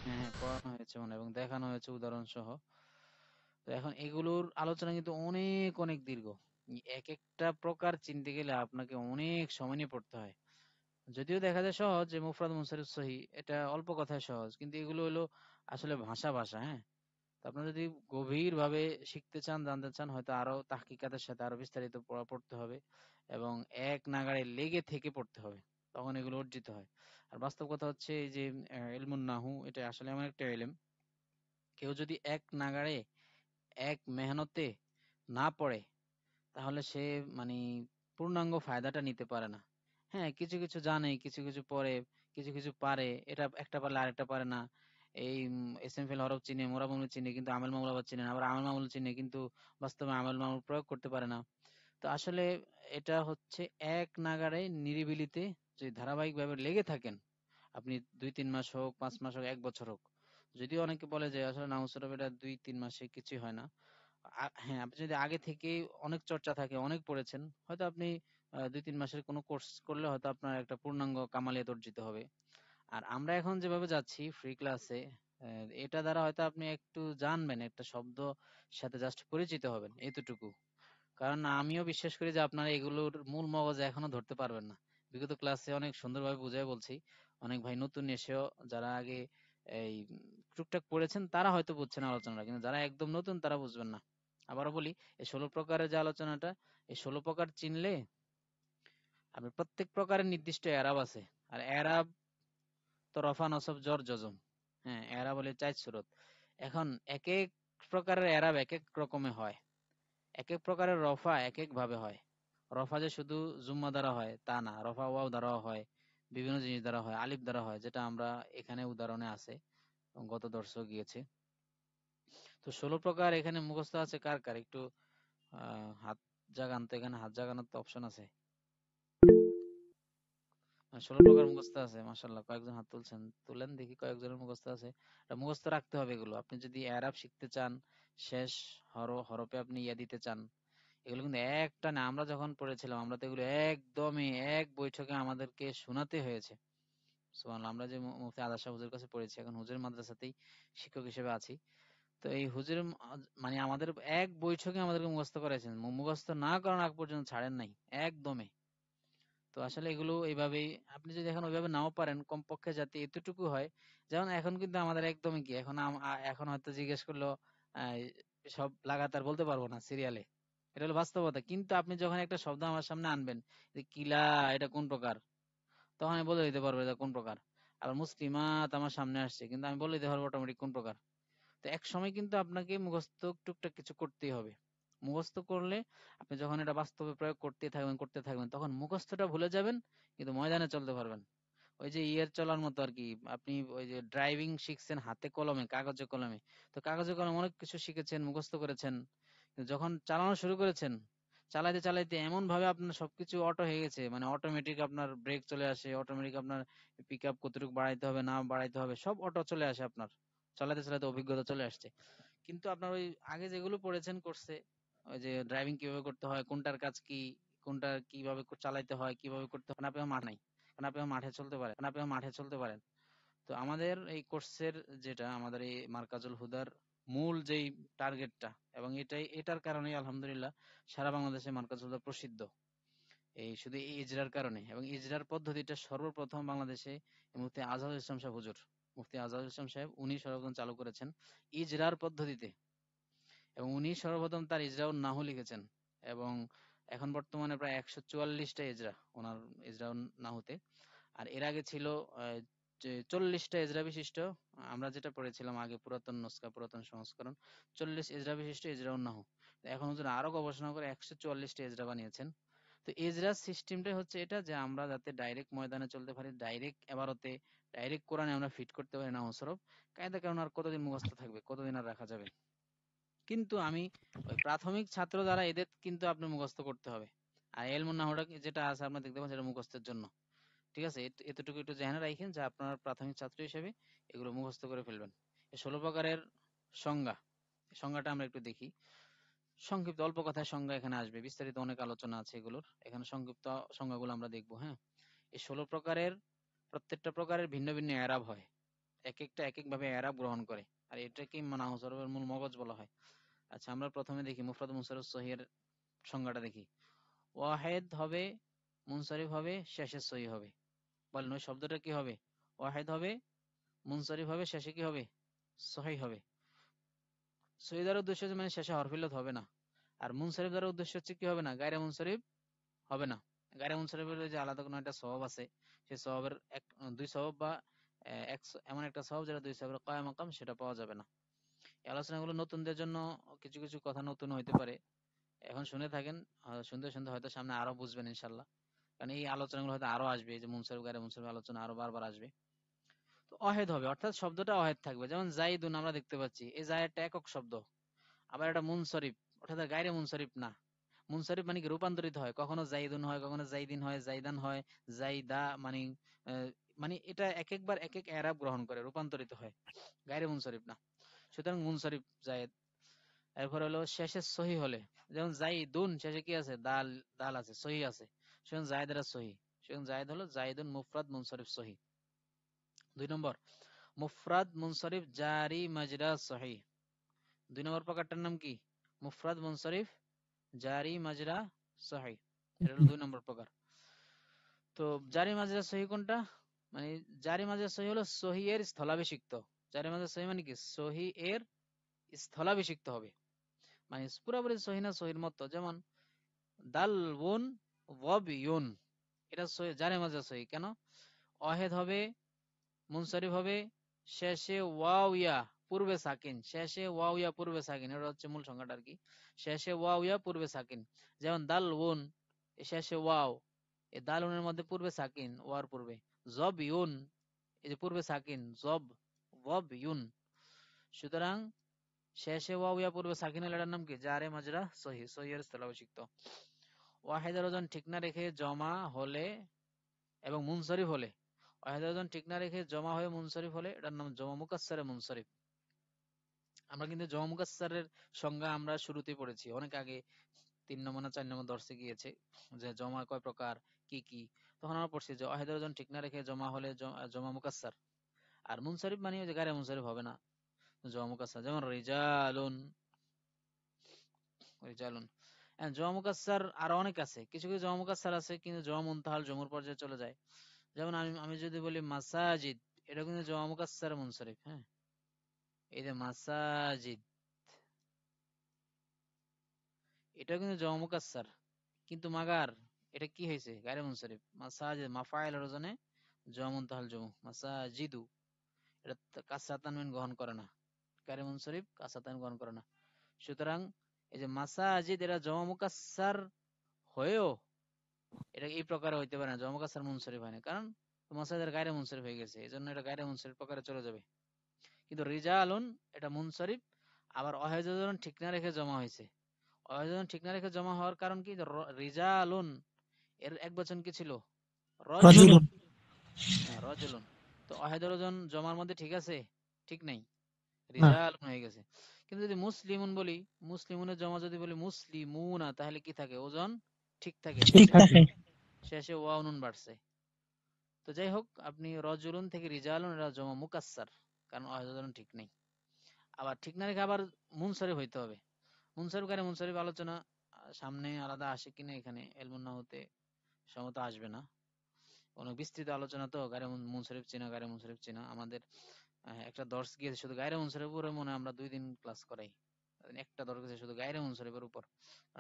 হ্যাঁ হ্যাঁ, পড়ানো হয়েছে মনে হয়, এবং দেখানো হয়েছে উদাহরণ সহ। তো এখন এগুলোর আলোচনা কিন্তু অনেক অনেক দীর্ঘ। এক একটা প্রকার চিনতে গেলে আপনাকে অনেক সময় নিয়ে পড়তে হয়। যদিও দেখা যায় সহজ, যে মুফরাদ মুনসারিফ সহি এটা অল্প কথায় সহজ, কিন্তু এগুলো হলো আসলে ভাষা। হ্যাঁ, তো আপনারা যদি গভীর ভাবে শিখতে চান, জানতে চান, হয়তো আরো তাহকিকাতের সাথে আরো বিস্তারিত পড়তে হবে, এবং এক নাগাড়ে লেগে থেকে পড়তে হবে, তখন এগুলো অর্জিত হয়। আর বাস্তব কথা হচ্ছে এই যে ইলমুন নাহু এটা আসলে এমন একটা ইলম, কেউ যদি এক নাগাড়ে এক মেহনতে না পড়ে তাহলে সে মানে পূর্ণাঙ্গ ফায়দাটা নিতে পারে না। হ্যাঁ, কিছু কিছু জানে, কিছু কিছু পড়ে, কিছু কিছু পারে, এটা একটা পারলে আরেকটা পারে না। এই এসএম ফিল হরফ চিনে, মোরা মামুল চিনে, কিন্তু আমেল মামুল আবার চিনে না, আবার আমল মামুল চিনে কিন্তু বাস্তবে আমল মামুল প্রয়োগ করতে পারে না। তো আসলে এটা হচ্ছে এক নাগাড়ে নিরিবিলিতে যদি ধারাবাহিকভাবে লেগে থাকেন, আপনি 2-3 মাস হোক, 5 মাস হোক, 1 বছর হোক। যদিও অনেকে বলে যে আসলে নাউজুবিল্লাহ এটা 2-3 মাসে কিছুই হয় না। হ্যাঁ, আপনি যদি আগে থেকে অনেক চর্চা থাকে, অনেক পড়েছেন, হয়তো আপনি 2-3 মাসের কোনো কোর্স করলে হয়তো আপনার একটা পূর্ণাঙ্গ কামালিয়াত অর্জিত হবে। আর আমরা এখন যেভাবে যাচ্ছি ফ্রি ক্লাসে, এটা দ্বারা হয়তো আপনি একটু জানবেন, একটা শব্দ সাথে জাস্ট পরিচিত হবেন, এতটুকু। কারণ আমিও বিশ্বাস করি যে আপনারা এগুলোর মূল মগজ এখনো ধরতে পারবেন না। বিগত ক্লাসে অনেক সুন্দরভাবে বুঝাই বলছি, অনেক ভাই নতুন এসেও যারা আগে এই টুকটাক পড়েছেন তারা হয়তো বুঝছেন আলোচনাটা, কিন্তু যারা একদম নতুন তারা বুঝবেন না। আবারও বলি, এই 16 প্রকারের যে আলোচনাটা, এই 16 প্রকার চিনলে আপনি প্রত্যেক প্রকারের নির্দিষ্ট এরাব আছে। আর এরাব তো রফা নসব জর জজম। হ্যাঁ, এরাব বলে 4 সুরত। এখন এক এক প্রকারের এরাব এক এক রকমে হয়, এক এক প্রকারের রফা এক এক ভাবে হয়। রফা যে শুধু জুম্মা দ্বারা হয় তা না, রফা ওয়াও দ্বারাও হয়, বিভিন্ন জিনিস দ্বারা হয়, আলিফ দ্বারা হয়, যেটা আমরা এখানে উদাহরণে আছে, গত দর্শক গিয়েছে। তো 16 প্রকার এখানে মুখস্থ আছে কার কার? একটু হাত জাগান তো, এখানে হাত জাগানোর তো অপশন আছে। 16 প্রকার মুখস্থ আছে, মাশাআল্লাহ, কয়েকজন হাত তুলছেন, তুলেন দেখি কয়েকজনের মুখস্থ আছে। এটা মুখস্থ রাখতে হবে এগুলো, আপনি যদি এরাব শিখতে চান, শেষ হরফে আপনি ইয়া দিতে চান, এগুলো কিন্তু একটা না, আমরা যখন পড়েছিলাম আমরা তো এগুলো একদমই এক বৈঠকে আমাদেরকে শোনাতে হয়েছে। সুবহানাল্লাহ, আমরা যে মুফতি আদা শাহ হুজুরের কাছে পড়েছি, এখন হুজুরের মাদ্রাসাতেই শিক্ষক হিসেবে আছি। তো এই হুজুর মানে আমাদের এক বৈঠকে আমাদেরকে মুখস্থ করাইছেন, মুখস্থ না করার আগ পর্যন্ত ছাড়েন নাই একদমই। তো আসলে এগুলো এইভাবেই, আপনি যদি এখন ওইভাবে নাও পারেন, কমপক্ষে যাতে এতটুকু হয়। যেমন এখন কিন্তু আমাদের একদমই কি, এখন এখন হয়তো জিজ্ঞেস করলো আহ, সব লাগাতার বলতে পারবো না সিরিয়ালে, এটা হলো বাস্তবতা। কিন্তু আপনি যখন একটা শব্দ আমার সামনে আনবেন, যে কিলা, এটা কোন প্রকার, তখন আমি বলে দিতে পারবো এটা কোন প্রকার। আবার মুসলিমাত আমার সামনে আসছে, কিন্তু আমি বলে দিতে পারবো অটোমেটিক কোন প্রকার। তো এক সময় কিন্তু আপনাকে মুখস্থ টুকটাক কিছু করতেই হবে। মুখস্থ করলে আপনি যখন এটা বাস্তবে প্রয়োগ করতে থাকবেন তখন মুখস্থটা ভুলে যাবেন, কিন্তু ময়দানে চলতে পারবেন। ওই যে ইয়ের চলার মতো আর কি। আপনি ওই যে ড্রাইভিং শিখছেন হাতে কলমে, কাগজে কলমে, তো কাগজে কলমে অনেক কিছু শিখেছেন, মুখস্থ করেছেন, কিন্তু যখন চালানো শুরু করেছেন, চালাইতে চালাইতে এমন ভাবে আপনার সবকিছু অটো হয়ে গেছে, মানে অটোমেটিক আপনার ব্রেক চলে আসে, অটোমেটিক আপনার পিক আপ কতটুকু বাড়াইতে হবে না বাড়াইতে হবে সব অটো চলে আসে, আপনার চালাতে চালাতে অভিজ্ঞতা চলে আসছে। কিন্তু আপনার ওই আগে যেগুলো পড়েছেন কোর্সে, ওই যে ড্রাইভিং কিভাবে করতে হয়, কোনটার কাজ কি, কোনটা কিভাবে চালাইতে হয়, কিভাবে করতে হয়, কারণ আপনি আমার মাঠ নাই, কারণ আপনি আমার মাঠে চলতে পারেন। তো আমাদের এই কোর্সের যেটা, আমাদের এই মার্কাজুল হুদার মূল যেই টার্গেটটা, এবং এটার কারণেই আলহামদুলিল্লাহ সারা বাংলাদেশে মার্কাজুল হুদা প্রসিদ্ধ, এই শুধু এই ইজরার কারণে। এবং ইজরার পদ্ধতিটা সর্বপ্রথম বাংলাদেশে মুফতি আজহারুল ইসলাম সাহেব হুজুর, মুফতি আজহারুল ইসলাম সাহেব, উনি সর্বপ্রথম চালু করেছেন ইজরার পদ্ধতিতে, এবং উনি সর্বপ্রথম তার ইজরাউন নাহু লিখেছেন। এবং এখন বর্তমানে প্রায় 144টা ইজরা ওনার ইজরাউন নাহুতে। আর এর আগে ছিল যে 40টা ইজরা বিশিষ্ট, আমরা যেটা পড়েছিলাম আগে পুরাতন নুসখা, পুরাতন সংস্করণ, 40 ইজরা বিশিষ্ট ইজরাউন নাহু। তো এখন হুজুর আরো গবেষণা করে 144টা ইজরা বানিয়েছেন। তো ইজরা সিস্টেমটাই হচ্ছে এটা, যে আমরা যাতে ডাইরেক্ট ময়দানে চলতে পারি, ডাইরেক্ট এবারতে, ডাইরেক্ট কোরআনে আমরা ফিট করতে পারি না হসরফ। কায়দা কারণ আর কতদিন মুখস্থ থাকবে, কতদিন আর রাখা যাবে। কিন্তু আমি ওই প্রাথমিক ছাত্র যারা, এদের কিন্তু আপনি মুখস্থ করতে হবে। আর এলমুন নাহুটা যেটা আছে আপনার দেখতে পাচ্ছেন, এটা মুখস্থের জন্য। ঠিক আছে, এতটুকু একটু জেনে রাখেন যে আপনার প্রাথমিক ছাত্র হিসেবে এগুলো মুখস্থ করে ফেলবেন। এই 16 প্রকারের সংজ্ঞা, সংজ্ঞাটা আমরা একটু দেখি। সংক্ষিপ্ত অল্প কথায় সংজ্ঞা এখানে আসবে, বিস্তারিত অনেক আলোচনা আছে এগুলোর, এখানে সংক্ষিপ্ত সংজ্ঞাগুলো আমরা দেখবো। হ্যাঁ, এই 16 প্রকারের প্রত্যেকটা প্রকারের ভিন্ন ভিন্ন এরাব হয়, এক একটা এক এক ভাবে এরাব গ্রহণ করে, আর এটাকে নাহু সরফের মূল মগজ বলা হয়। আচ্ছা, আমরা প্রথমে দেখি মুফরাদ মুনসারিফ সহিহের সংজ্ঞাটা দেখি। ওয়াহেদ হবে, মুনসারিফ হবে, শেষে সহি হবে। বলেন ওই শব্দটা কি হবে? ওয়াহেদ হবে, মুনসারিফ হবে, শেষে কি হবে? সহি হবে। সহি দ্বারা উদ্দেশ্য হচ্ছে মানে শেষে হরফিলত হবে না। আর মুনসারিফ দ্বারা উদ্দেশ্য হচ্ছে কি হবে না? গায়রে মুনসারিফ হবে না। গায়রে মুনসারিফের যে আলাদা কোনো একটা সওয়াব আছে, সেই সওয়াবের দুই সওয়াব বা এমন একটা সওয়াব যেটা দুই সওয়াবের কায়া মাকাম, সেটা পাওয়া যাবে না। এই আলোচনাগুলো নতুনদের জন্য কিছু কিছু কথা নতুন হইতে পারে, এখন শুনে থাকেন, শুনতে শুনতে হয়তো সামনে আরো বুঝবেন ইনশাল্লাহ। কারণ এই আলোচনাগুলো হয়তো আরো আসবে, এই যে মুনসারিফ গায়রে মুনসারিফ আলোচনা আরো বারবার আসবে। তো অহেদ হবে, অর্থাৎ শব্দটা অহেদ থাকবে। যেমন জাইদুন আমরা দেখতে পাচ্ছি, এই জায়দটা একক শব্দ। আবার এটা মুনসরিফ, অর্থাৎ গায়রে মুনসরিফ না। মুনসরিফ মানে কি রূপান্তরিত হয়, কখনো জাইদুন হয়, কখনো জাইদিন হয়, জাইদান হয়, জাইদা মানে মানে এটা এক একবার এক এক এরাব গ্রহণ করে, রূপান্তরিত হয়, গায়রে মুনসরিফ না। সুতরাং মুনসরিফ জায়েদ। এরপর হলো শেষে সহি হলে, যেমন জাইদুন শেষে কি আছে? দাল, দাল আছে, সহি আছে, সেজন্য জায়েদরা সহি। সেজন্য জায়েদ হলো জাইদুন মুফরাদ মুনসরিফ সহি। 2 নম্বর, মুফরাদ মুনসরিফ জারি মাজরা সহি। 2 নম্বর প্রকারটার নাম কি? মুফরাদ মুনসরিফ জারি মাজরা সহি। এটা হলো 2 নম্বর প্রকার। তো জারি মাজরা সহি কোনটা? মানে জারি মাজরা সহি হলো সহি এর স্থলাভিষিক্ত। জারি মাজরা সহি মানে কি? সহি এর স্থলাভিষিক্ত হবে, মানে পুরোপুরি সহি না সহির মতো। যেমন দালউন ওয়াবিউন, এটা সহি, জারি মাজরা সহি। কেন? অহেদ হবে, মুনসরিফ হবে, শেষে ওয়াও ইয়া পূর্বে সাকিন, শেষে ওয়াও ইয়া পূর্বে সাকিন, এটা হচ্ছে মূল সংখ্যাটা আর কি। শেষে ওয়াও ইয়া পূর্বে সাকিন, যেমন দাল উন, শেষে ওয়াও, এই দাল উনের মধ্যে পূর্বে সাকিন, ওয়ার পূর্বে। জব ইউন, এই যে পূর্বে সাকিন, জব ওয়াব ইউন। সুতরাং শেষে ওয়াও ইয়া পূর্বে সাকিন হলে এটার নাম কি? জারে মাজরা সহি, সহি এর স্থলাভিষিক্ত। ওয়াহিদের ওজন ঠিক না রেখে জমা হলে এবং মুনসরিফ হলে, ওয়াহিদের ওজন ঠিক না রেখে জমা হয়ে মুনসরিফ হলে এটার নাম জমা মুকাসসারে মুনসরিফ। আমরা কিন্তু জমা মুকাসসারের সংজ্ঞা আমরা শুরুতেই পড়েছি অনেক আগে, 3 নম্বর না 4 নম্বর দর্শে গিয়েছে যে জমা কয় প্রকার, কি কি। তখন আমরা পড়ছি যে ওয়াহিদের ওজন ঠিক না রেখে জমা হলে জমা মুকাসসার, আর মুনসারিফ মানে ওই যে গায়রে মুনসারিফ হবে না, জমা মুকাসসার। যেমন রিজালুন, রিজালুন। জমা মুকাসসার আরো অনেক আছে, কিছু কিছু জমা মুকাসসার আছে কিন্তু জমা মুনতাহাল জমুর পর্যায়ে চলে যায়। যেমন আমি আমি যদি বলি মাসাজিদ, এটা কিন্তু জমা মুকাসসার মুনসারিফ। হ্যাঁ, এই যে মাসাজিদ, এটা কিন্তু জমা মুকাসসার, কিন্তু মাগার এটা কি হয়েছে, গায়রে মুনসারিফ। মাসাজিদ মাফাইলের ওজনে জমা মুনতাহাল জমু, মাসাজিদু, এটা কাসরা তানবিন গ্রহণ করে না, গায়রে মুনসারিফ কাসরা তানবিন গ্রহণ করে না। সুতরাং এই যে মাসাজিদ এরা জমা মুকাসসার হয়েও এটা এই প্রকারে হইতে পারে না, জমা মুকাসসার মুনসারিফ হয় না, কারণ মাসাজিদের গায়রে মুনসারিফ হয়ে গেছে, এজন্য এটা গায়রে মুনসারিফ প্রকারে চলে যাবে। কিন্তু রিজালুন এটা মুনসারিফ, আবার অহেজন ঠিক না রেখে জমা হয়েছে। অহেজন ঠিক না রেখে জমা হওয়ার কারণ কি, রিজালুন এর এক বচন কি ছিল, রজুলুন। রাজুলুন। হ্যাঁ, রজুলুন। তো অহেদের ওজন জমার মধ্যে ঠিক আছে, ঠিক নাই, না, রিজালুন হয়ে গেছে। কিন্তু যদি মুসলিমুন বলি, মুসলিমুনের জমা যদি বলি মুসলিমুনা, তাহলে কি থাকে, ওজন ঠিক থাকে, ঠিক শেষে থাকে। শেষে ওয়াও নুন বাড়ছে। তো যাই হোক, আপনি রজুলুন থেকে রিজালুন এরা জমা মুকাসসার, কারণ অহেজন ঠিক নেই। আবার ঠিক না রেখে আবার মুনসারিফ হইতে হবে। মুনসারিফ গায়রে মুনসারিফ আলোচনা সামনে আলাদা আসে কিনা এখানে ইলমুন নাহউতে সম্ভবত আসবে না, অনেক বিস্তৃত আলোচনা তো গায়রে মুনসারিফ চেনা, গায়রে মুনসারিফ চেনা। আমাদের একটা দর্শ গিয়েছে শুধু গায়রে মুনসারিফের উপরে, মনে হয় আমরা 2 দিন ক্লাস করাই, একটা দর্শ গেছে শুধু গায়রে মুনসারিফের উপর।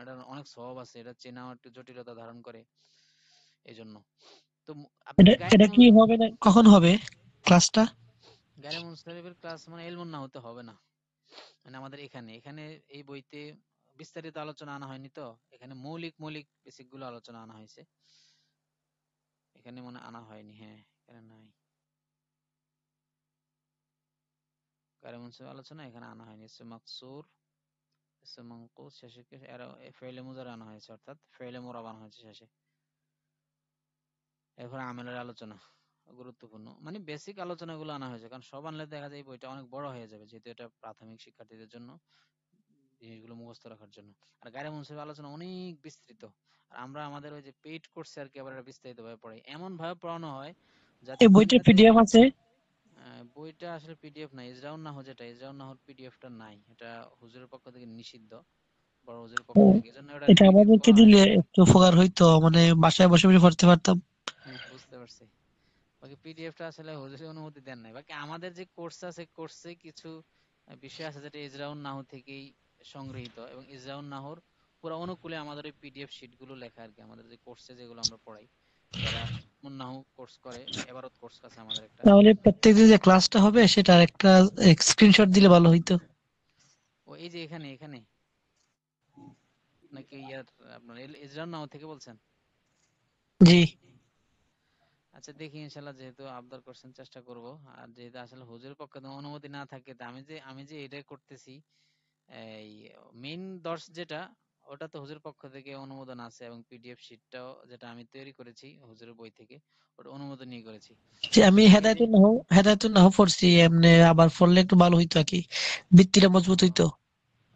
এটা অনেক সওয়াব আছে, এটা চেনা একটু জটিলতা ধারণ করে, এই জন্য। তো আপনি এটা গায়রে এটা কি হবে না, কখন হবে ক্লাসটা? গায়রে মুনসারিফের ক্লাস মানে ইলমুন নাহউতে হবে না, মানে আমাদের এখানে এখানে এই বইতে বিস্তারিত আলোচনা আনা হয়নি, তো এখানে মৌলিক মৌলিক বেসিক গুলো আলোচনা আনা হয়েছে, এখানে মনে আনা হয়নি। হ্যাঁ, এখানে নাই, গায়রে মুনসারিফ আলোচনা এখানে আনা হয়নি। ইসম মাকসুর, ইসম মানকুস শেষে কি ফেইলে মুজারে আনা হয়েছে, অর্থাৎ ফেইলে মুরাব আনা হয়েছে শেষে। এরপর আমেলের আলোচনা গুরুত্বপূর্ণ, মানে বেসিক আলোচনাগুলো আনা হয়েছে, কারণ সব আনলে দেখা যায় এই বইটা অনেক বড় হয়ে যাবে, যেহেতু এটা প্রাথমিক শিক্ষার্থীদের জন্য, জিনিসগুলো মুখস্থ রাখার জন্য। আর গায়রে মুনসারিফ আলোচনা অনেক বিস্তৃত, আর আমরা আমাদের ওই যে পেইড কোর্সে আর কি আবার এটা বিস্তারিত ভাবে পড়াই, এমন ভাবে পড়ানো হয় যাতে এই বইটার পরীক্ষাতে। পিডিএফ আছে? বইটা আসলে পিডিএফ নাই, ইজরাউন নাহু যেটা, ইজরাউন নাহুর পিডিএফটা নাই, এটা হুজুরের পক্ষ থেকে নিষিদ্ধ, বড় হুজুরের ও, পক্ষ থেকে, এজন্য এটা এটা পিডিএফ আমাদেরকে করা হয় দিলে না। একটু উপকার হইতো, মানে বাসায় বসে বসে পড়তে পারতাম। হ্যাঁ, বুঝতে পারছি। বাকি পিডিএফটা আসলে হুজুরের অনুমতি দেন নাই। বাকি আমাদের যে কোর্স আছে, কোর্সে কিছু বিষয় আছে যেটা ইজরাউন নাহু থেকেই সংগৃহীত, এবং ইজরাউন নাহুর পুরো অনুকূলে আমাদের ওই পিডিএফ শিট গুলো লেখা আর কি, আমাদের যে কোর্সে যেগুলো আমরা পড়াই, যারা নাহু কোর্স করে, এবারত কোর্স আছে আমাদের একটা। তাহলে প্রত্যেকদিন যে ক্লাসটা হবে সেটার একটা স্ক্রিনশট দিলে ভালো হইতো। ও এই যে এখানে এখানে নাকি ইয়ার, আপনার ইজরাউন নাহু থেকে বলছেন? জি। আচ্ছা, দেখি ইনশাল্লাহ, যেহেতু আবদার করছেন চেষ্টা করব। আর যেহেতু আসলে হুজুরের পক্ষে তো অনুমতি না থাকে, তা আমি যে এটা করতেছি, এই মেইন দর্শ যেটা, ওটা তো হুজুরের পক্ষ থেকে অনুমোদন আছে, এবং পিডিএফ শিটটাও যেটা আমি তৈরি করেছি হুজুরের বই থেকে, ওটা অনুমোদন নিয়ে করেছি। যে আমি বাকি এই যে, হেদায়েতুন নাহু পড়ছি, এমনি আবার পড়লে একটু ভালো হইতো আর কি, ভিত্তিটা মজবুত হইতো।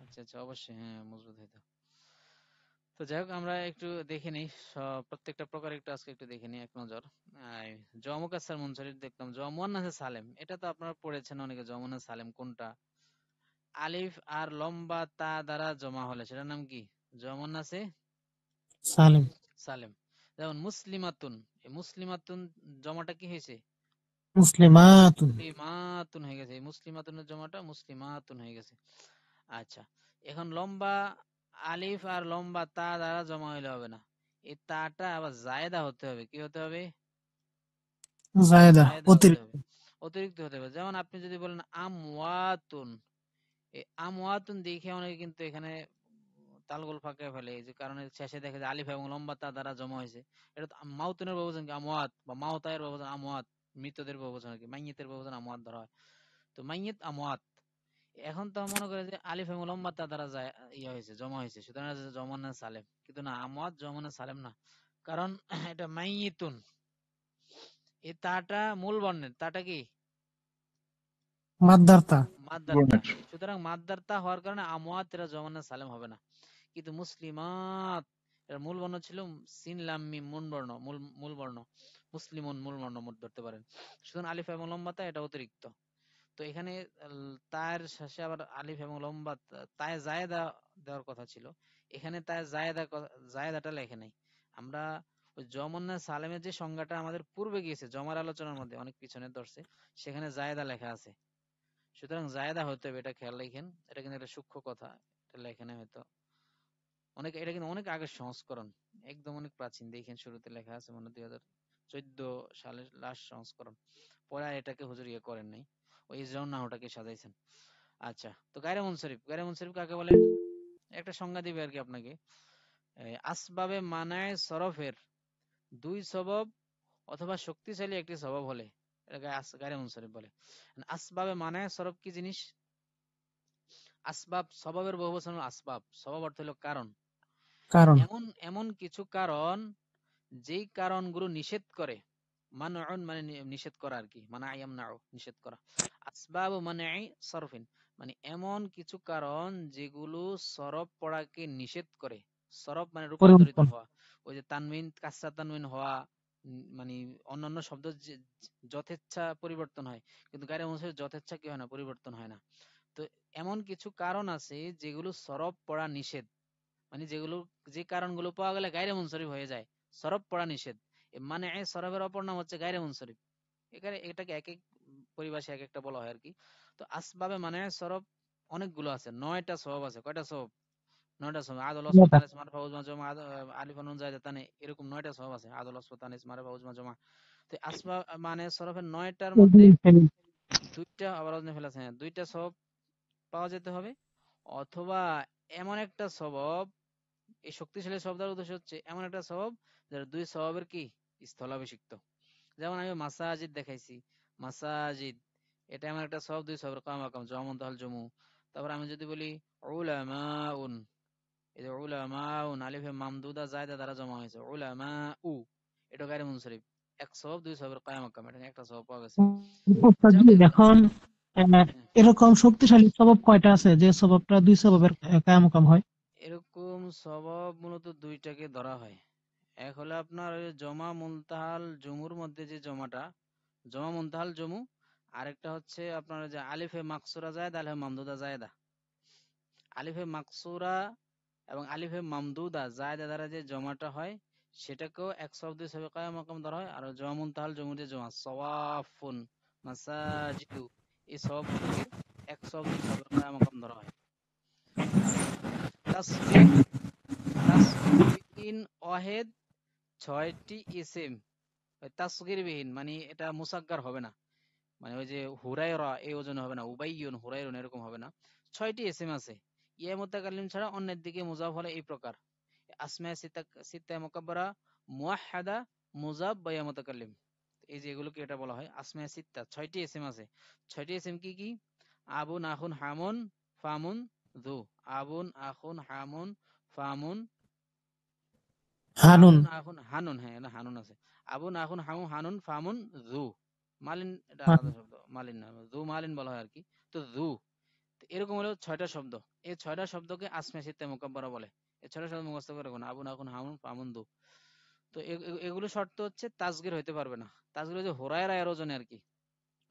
আচ্ছা আচ্ছা, অবশ্যই, হ্যাঁ, মজবুত হইতো। তো যাই হোক, আমরা একটু দেখে নিই সব প্রত্যেকটা প্রকার, একটু আজকে একটু দেখে নিই এক নজর। জমুকাসার মুনসারিফ দেখলাম, জমুয়ান্নাসে সালেম, এটা তো আপনারা পড়েছেন অনেকে, জমুয়ান্নাসে সালেম কোনটা, আলিফ আর লম্বা তা দ্বারা জমা হলে সেটার নাম কি, জমুয়ান্নাসে সালেম। সালেম। যেমন মুসলিমাতুন, এই মুসলিমাতুন জমাটা কি হয়েছে, মুসলিমাতুন। মুসলিমাতুন হয়ে গেছে, এই মুসলিমাতুনের জমাটা মুসলিমাতুন হয়ে গেছে। আচ্ছা, এখন লম্বা আলিফ আর লম্বা তা দ্বারা জমা হইলে হবে না, এই তাটা আবার জায়েদা হতে হবে, কি হতে হবে, জায়েদা, জায়েদা হতে অতিরিক্ত। হবে, অতিরিক্ত হতে হবে। যেমন আপনি যদি বলেন আমওয়াতুন, এই আমওয়াতুন দেখে অনেকে কিন্তু এখানে তালগোল ফাঁকে ফেলে, এই যে কারণে শেষে দেখে যে আলিফ এবং লম্বা তা দ্বারা জমা হয়েছে, এটা তো মাউতুনের বহুবচন কি আমওয়াত, বা মাউতায়ের বহুবচন আমওয়াত, মৃতদের বহুবচন আর কি, মাইয়িতের বহুবচন আমওয়াত ধরা হয়। তো মাইয়িত আমওয়াত, এখন তো মনে করে যে আলিফ এবং লম্বা তা দ্বারা যায় ইয়ে হয়েছে, জমা হয়েছে, সুতরাং এটা জমানা সালেম, কিন্তু না, আমওয়াত জমানা সালেম না, কারণ এটা মাইয়িতুন, এই তাটা মূল বর্ণের, তাটা কি মাদ্দারতা। মাদ্দার তা, সুতরাং মাদ্দার তা হওয়ার কারণে আমওয়াত এরা জমানা সালেম হবে না। কিন্তু মুসলিমাত এর মূল বর্ণ ছিল সিন লাম মিম মুন বর্ণ, মূল বর্ণ, মুসলিমুন মূল বর্ণ ধরতে পারেন। সুতরাং আলিফ এবং লম্বা তা এটা অতিরিক্ত। তো এখানে তার শেষে আবার আলিফ এবং লম্বা তায় জায়েদা দেওয়ার কথা ছিল, এখানে তায় জায়েদাটা লেখে নাই। আমরা ওই জমন্না সালেমের যে সংজ্ঞাটা আমাদের পূর্বে গিয়েছে জমার আলোচনার মধ্যে অনেক পিছনে ধরছে, সেখানে জায়েদা লেখা আছে। সুতরাং জায়েদা হতে হবে, এটা খেয়াল রাখেন। এটা কিন্তু একটা সূক্ষ্ম কথা, এটা লেখে নাই হয়তো অনেক, এটা কিন্তু অনেক আগের সংস্করণ, একদম অনেক প্রাচীন। দেখেন শুরুতে লেখা আছে মানে 2014 সালের লাস্ট সংস্করণ, পরে আর এটাকে হুজুর ইয়ে করেন নাই, ওই জন্য ওটাকে সাজাইছেন। আচ্ছা, তো গায়রে মুনসারিফ, গায়রে মুনসারিফ কাকে বলে একটা সংজ্ঞা দিবে আর কি আপনাকে। আসবাবে মানায় সরফের দুই সবব অথবা শক্তিশালী একটি সবব হলে এটাকে গায়রে মুনসারিফ বলে। আসবাবে মানায় সরফ কি জিনিস? আসবাব, সবাবের বহুবচন হলো আসবাব, সবাব অর্থ হলো কারণ। কারণ এমন এমন কিছু কারণ যেই কারণগুলো নিষেধ করে, মানউন মানে নিষেধ করা আর কি, মানা ইয়ামনাউ নিষেধ করা, আসবাব মানঈ সরফিন মানে এমন কিছু কারণ যেগুলো সরফ পড়াকে নিষেধ করে। সরফ মানে রূপান্তরিত পরিবর্তন হওয়া, ওই যে তানবিন কাসরা তানবিন হওয়া, মানে অন্যান্য শব্দ যথেচ্ছা পরিবর্তন হয়, কিন্তু গায়রে মুনসারিফ যথেচ্ছা কি হয় না, পরিবর্তন হয় না। তো এমন কিছু কারণ আছে যেগুলো সরফ পড়া নিষেধ, মানে যেগুলো, যে কারণগুলো পাওয়া গেলে গায়রে মুনসারিফ হয়ে যায়, সরফ পড়া নিষেধ। মানে সরফের অপর নাম হচ্ছে গায়রে মুনসারিফ। এখানে এটাকে এক এক পরিভাষায় এক একটা বলা হয় আর কি। তো আসবাবে মানে সরফ অনেকগুলো আছে, 9টা সবব আছে। কয়টা সবব? 9টা সবব। আদল ওয়াসফ তানিস মারফা উজমা জমা আলিফ নুন জায়দাতানে, এরকম 9টা সবব আছে। আদল ওয়াসফ তানিস মারফা উজমা জমা। তো আসবাব মানে সরফের 9টার মধ্যে দুইটা, আবার ওজনে ফেলাছে, হ্যাঁ দুইটা সবব পাওয়া যেতে হবে, অথবা এমন একটা সবব, এই শক্তিশালী শব্দের উদ্দেশ্য হচ্ছে এমন একটা সবব যার দুই সববের কি স্থলাভিষিক্ত। যেমন আমি মাসাজিদ দেখাইছি, মাসাজিদ এটা এমন একটা সবব, দুই সববের কাম আকাম জমন তাহল জমু। তারপর আমি যদি বলি উলামাউন, এই যে উলামাউন আলিফে মামদুদা জায়দা দ্বারা জমা হয়েছে উলামাউ, এটা গায়রে মুনসারিফ, এক সবব দুই সববের কায়াম আকাম, এটা একটা সবব পাওয়া গেছে। এখন এরকম শক্তিশালী সবব কয়টা আছে যে সববটা দুই সববের কায়ামকাম হয়? এরকম সবব মূলত দুইটাকে ধরা হয়। এক হলো আপনার ওই জমা মুনতাহাল জুমুর মধ্যে যে জমাটা, জমা মুনতাহাল জমু। আরেকটা হচ্ছে আপনার যে আলিফে মাকসুরা জায়েদা আলিফে মামদুদা জায়েদা। আলিফে মাকসুরা এবং আলিফে মামদুদা জায়েদা দ্বারা যে জমাটা হয় সেটাকেও এক শব্দ হিসেবে কায়াম মাকাম ধরা হয়। আর জমা মুনতাহাল জমুর যে জমা সওয়াফুন মাসাজিদু, এই সবগুলোকে এক শব্দ হিসেবে কায়াম মাকাম ধরা হয়। আচ্ছা, তাসগীর, তাসগীর ওয়াহিদ 6টি ইসিম, তাসগীর বিহীন মানে এটা মুসাগগার হবে না, মানে ওই যে হুরায়রা এই ওজন হবে না, উবাইয়ুন হুরায়রুন এরকম হবে না। 6টি ইসিম আছে, ইয়া মুতাকাল্লিম ছাড়া অন্যের দিকে মুজাফ হলে এই প্রকার: আসমায়ে সিত্তা মুকাব্বারা, মুওয়াহহাদা, মুজাব বা ইয়া মুতাকাল্লিম। এই যে এগুলোকে এটা বলা হয় আসমায়ে সিত্তা। 6টি ইসিম আছে। 6টি ইসিম কি কি? আবুন আখুন হামুন ফামুন যু, আবুন আখুন হামুন ফামুন, হানুন। আবুন আখুন হানুন, হ্যাঁ এটা হানুন আছে। আবুন আখুন হামু হানুন ফামুন যু, মালিন এটা আলাদা শব্দ, মালিন না, যু মালিন বলা হয় আর কি। তো যু, এরকম হলো 6টা শব্দ। এই 6টা শব্দকে আসমায়ে সিত্তা মুকাব্বারা বলে। এই 6টা শব্দ মুখস্থ করে রাখুন, আবুন আখুন হামুন ফামুন যু। তো এগুলো শর্ত হচ্ছে তাসগীর হইতে পারবে না। তাসগীর হচ্ছে হুরায়রা এর ওজনে আর কি,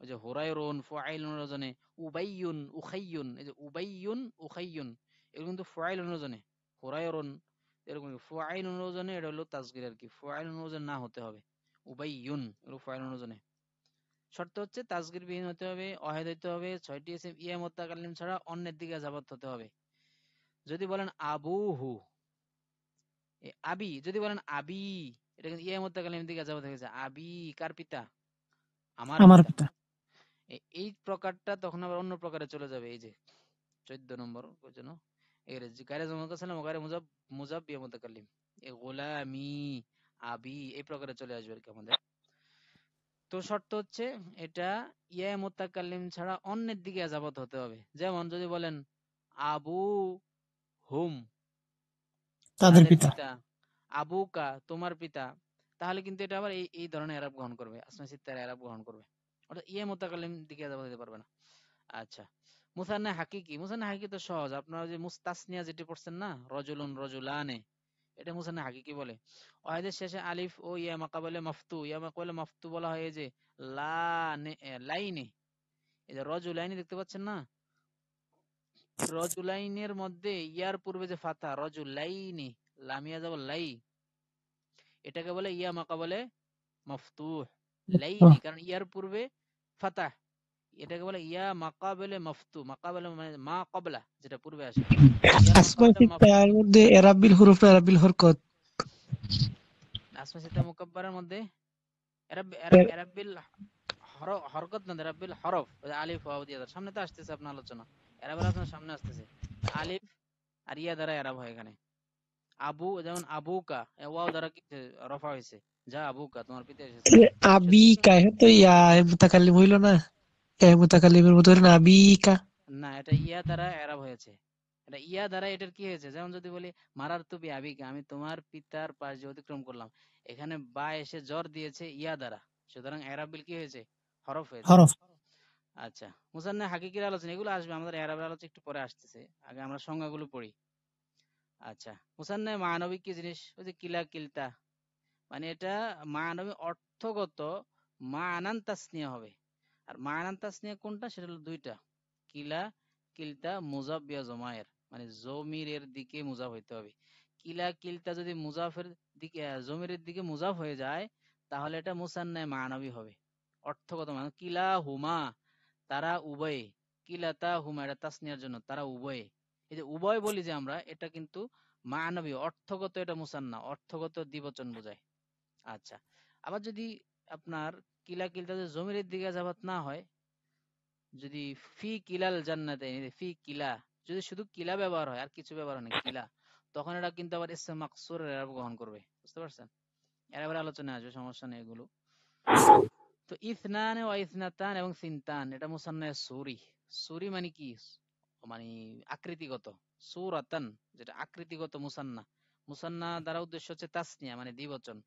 ওই যে হুরায়রুন ফুআইলুন ওজনে, উবাইয়ুন উখাইয়ুন, এই যে উবাইয়ুন উখাইয়ুন এগুলো কিন্তু ফুআইলুন ওজনে, হুরায়রুন এরকম ফুআইলুন ওজনে, এটা হলো তাসগীর আর কি। ফুআইলুন ওজন না হতে হবে, উবাইয়ুন এগুলো ফুআইলুন ওজনে। শর্ত হচ্ছে তাসগীর বিহীন হতে হবে, ওয়াহিদ হতে হবে, 6টি ইসম ইয়া মুতাকাল্লিম ছাড়া অন্যের দিকে যাবত হতে হবে। যদি বলেন আবুহু, আবি, যদি বলেন আবি, এটা কিন্তু ইয়া মুতাকাল্লিমের দিকে যাবত হয়ে গেছে। আবি কার পিতা? আমার আমার পিতা। পিতা। এই প্রকারটা তখন আবার অন্য প্রকারে চলে যাবে। এই যে 14 নম্বর জন্য এর গায়রে মুজাক্কার সালাম ও গায়রে মুজাব বিয়া মুতাকাল্লিম, এই গোলামি আবি এই প্রকারে চলে আসবে আর কি আমাদের। তো শর্ত হচ্ছে এটা ইয়া মুতাকাল্লিম ছাড়া অন্যের দিকে যাবত হতে হবে। যেমন যদি বলেন আবু হুম তাদের তাদের পিতা। পিতা, আবুকা তোমার পিতা, তাহলে কিন্তু এটা আবার এই এই ধরনের এরাব গ্রহণ করবে, আসমা সিত্তার এরাব গ্রহণ করবে, অর্থাৎ ইয়া মুতাকাল্লিম দিকে যাবত হতে পারবে না। আচ্ছা, মুসান্না হাকিকি, মুসান্না হাকিকি তো সহজ, আপনারা যে মুস্তাসনিয়া যেটা পড়ছেন না, রজুলুন রজুলানে, এটা মুসান্না হাকিকি বলে। ওয়াহিদের শেষে আলিফ ও ইয়া মাকাবালে মাফতু, ইয়া মাকাবালে মাফতু বলা হয় এই যে লাইনে, এই যে রজুলাইনি দেখতে পাচ্ছেন না, রজুলাইনের মধ্যে ইয়ার পূর্বে যে ফাতা রজুলাইনি, লামিয়া যাব লাই, এটাকে বলে ইয়া মাকাবালে মাফতুহ, লাইনি, কারণ ইয়ার পূর্বে ফাতা, এটাকে বলে ইয়া মাকাবেলে মাফতু, মাকাবেলে মানে মা কবলা, যেটা পূর্বে আসে, ইয়া আসমা মাকাবেলে সিত্তার মধ্যে এরাবিল হুরুফ এরাবিল হরকত আসমা সিতা মুকাব্বারের মধ্যে এরাবিল হরকত না, এরাবিল হরফ, আলিফ ওয়াও দিয়ে সামনে তো আসতেছে আপনার আলোচনা, এরাবিল আপনার সামনে আসতেছে, আলিফ আর ইয়া দ্বারা এরাব হয় এখানে। আবু, যেমন আবুকা, ওয়াও দ্বারা কি রফা হয়েছে, যা আবুকা, তোমার পিতা এসেছে, আবিকা, তো ইয়া মুতাকাল্লিম হইল না, এ মুতাকাল্লিমের মতো হইল না আবিকা। না এটা ইয়া দ্বারা এরাব হয়েছে, এটা ইয়া দ্বারা এটার কি হয়েছে, যেমন যদি বলি মারার তুবি আবিকা, আমি তোমার পিতার পাশ দিয়ে অতিক্রম করলাম, এখানে বা এসে জ্বর দিয়েছে ইয়া দ্বারা, সুতরাং এরাবিল কি হয়েছে, হরফ হয়েছে। হরফ। আচ্ছা, মুসান্না হাকিকির আলোচনা এগুলো আসবে, আমাদের এরাবের আলোচনা একটু পরে আসতেছে, আগে আমরা সংজ্ঞাগুলো পড়ি। আচ্ছা, মুসান্না মানবিক কি জিনিস, ওই যে কিলা কিলতা, মানে এটা মানবিক অর্থগত মানান তাসনিয়া হবে, আর মানান তাসনিয়া কোনটা, সেটা হলো দুইটা, কিলা কিলতা মুজাফ বিয়া জমায়ের, মানে জমিরের দিকে মুজাফ হইতে হবে। কিলা কিলতা যদি মুজাফের দিকে জমিরের দিকে মুজাফ হয়ে যায়, তাহলে এটা মুসান্নায়ে মানবী হবে, অর্থগত মানে কিলা হুমা, তারা উভয়ে, কিলাতা হুমা এটা তাসনিয়ার জন্য, তারা উভয়ে, এই যে উভয় বলি যে আমরা, এটা কিন্তু মানবী অর্থগত, এটা মুসান্না, অর্থগত দ্বিবচন বোঝায়। আচ্ছা, আবার যদি আপনার কিলা কিলতা যদি জমিরের দিকে যাবাত না হয়, যদি ফি কিলাল জান্নাতে, ফি কিলা, যদি শুধু কিলা ব্যবহার হয় আর কিছু ব্যবহার হয় না, কিলা, তখন এটা কিন্তু আবার ইসম মাকসুরের এরাব গ্রহণ করবে, বুঝতে পারছেন, এরাবের আলোচনা আসবে, সমস্যা নেই এগুলো। তো ইসনান ও ইসনাতান এবং সিনতান, এটা মুসান্নায়ে সুরি, সুরি মানে কি, মানে আকৃতিগত, সুরাতান যেটা আকৃতিগত মুসান্না, মুসান্না দ্বারা উদ্দেশ্য হচ্ছে তাসনিয়া মানে দ্বিবচন,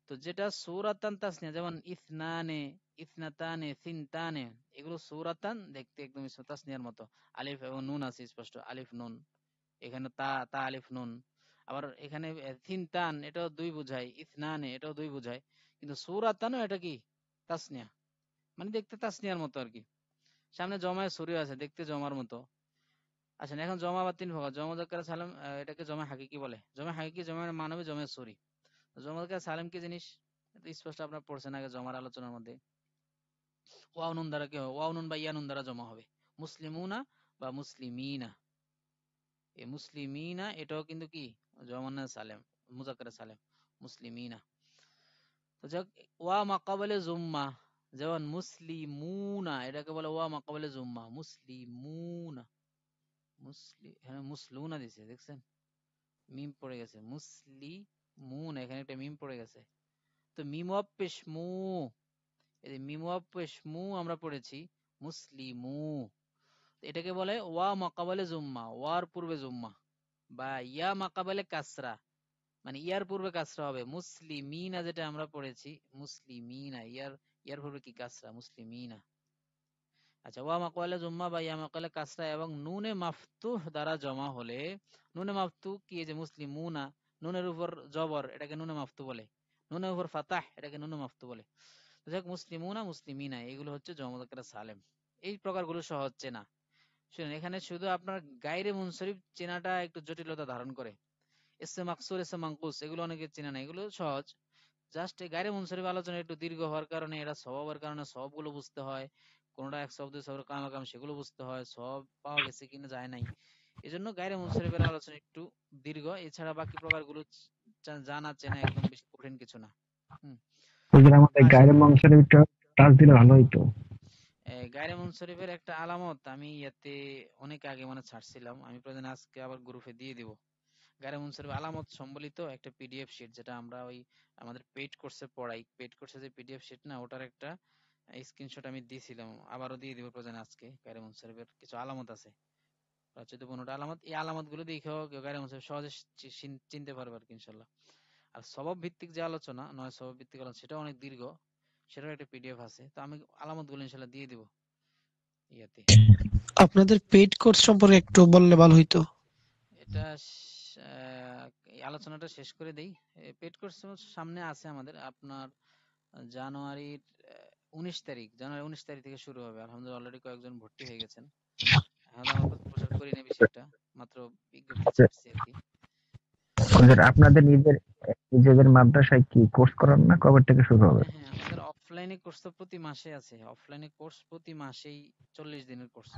তো যেটা সূরাতান তাসনিয়া, যেমন ইসনানে, ইসনাতানে, সিনতানে, এগুলো সূরাতান, দেখতে একদম ইসম তাসনিয়ার মতো, আলিফ এবং নুন আছে স্পষ্ট, আলিফ নুন, এখানে তা তা আলিফ নুন। আবার এখানে সিনতান, এটাও দুই বুঝায়, ইসনানে এটাও দুই বুঝায়, কিন্তু সূরাতানও এটা কি তাসনিয়া, মানে দেখতে তাসনিয়ার মতো আর কি, সামনে জমায় সুরি আছে, দেখতে জমার মতো। আচ্ছা, এখন জমা বা তিন ভাগ, জমা মুজাক্কার সালাম, এটাকে জমা হাকিকি বলে, জমা হাকিকি, জমা মানবী, জমা সুরি। জমা মুজাক্কার সালাম কি জিনিস, এটা স্পষ্ট আপনারা পড়ছেন আগে জমার আলোচনার মধ্যে, ওয়াও নুন দ্বারা কি হবে, ওয়াও নুন বা ইয়া নুন দ্বারা জমা হবে, মুসলিমুনা বা মুসলিমিনা, এই মুসলিমিনা এটাও কিন্তু কি জমানা সালেম, মুজাক্কার সালেম, মুসলিমিনা। তো যাক, ওয়া মাকাবালে জুম্মা, যেমন মুসলিমুনা, এটাকে বলে ওয়া মাকাবালে জুম্মা, মুসলিমুনা, হ্যাঁ মুসলুনা দিছে, দেখছেন মিম পড়ে গেছে, মুসলিমুন, এখানে একটা মিম পড়ে গেছে, তো মিম ওয়াও পেশ মু, এই যে মিম ওয়াও পেশ মু আমরা পড়েছি মুসলিমু, এটাকে বলে ওয়া মাকাবালে জুম্মা, ওয়ার পূর্বে জুম্মা, বা ইয়া মাকাবালে কাসরা, মানে ইয়ার পূর্বে কাসরা হবে, মুসলিমিনা যেটা আমরা পড়েছি মুসলিমিনা, ইয়ার পূর্বে কি কাসরা, মুসলিমিনা। আচ্ছা, ওয়া মাকাবালে জুম্মা বা ইয়া মাকাবালে কাসরা এবং নুনে মাফতুহ দ্বারা জমা হলে, নুনে মাফতুহ কি, এই যে মুসলিমুনা, নুনের উপর জবর, এটাকে নুনে মাফতুহ বলে, নুনের উপর ফাতাহ, এটাকে নুনে মাফতুহ বলে। যাক, মুসলিমুনা মুসলিমিনা এগুলো হচ্ছে জমা মুজাক্কার সালেম, এই প্রকারগুলো সহজ চেনা। শুনেন, এখানে শুধু আপনার গায়রে মুনসরিফ চেনাটা একটু জটিলতা ধারণ করে, ইসম মাকসুর, ইসম মানকুস এগুলো অনেকে চেনা না, এগুলো সহজ, জাস্ট গায়রে মুনসরিফ আলোচনা একটু দীর্ঘ হওয়ার কারণে, এটা স্বভাবের কারণে সবগুলো বুঝতে হয়, কোনটা এক শব্দ শব্দ কামাকাম সেগুলো বুঝতে হয়, সব পাওয়া গেছে কিনা যায় নাই, এজন্য গায়রে মুনসরিফের আলোচনা একটু দীর্ঘ, এছাড়া বাকি প্রকারগুলো জানা চেনা একদম বেশি কঠিন কিছু না। হুম, হুজুর আমাদের আসেন, গায়ের মাংসের একটু টাচ দিলে ভালো হইতো। গায়রে মুনসরিফের একটা আলামত আমি ইয়াতে অনেক আগে মানে ছাড়ছিলাম, আমি প্রয়োজনে আজকে আবার গ্রুপে দিয়ে দিব, গায়রে মুনসরিফ আলামত সম্বলিত একটা পিডিএফ শিট, যেটা আমরা ওই আমাদের পেইড কোর্সে পড়াই, পেইড কোর্সে যে পিডিএফ শিট না, ওটার একটা স্ক্রিনশট আমি দিয়েছিলাম, আবারও দিয়ে দিব প্রয়োজনে আজকে। গায়রে মুনসরিফের কিছু আলামত আছে, 14-15টা আলামত, এই আলামত গুলো দেখেও গায়রে মুনসরিফ সহজে চিনতে পারবে আর কি ইনশাল্লাহ। আর সবব ভিত্তিক যে আলোচনা, নয় সবব ভিত্তিক আলোচনা, সেটা অনেক দীর্ঘ, সেটার একটা পিডিএফ আছে, তো আমি আলামত গুলো ইনশাল্লাহ দিয়ে দিব ইয়াতে। আপনাদের পেইড কোর্স সম্পর্কে একটু বললে ভালো হইতো। এটা এই আলোচনাটা শেষ করে দেই। পেড কোর্স সামনে আছে আমাদের, আপনার জানুয়ারির 19 তারিখ থেকে শুরু হবে। আলহামদুলিল্লাহ অলরেডি কয়েকজন ভর্তি হয়ে গেছেন। এখন আমরা প্রচার করি না বেশি একটা, মাত্র বিজ্ঞপ্তি ছাড়ছি আর কি। হুজুর, আপনাদের নিজেদের মাদ্রাসায় কি কোর্স করান না? কবে থেকে শুরু হবে? হ্যাঁ, আমাদের অফলাইনে কোর্স তো প্রতি মাসে আছে। অফলাইনে কোর্স প্রতি মাসেই 40 দিনের কোর্স।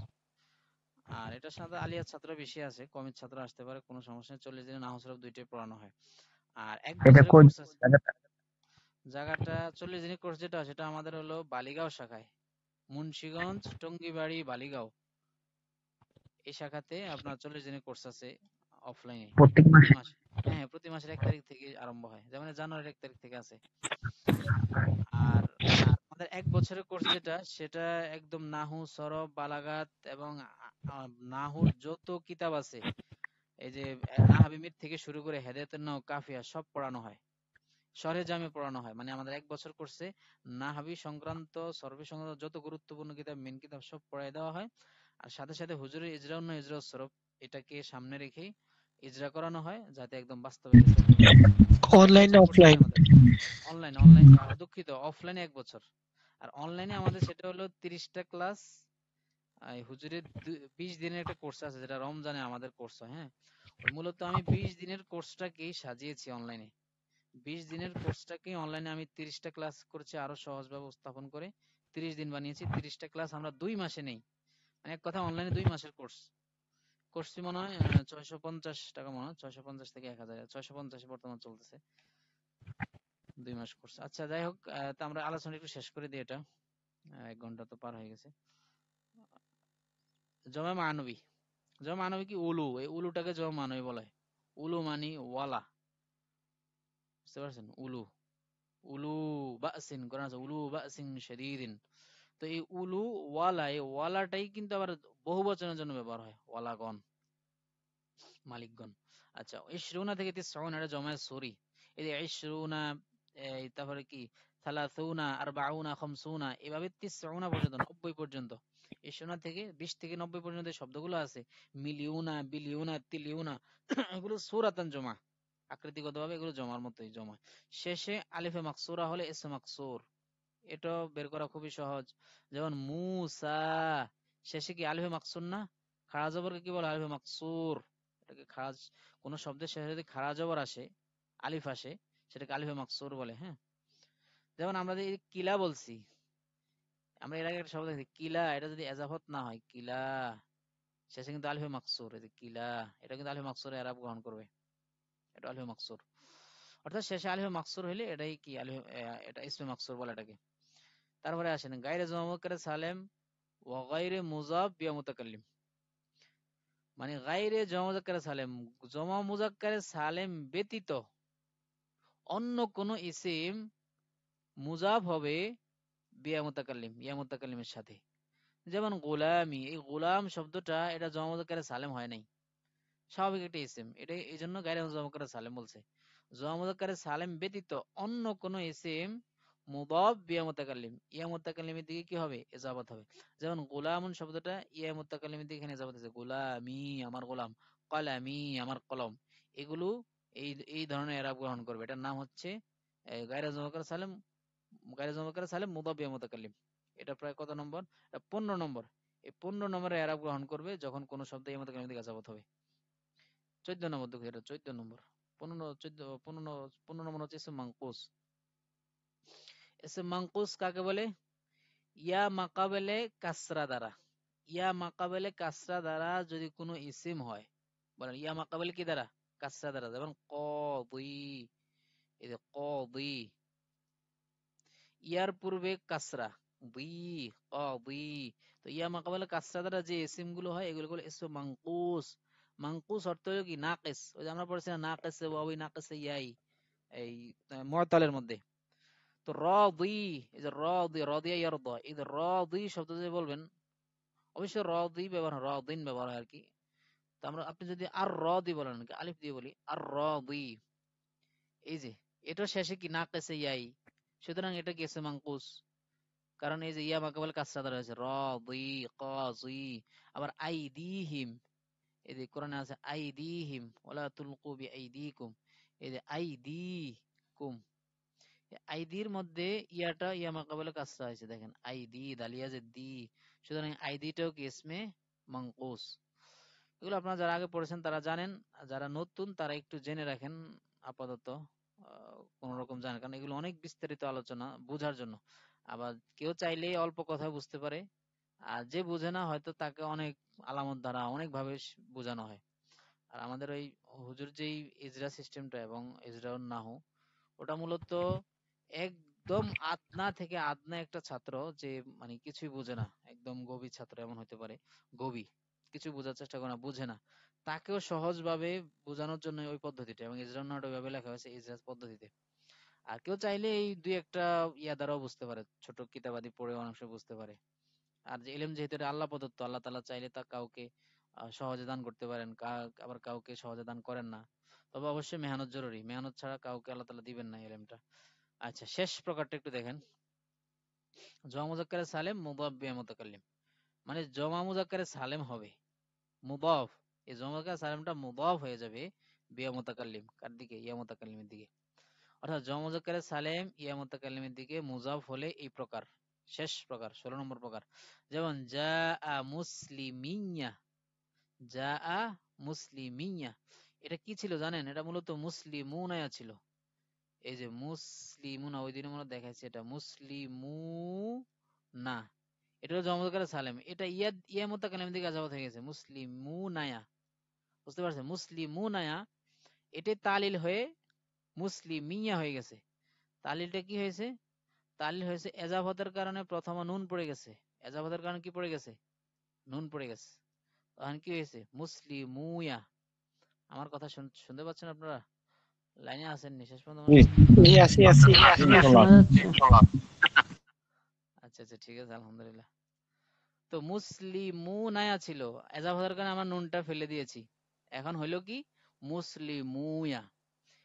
আর এটার সাথে আলিয়ার ছাত্র বেশি আছে, কমের ছাত্র আসতে পারে, কোনো সমস্যা নেই। 40 দিনে নাহু সরফ দুইটাই পড়ানো হয়। আর এক এটা বছরের কই কোর্স আছে। জায়গাটা? জায়গাটা 40 দিনের কোর্স যেটা সেটা আমাদের হলো বালিগাঁও শাখায়, মুন্সিগঞ্জ, টঙ্গিবাড়ি, বালিগাঁও এই শাখাতে আপনার 40 দিনের কোর্স আছে অফলাইনে প্রত্যেক প্রতি মাসে? মাসে। হ্যাঁ হ্যাঁ, প্রতি মাসের 1 তারিখ থেকে আরম্ভ হয়, যেমন জানুয়ারির 1 তারিখ থেকে আছে। আর আর আমাদের 1 বছরের কোর্স যেটা সেটা একদম নাহু, সরফ, বালাগাত এবং নাহুর যত কিতাব আছে, এই যে নাহাবি মির থেকে শুরু করে হেদায়েতুন নাহু, কাফিয়া সব পড়ানো হয়। শরহে জামে পড়ানো হয়। মানে আমাদের 1 বছর কোর্সে নাহাবি সংক্রান্ত, সরফি সংক্রান্ত যত গুরুত্বপূর্ণ কিতাব, মেন কিতাব সব পড়ায় দেওয়া হয়। আর সাথে সাথে হুজুরের ইজরাউন ইজরাউস সরফ এটাকে সামনে রেখেই ইজরা করানো হয়, যাতে একদম বাস্তবে গেছে একদম মিলে। এক অনলাইন না বছর কোর্স অফলাইন? আমাদের অনলাইন অনলাইন দুঃখিত, অফলাইনে 1 বছর। আর অনলাইনে আমাদের সেটা হলো 30টা ক্লাস। হুজুরের 20 দিনের একটা কোর্স আছে যেটা রমজানে আমাদের কোর্স হয়। হ্যাঁ, ওই মূলত আমি 20 দিনের কোর্সটাকেই সাজিয়েছি অনলাইনে। 20 দিনের কোর্সটাকে অনলাইনে আমি 30টা ক্লাস করেছি, আরো সহজভাবে উপস্থাপন করে 30 দিন বানিয়েছি। 30টা ক্লাস আমরা 2 মাসে নেই। মানে এক কথা অনলাইনে 2 মাসের কোর্স। কোর্সটি মনে হয় 650 টাকা, মনে হয় 650 থেকে 1000, 650 বর্তমান চলতেছে। 2 মাস কোর্স। আচ্ছা যাই হোক, তা আমরা আলোচনা একটু শেষ করে দিই এটা। 1 ঘন্টা তো পার হয়ে গেছে। জমা মানবী, জমা মানবী কি উলু, এই উলুটাকে জমা মানবী বলা হয়। উলু মানি ওয়ালা, বুঝতে পারছেন? উলু, উলু বাসিন কোরআন আছে, উলু বাসিন শাদীদিন। তো এই উলু ওয়ালা, এই ওয়ালাটাই কিন্তু আবার বহু বচনের জন্য ব্যবহার হয়, ওয়ালাগণ, মালিকগণ। আচ্ছা, ইশরুনা থেকে তিসউনা এটা জমায়ে সূরি। এই যে ইশরুনা, এই তারপরে কি সালাসুনা, আরবাউনা, খামসুনা, এভাবে তিসউনা পর্যন্ত, 90 পর্যন্ত। ইশরুনা থেকে 20 থেকে 90 পর্যন্ত যে শব্দগুলো আছে, মিলিউনা, বিলিউনা, তিলিউনা, এগুলো সূরাতান জমা, আকৃতিগতভাবে এগুলো জমার মতোই জমা। শেষে আলিফে মাকসুরা হলে ইসম মাকসুর, এটা বের করা খুবই সহজ। যেমন মুসা, শেষে কি আলিফে মাকসুর না? খাড়া জবরকে কি বলে? আলিফে মাকসুর। এটাকে খাড়া, কোন শব্দের শেষে যদি খাড়া জবর আসে, আলিফ আসে, সেটাকে আলিফে মাকসুর বলে। হ্যাঁ, যেমন আমরা যে কিলা বলছি, আমরা এর আগে একটা শব্দ দেখছি কিলা, এটা যদি এজাফত না হয়, কিলা শেষে কিন্তু আলিফে মাকসুর, এই যে কিলা, এটা কিন্তু আলিফে মাকসুর এরাব গ্রহণ করবে, এটা আলিফে মাকসুর। অর্থাৎ শেষে আলিফে মাকসুর হইলে এটাই কি আলিফ, এটা ইসমে মাকসুর বলে এটাকে। তারপরে আসেন গায়রে জমা মুযাক্কারে সালেম ওয়া গায়রে মুযাফ বিয়া মুতাকাল্লিম। মানে গায়রে জমা মুযাক্কারে সালেম, জমা মুযাক্কারে সালেম ব্যতীত অন্য কোন ইসিম মুযাফ হবে বিয়া মুতাকাল্লিম, ইয়া মুতাকাল্লিমের সাথে। যেমন গোলামি, এই গোলাম শব্দটা এটা জমা মুযাক্কারে সালেম হয় নাই, স্বাভাবিক একটা ইসিম, এটা এই জন্য গায়রে জমা মুযাক্কারে সালেম বলছে। জমা মুযাক্কারে সালেম ব্যতীত অন্য কোন ইসিম মুদাফ বিয়া মুতাকাল্লিম, ইয়া মুতাকাল্লিমের দিকে কি হবে? ইজাফত হবে। যেমন গোলামুন শব্দটা ইয়া মুতাকাল্লিমের দিকে এখানে ইজাফত হয়েছে, গোলামি আমার গোলাম, কলামি আমার কলম। এগুলো এই এই ধরনের এরাব গ্রহণ করবে। এটার নাম হচ্ছে গায়রে মুযাক্কারে সালেম, গায়রে মুযাক্কারে সালেম মুদাফ বিয়া মুতাকাল্লিম। এটা প্রায় কত নম্বর? এটা 15 নম্বর। এই 15 নম্বরে এরাব গ্রহণ করবে যখন কোন শব্দ ইয়া মুতাকাল্লিমের দিকে ইজাফত হবে। 14 নম্বর, দেখো এটা 14 নম্বর। 15 14 15 15 নম্বর হচ্ছে ইসম মানকুস। ইসম মানকুস কাকে বলে? ইয়া মাকাবেলে কাসরা দ্বারা, ইয়া মাকাবেলে কাসরা দ্বারা যদি কোনো ইসিম হয়, বলেন ইয়া মাকাবেলে কি দ্বারা? কাসরা দ্বারা। যেমন কদি, এই যে কদি, ইয়ার পূর্বে কাসরা, দি, কদি। তো ইয়া মাকাবেলে কাসরা দ্বারা যে ইসিম গুলো হয় এগুলো হলো ইসম মানকুস। মানকুস অর্থ হলো কি? নাকিস। ওই যে আমরা পড়েছি না, নাকিসে ওয়াওই নাকিসে ইয়াই, এই মুআতালের মধ্যে। তো রাদি, এই যে রাদি, রাদিয়া ইয়ারদা, এই যে রাদি শব্দ যে বলবেন, অবশ্যই রাদি ব্যবহার হয়, রাদিন ব্যবহার হয় আর কি। তো আমরা, আপনি যদি আর রাদি বলেন, আলিফ দিয়ে বলি আর রাদি, এই যে এটা শেষে কি নাকিসে ইয়াই, সুতরাং এটা কি ইসম মানকুস। কারণ এই যে ইয়া মাকাবেল কাসরা দ্বারা হয়েছে, রাদি, কাজি। আবার আইদিহিম, এই যে কোরআনে আছে আইদিহিম ওয়ালা তুলকু বিআইদিকুম, এই যে আইদিকুম, আইদির মধ্যে ইয়াটা ইয়া মাকাবেলে কাসরা হয়েছে, দেখেন আইদি দালিয়া যে দি, সুতরাং আইদিটাও কি ইসমে মানকুস। এগুলো আপনারা যারা আগে পড়েছেন তারা জানেন, আর যারা নতুন তারা একটু জেনে রাখেন আপাতত, কোন রকম জানেন, কারণ এগুলো অনেক বিস্তারিত আলোচনা বোঝার জন্য। আবার কেউ চাইলে অল্প কথা বুঝতে পারে, আর যে বুঝে না হয়তো তাকে অনেক আলামত দ্বারা অনেক ভাবে বোঝানো হয়। আর আমাদের ওই হুজুর যেই ইজরা সিস্টেমটা এবং ইজরা নাহু, ওটা মূলত একদম আদনা থেকে আদনা একটা ছাত্র যে মানে কিছুই বোঝে না, একদম গভীর ছাত্র এমন হতে পারে, গভীর কিছু বোঝার চেষ্টা করে না, বুঝে না, তাকেও সহজ ভাবে বোঝানোর জন্য ওই পদ্ধতিটা, এবং ইজরান নাহু ওইভাবে লেখা হয়েছে ইজরাজ পদ্ধতিতে। আর কেউ চাইলে এই দুই একটা ইয়া দ্বারাও বুঝতে পারে, ছোট কিতাবাদি পড়ে অনেক সময় বুঝতে পারে। আর যে ইলম যেহেতু এটা আল্লাহ প্রদত্ত, আল্লাহ তাআলা চাইলে তা কাউকে সহজে দান করতে পারেন, আবার কাউকে সহজে দান করেন না। তবে অবশ্যই মেহনত জরুরি, মেহনত ছাড়া কাউকে আল্লাহ তাআলা দিবেন না ইলমটা। আচ্ছা, শেষ প্রকারটা একটু দেখেন, জমা মুজাক্কারে সালেম মুদাফ বিহি মুতাকাল্লিম, মানে জমা মুজাক্কারে সালেম হবে মুদাফ, এই জমা মুজাক্কারে সালেমটা মুদাফ হয়ে যাবে বিহি মুতাকাল্লিম, কার দিকে? ইয়া মুতাকাল্লিমের দিকে। অর্থাৎ জমা মুজাক্কারে সালেম ইয়া মুতাকাল্লিমের দিকে মুজাফ হলে এই প্রকার, শেষ প্রকার 16 নম্বর প্রকার। যেমন জাআ মুসলিমিয়া, জাআ মুসলিমিয়া, এটা কি ছিল জানেন? এটা মূলত মুসলিমুনায়া ছিল। এই যে মুসলিমুনা, ওই দিনের মনে দেখাইছে এটা মুসলিমুনা, এটা হলো জমা মুজাক্কারে সালেম, এটা ইয়া ইয়া মুতাকাল্লিমের দিকে আজাবাত হয়ে গেছে মুসলিমুনায়া, বুঝতে পারছেন? মুসলিমুনায়া এটাই তালিল হয়ে মুসলিমিয়া হয়ে গেছে। তালিলটা কি হয়েছে? তালিল হয়েছে এজাফতের কারণে প্রথমে নুন পড়ে গেছে, এজাফতের কারণে কি পড়ে গেছে? নুন পড়ে গেছে, তখন কি হয়েছে? মুসলিমুয়া। আমার কথা শুনতে পাচ্ছেন আপনারা? লাইনে আছেন নি শেষ পর্যন্ত? জি আছি আছি। শোনা যাচ্ছে। আচ্ছা আচ্ছা, ঠিক আছে, আলহামদুলিল্লাহ। তো মুসলিমুনায়া ছিল, এজাফতের কারণে আমরা নুনটা ফেলে দিয়েছি, এখন হইলো কি? মুসলিমুয়া।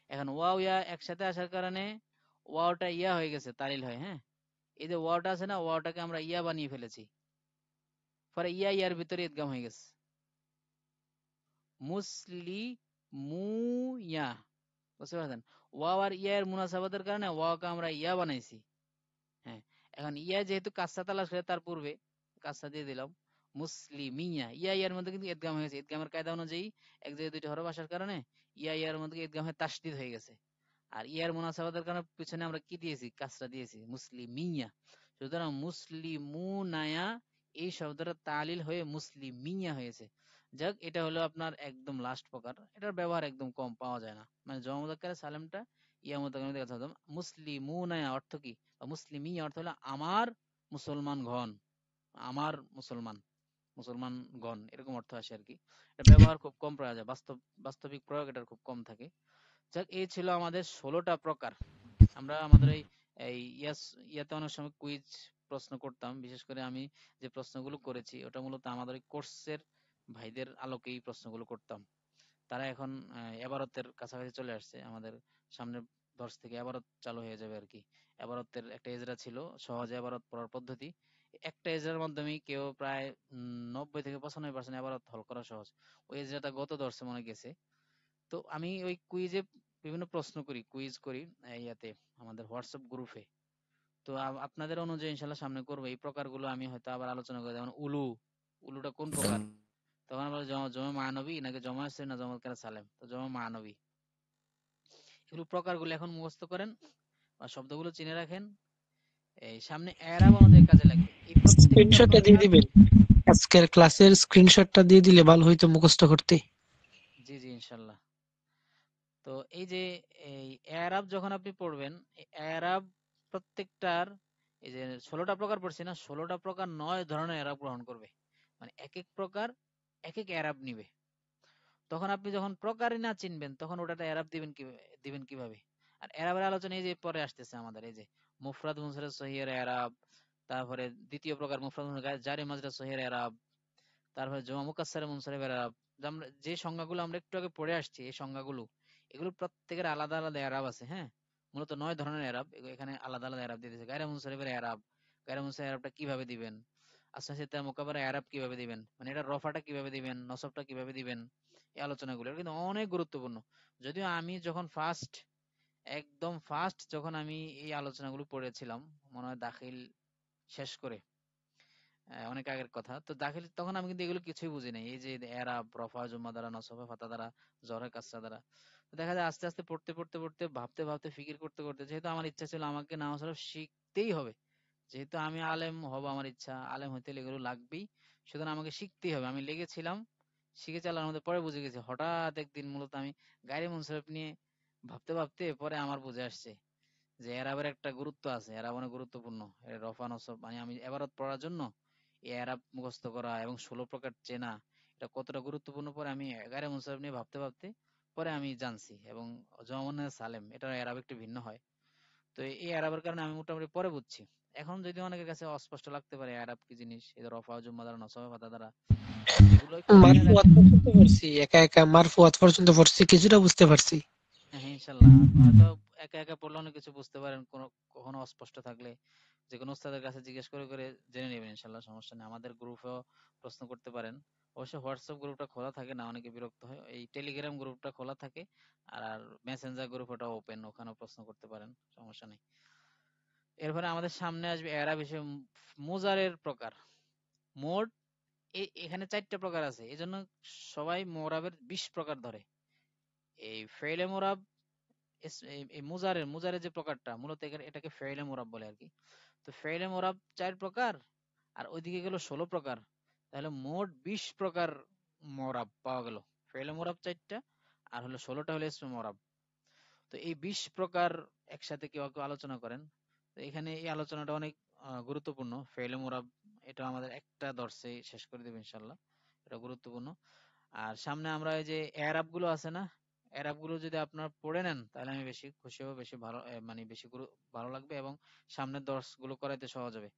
এখন ওয়াও ইয়া একসাথে আসার কারণে ওয়াওটা ইয়া হয়ে গেছে, তালিল হয়। হ্যাঁ, এই যে ওয়াওটা আছে না, ওয়াওটাকে আমরা ইয়া বানিয়ে ফেলেছি, পরে ইয়া ইয়ার ভিতরে ইদগাম হয়ে গেছে, মুসলিমুয়া, বুঝতে পারছেন? ওয়াও আর ইয়া এর মুনাসাবাতের কারণে ওয়াওকে আমরা ইয়া বানাইছি। হ্যাঁ, এখন ইয়া যেহেতু কাসরা তালাশ করে, তার পূর্বে কাসরা দিয়ে দিলাম, মুসলিমিয়া, ইয়া ইয়ার মধ্যে কিন্তু ইদগাম হয়ে গেছে। ইদগামের কায়দা অনুযায়ী এক জায়গায় দুইটা হরফ আসার কারণে ইয়া ইয়ার মধ্যে ইদগাম হয়ে তাসদীদ হয়ে গেছে। আর ইয়ার মুনাসাবাতের কারণে পিছনে আমরা কি দিয়েছি? কাসরা দিয়েছি, মুসলিমিয়া। সুতরাং মুসলিমুনায়া এই শব্দটা তালিল হয়ে মুসলিমিয়া হয়েছে। যাক, এটা হলো আপনার একদম লাস্ট প্রকার, এটার ব্যবহার একদম কম, পাওয়া যায় না। মানে জমা মুযাক্কারে সালেমটা ইয়া মুতাকাল্লিমের দিকে কথা, মুসলিমুনায়া অর্থ কি? মুসলিমিয়া অর্থ হলো আমার মুসলমানগণ, আমার মুসলমানগণ, এরকম অর্থ আসে আর কি। এটা ব্যবহার খুব কম পাওয়া যায়, বাস্তবিক প্রয়োগ এটার খুব কম থাকে। যাক, এই ছিল আমাদের 16টা প্রকার। আমরা আমাদের এই ইয়াতে অনেক সময় কুইজ প্রশ্ন করতাম, বিশেষ করে আমি যে প্রশ্নগুলো করেছি ওটা মূলত আমাদের কোর্সের ভাইদের আলোকেই প্রশ্নগুলো করতাম। তারা এখন এবারতের কাছাকাছি চলে আসছে, আমাদের সামনের দর্শ থেকে এবারত চালু হয়ে যাবে আর কি। এবারতের একটা এজরা ছিল, সহজ এবারত পড়ার পদ্ধতি, একটা এজরার মাধ্যমেই কেউ প্রায় 90 থেকে 95% এবারত হল করা সহজ। ওই এজরাটা গত দর্শে মনে গেছে। তো আমি ওই কুইজে বিভিন্ন প্রশ্ন করি, কুইজ করি ইয়াতে আমাদের হোয়াটসঅ্যাপ গ্রুপে। তো আপনাদের অনুযায়ী ইনশাল্লাহ সামনে করবো এই প্রকারগুলো, আমি হয়তো আবার আলোচনা করি। যেমন উলুটা কোন প্রকার, তখন আমরা জমা মানবী নাকি জমা আসছে না জমা কারা সালেম, তো জমা মানবী। এগুলো প্রকারগুলো এখন মুখস্থ করেন বা শব্দগুলো চিনে রাখেন, এই সামনে এরাব আমাদের কাজে লাগবে। এই প্রত্যেকটা স্ক্রিনশটটা দিয়ে প্রকার, দিবেন, আজকের ক্লাসের স্ক্রিনশটটা দিয়ে দিলে ভালো হইতো মুখস্থ করতে। জি জি ইনশাল্লাহ। তো এই যে এই এরাব যখন আপনি পড়বেন, এরাব প্রত্যেকটার এই যে 16টা প্রকার পড়ছি না, 16টা প্রকার 9 ধরনের এরাব গ্রহণ করবে, মানে এক এক প্রকার এক এক এরাব নিবে। তখন আপনি যখন প্রকারই না চিনবেন তখন ওটাতে এরাব দিবেন কিভাবে? আর এরাবের আলোচনা এই যে পরে আসতেছে আমাদের, এই যে মুফরাদ মুনসারিফ সহিহের এরাব, তারপরে দ্বিতীয় প্রকার মুফরাদ মুনসারিফ জারি মাজরুর সহিহের এরাব, তারপরে জমা মুকাসসারে মুনসারিফের এরাব। যে সংজ্ঞাগুলো আমরা একটু আগে পড়ে আসছি, এই সংজ্ঞাগুলো এগুলো প্রত্যেকের আলাদা আলাদা এরাব আছে। হ্যাঁ, মূলত 9 ধরনের এরাব, এখানে আলাদা আলাদা এরাব দিয়ে দিয়েছে। গায়রে মুনসারিফের এরাব, গায়রে মুনসারিফের এরাবটা কিভাবে দিবেন, আসমাসিতা মোকাবেরা এরাব কিভাবে দিবেন, মানে এটা রফাটা কিভাবে দিবেন, নসবটা কিভাবে দিবেন, এই আলোচনাগুলো এটা কিন্তু অনেক গুরুত্বপূর্ণ। যদিও আমি যখন একদম ফার্স্ট যখন আমি এই আলোচনাগুলো পড়েছিলাম, মনে হয় দাখিল শেষ করে, অনেক আগের কথা, তো দাখিল তখন আমি কিন্তু এগুলো কিছুই বুঝি নাই, এই যে এরাব, রফা, জুম্মা দ্বারা, নসবা, ফাতা দ্বারা, জরহ, কাসরা দ্বারা। তো দেখা যায় আস্তে আস্তে পড়তে পড়তে পড়তে ভাবতে ভাবতে ফিকির করতে করতে, যেহেতু আমার ইচ্ছা ছিল আমাকে নামাজ শরীফ শিখতেই হবে, যেহেতু আমি আলেম হব, আমার ইচ্ছা আলেম হইতে হলে এগুলো লাগবেই, সুতরাং আমাকে শিখতেই হবে। আমি লেগেছিলাম, শিখে চালানোর মধ্যে পরে বুঝে গেছি, হঠাৎ একদিন মূলত আমি গায়রে মুনসারিফ নিয়ে ভাবতে ভাবতে পরে আমার বুঝে আসছে যে এরাবের একটা গুরুত্ব আছে, এরাব অনেক গুরুত্বপূর্ণ। রফা নসব মানে আমি এবারত পড়ার জন্য এই এরাব মুখস্থ করা এবং 16 প্রকার চেনা, এটা কতটা গুরুত্বপূর্ণ পরে আমি গায়রে মুনসারিফ নিয়ে ভাবতে ভাবতে পরে আমি জানছি। এবং জমানে সালেম এটা এরাব একটু ভিন্ন হয়। তো এই এরাবের কারণে আমি মোটামুটি পরে বুঝছি। এখন যদি অনেকের কাছে অস্পষ্ট লাগতে পারে এরাব কি জিনিস, এই যে রফা, জুম্মা দ্বারা, নসবা, ফাতা দ্বারা, এগুলো একটু জেনে মারফুয়াত রাখবেন। পর্যন্ত পড়ছি, একা একা মারফুয়াত পর্যন্ত পড়ছি, কিছুটা বুঝতে পারছি। হ্যাঁ, ইনশাল্লাহ হয়তো একা একা পড়লে অনেক কিছু বুঝতে পারেন, কোনো কখনো অস্পষ্ট থাকলে যে কোনো উস্তাদের কাছে জিজ্ঞেস করে করে জেনে নেবেন, ইনশাল্লাহ সমস্যা নেই। আমাদের গ্রুপেও প্রশ্ন করতে পারেন। অবশ্য হোয়াটসঅ্যাপ গ্রুপটা খোলা থাকে না, অনেকে বিরক্ত হয়, এই টেলিগ্রাম গ্রুপটা খোলা থাকে। আর মেসেঞ্জার গ্রুপ ওটা ওপেন, ওখানেও প্রশ্ন করতে পারেন, সমস্যা নেই। এরপরে আমাদের সামনে আসবে এরা বিষয় মুজারের প্রকার। মোট এখানে 4টা প্রকার আছে, এই জন্য সবাই মোরাবের 20 প্রকার ধরে। এই ফেলে মোরাব, এই মুজারের যে প্রকারটা মূলত এটাকে ফেইলে মুরাব বলে আর কি। তো ফেইলে মুরাব 4 প্রকার, আর ওইদিকে গেল 16 প্রকার, তাহলে মোট 20 প্রকার মুরাব পাওয়া গেল। ফেইলে মুরাব 4টা, আর হলো 16টা হলো ইসমে মুরাব। তো এই 20 প্রকার একসাথে কেউ কেউ আলোচনা করেন। তো এখানে এই আলোচনাটা অনেক গুরুত্বপূর্ণ। ফেইলে মুরাব এটা আমাদের একটা দর্শে শেষ করে দেব ইনশাআল্লাহ, এটা গুরুত্বপূর্ণ। আর সামনে আমরা এই যে এরাব গুলো আছে না, এরাব গুলো যদি আপনারা পড়ে নেন তাহলে আমি বেশি খুশি হব, বেশি ভালো মানে বেশি ভালো লাগবে, এবং সামনের দর্শ গুলো করাইতে সহজ হবে।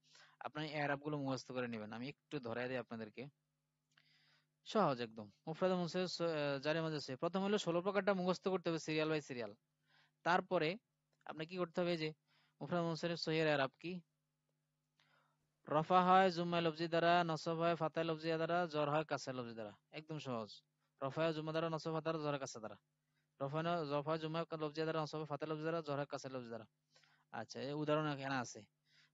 আপনার এরাব গুলো মুখস্থ করে নেবেন, আমি একটু ধরাই দিই আপনাদেরকে, সহজ একদম। মুফরাদে মুনসারিফ জারি মাজরুর সহিহ, প্রথম হলো 16 প্রকারটা মুখস্থ করতে হবে সিরিয়াল বাই সিরিয়াল। তারপরে আপনি কি করতে হবে, যে মুফরাদ মুনসারিফ সহিহের এরাব কি, রফা হয় জুম্মায় লফজি দ্বারা, নসব হয় ফাতায় লফজি দ্বারা, জর হয় কাসায় লফজি দ্বারা, একদম সহজ। রফা হয় জুম্মা দ্বারা, নসব ফাতা দ্বারা, জর হয় কাসা দ্বারা। রফা জুম্মা লফজি দ্বারা, নসব ফাতা লফজি দ্বারা, জর হয় কাসায় লফজি দ্বারা। আচ্ছা, এই উদাহরণ এখানে আছে,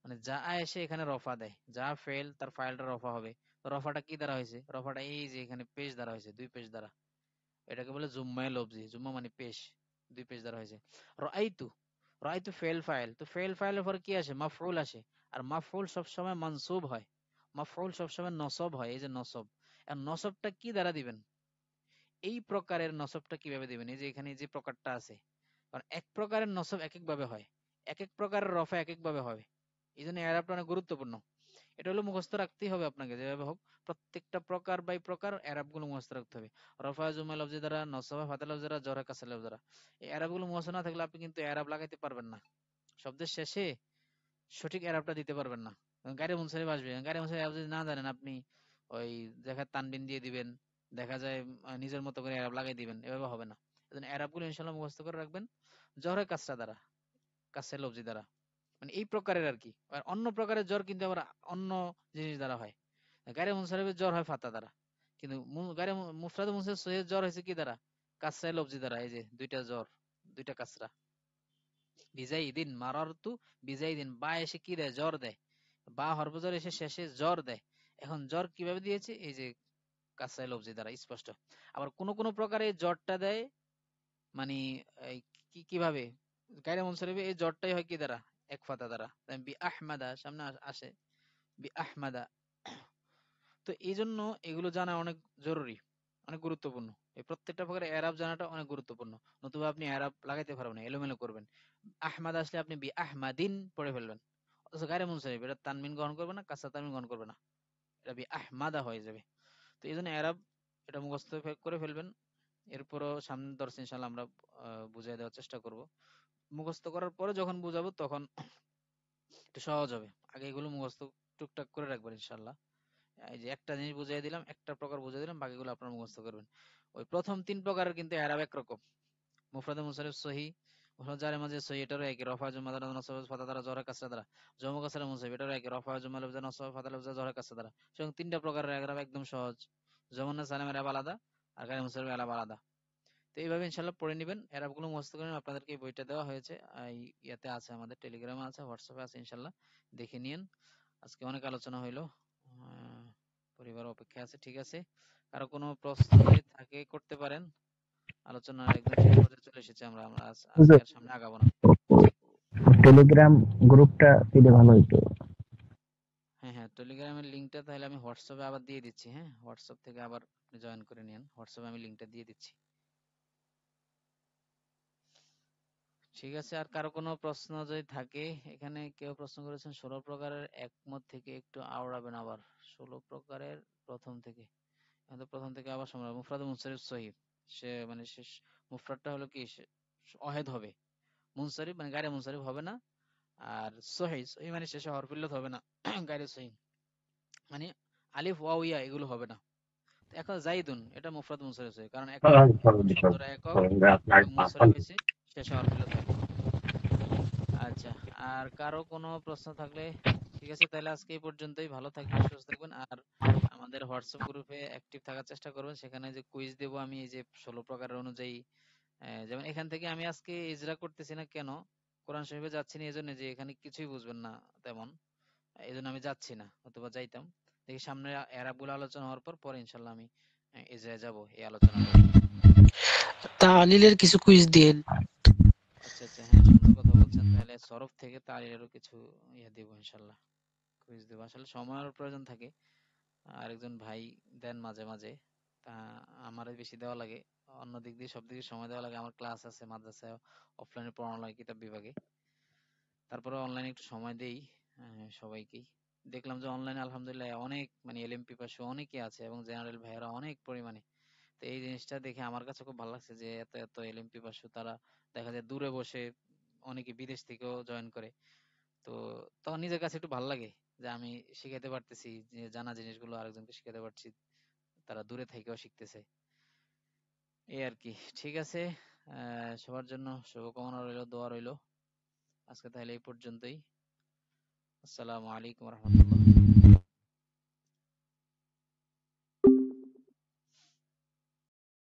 মানে যা এসে এখানে রফা দেয়, যা ফেল তার ফাইলটা রফা হবে। তো রফাটা কি দ্বারা হয়েছে, রফাটা এই যে এখানে পেশ দ্বারা হয়েছে, 2 পেশ দ্বারা। এটাকে বলে জুম্মায় লফজি, জুম্মা মানে পেশ, 2 পেশ দ্বারা হয়েছে। রাআইতু, রাআইতু ফেল ফাইল, তো ফেল ফাইলের পর কি আসে, মাফউল আসে। আর মাফউল সবসময় মানসুব হয়, মাফউল সবসময় নসব হয়, এই যে নসব। আর নসবটা কি দ্বারা দিবেন, এই প্রকারের নসবটা কিভাবে দিবেন, এই যে এখানে যে প্রকারটা আছে, কারণ এক প্রকারের নসব এক এক ভাবে হয়, এক এক প্রকারের রফা এক এক ভাবে হবে। এই জন্য এরাবটা অনেক গুরুত্বপূর্ণ। এটা হলো মুখস্থ রাখতেই হবে আপনাকে, যেভাবে হোক প্রত্যেকটা প্রকার বাই প্রকার এরাব গুলো মুখস্থ রাখতে হবে। রফা জুমা লফজি দ্বারা, নসবা ফাতা লফজি দ্বারা, জরা কাসা লফজি দ্বারা। এই এরাব গুলো মুখস্থ না থাকলে আপনি কিন্তু এরাব লাগাইতে পারবেন না, শব্দের শেষে সঠিক এরাবটা দিতে পারবেন না। গাড়ি মুনসারিফ আসবে, গাড়ি মুনসারিফ যদি না জানেন আপনি ওই দেখা তানবিন দিয়ে দিবেন, দেখা যায় নিজের মতো করে এরাব লাগাই দিবেন, এভাবে হবে না। এজন্য এরাব গুলো ইনশাআল্লাহ মুখস্থ করে রাখবেন, জহরে কাসরা দ্বারা, কাসে লফজি দ্বারা, মানে এই প্রকারের আর কি। আর অন্য প্রকারের জ্বর কিন্তু আবার অন্য জিনিস দ্বারা হয়। গায়রে মুনসারিফের জ্বর হয় ফাতা দ্বারা, কিন্তু গায়রে মুফরাদে মুনসারিফ সহিহের জ্বর হয়েছে কি দ্বারা, কাসরায়ে লফজি দ্বারা। এই যে দুইটা জ্বর, দুইটা কাসরা। বিজাইদিন মারারতু বিজাইদিন, বা এসে কি দেয়, জ্বর দেয়, বা হরফ এসে শেষে জ্বর দেয়। এখন জ্বর কিভাবে দিয়েছে, এই যে কাসরায়ে লফজি দ্বারা, স্পষ্ট। আবার কোন কোন প্রকারে জ্বরটা দেয়, মানে এই কিভাবে, গায়রে মুনসারিফে এই জ্বরটাই হয় কি দ্বারা, এক ফাতা দ্বারা, বি আহমাদা সামনে আসে, বি আহমাদা। তো এই জন্য এগুলো জানা অনেক জরুরি, অনেক গুরুত্বপূর্ণ। এই প্রত্যেকটা প্রকারের এরাব জানাটা অনেক গুরুত্বপূর্ণ, নতুবা আপনি এরাব লাগাইতে পারবেন না, এলোমেলো করবেন। আহমাদ আসলে আপনি বি আহমাদিন পড়ে ফেলবেন, অথচ গায়রে মুনসারিফ এটা তানমিন গ্রহণ করবে না, কাসরা তানমিন গ্রহণ করবে না, এটা বি আহমাদা হয়ে যাবে। তো এই জন্য এরাব এটা মুখস্থ করে ফেলবেন। এরপরও সামনের দর্শে ইনশাআল্লাহ আমরা বুঝিয়ে দেওয়ার চেষ্টা করব। মুখস্থ করার পরে যখন বুঝাবো তখন একটু সহজ হবে। আগে এগুলো মুখস্থ টুকটাক করে রাখবেন ইনশাআল্লাহ। এই যে একটা জিনিস বুঝিয়ে দিলাম, একটা প্রকার বুঝিয়ে দিলাম, বাকিগুলো আপনারা মুখস্থ করবেন। ওই প্রথম 3 প্রকারের কিন্তু এরাব একরকম, মুফরাদে মুনসারিফ সহিহ, জারে মাঝে সই এটারও একই রফা জুমা দ্বারা নসব ফাতা দ্বারা জরা কাসরা দ্বারা জমা কাসরা মুনসাবিব এটারও একই রফা জুমা লফজা নসব ফাতা লফজা জরা কাসরা দ্বারা সুতরাং তিনটা প্রকারের এরাব একদম সহজ। জমুনা সালামের এরাব আলাদা আর গায়ে মুনসাবিবের এরাব আলাদা। তো এইভাবে ইনশাআল্লাহ পড়ে নেবেন, এরাবগুলো মুখস্থ করে নেবেন। আপনাদেরকে এই বইটা দেওয়া হয়েছে, এই ইয়াতে আছে, আমাদের টেলিগ্রামে আছে, হোয়াটসঅ্যাপে আছে, ইনশাআল্লাহ দেখে নিন। আজকে অনেক আলোচনা হইলো, পরিবার অপেক্ষা আছে। ঠিক আছে, কারো কোনো প্রশ্ন যদি থাকে করতে পারেন। আলোচনার একদম শেষ পর্যায়ে চলে এসেছি আমরা, আজকে আর সামনে আগাবো না। টেলিগ্রাম গ্রুপটা দিলে ভালো হতো। হ্যাঁ হ্যাঁ, টেলিগ্রামের লিংকটা তাহলে আমি হোয়াটসঅ্যাপে আবার দিয়ে দিচ্ছি। হ্যাঁ, হোয়াটসঅ্যাপ থেকে আবার আপনি জয়েন করে নিন, হোয়াটসঅ্যাপে আমি লিংকটা দিয়ে দিচ্ছি। ঠিক আছে, আর কারো কোনো প্রশ্ন যদি থাকে? এখানে কেউ প্রশ্ন করেছেন 16 প্রকারের একমত থেকে একটু আওড়াবেন আবার। 16 প্রকারের প্রথম থেকে, প্রথম থেকে আবার সময় মুফরাদ মুনসারিফ সহিহ, সে মানে শেষ মুফরাদটা হলো কি অহেদ হবে, মুনসারিফ মানে গায়রে মুনসারিফ হবে না, আর সহিহ সহিহ মানে শেষে হরফিল্লত হবে না, গায়রে সহিহ মানে আলিফ ওয়াও ইয়া এগুলো হবে না। এখন জাইদুন এটা মুফরাদ মুনসারিফ সহিহ, কারণ একক শব্দটা একক এবং মুনসারিফ হয়েছে শেষে হরফিল্লত হবে। আচ্ছা, আর কারো কোনো প্রশ্ন থাকলে? ঠিক আছে, তাহলে আজকে এই পর্যন্তই। ভালো থাকবেন, সুস্থ থাকবেন, আর আমাদের হোয়াটসঅ্যাপ গ্রুপে অ্যাক্টিভ থাকার চেষ্টা করবেন। সেখানে যে কুইজ দেব আমি, এই যে 16 প্রকারের অনুযায়ী, যেমন এখান থেকে আমি আজকে ইজরা করতেছি না কেন, কোরআন শরীফে যাচ্ছি না, এই জন্য যে এখানে কিছুই বুঝবেন না তেমন, এই জন্য আমি যাচ্ছি না, অথবা যাইতাম। দেখি সামনে এরাবগুলো আলোচনা হওয়ার পরে ইনশাল্লাহ আমি ইজরায় যাব এই আলোচনা করে। তাহলিলের কিছু কুইজ দিন। আচ্ছা আচ্ছা, হ্যাঁ সুন্দর কথা বলছেন। তাহলে সরফ থেকে তালিলেরও কিছু ইয়ে দেবো ইনশাল্লাহ, কুইজ দেবো। আসলে সময়ের প্রয়োজন থাকে, আরেকজন ভাই দেন মাঝে মাঝে, তা আমারই বেশি দেওয়া লাগে। অন্য দিক দিয়ে সব দিকে সময় দেওয়া লাগে, আমার ক্লাস আছে মাদ্রাসায়, অফলাইনে পড়ানো লাগে কিতাব বিভাগে, তারপরে অনলাইনে একটু সময় দেই সবাইকেই। দেখলাম যে অনলাইনে আলহামদুলিল্লাহ অনেক মানে এলএম পিপাসু অনেকে আছে, এবং জেনারেল ভাইয়েরা অনেক পরিমাণে। তো এই জিনিসটা দেখে আমার কাছে খুব ভালো লাগছে যে এত এত এলএম পিপাসু তারা দেখা যায় দূরে বসে, অনেকে বিদেশ থেকেও জয়েন করে। তো তখন নিজের কাছে একটু ভালো লাগে যে আমি শিখাতে পারতেছি, যে জানা জিনিসগুলো আরেকজনকে শিখাতে পারছি, তারা দূরে থেকেও শিখতেছে, এই আর কি। ঠিক আছে, সবার জন্য শুভকামনা রইলো, দোয়া রইলো। আজকে তাহলে এই পর্যন্তই। আসসালামু আলাইকুম রহমতুল্লাহ।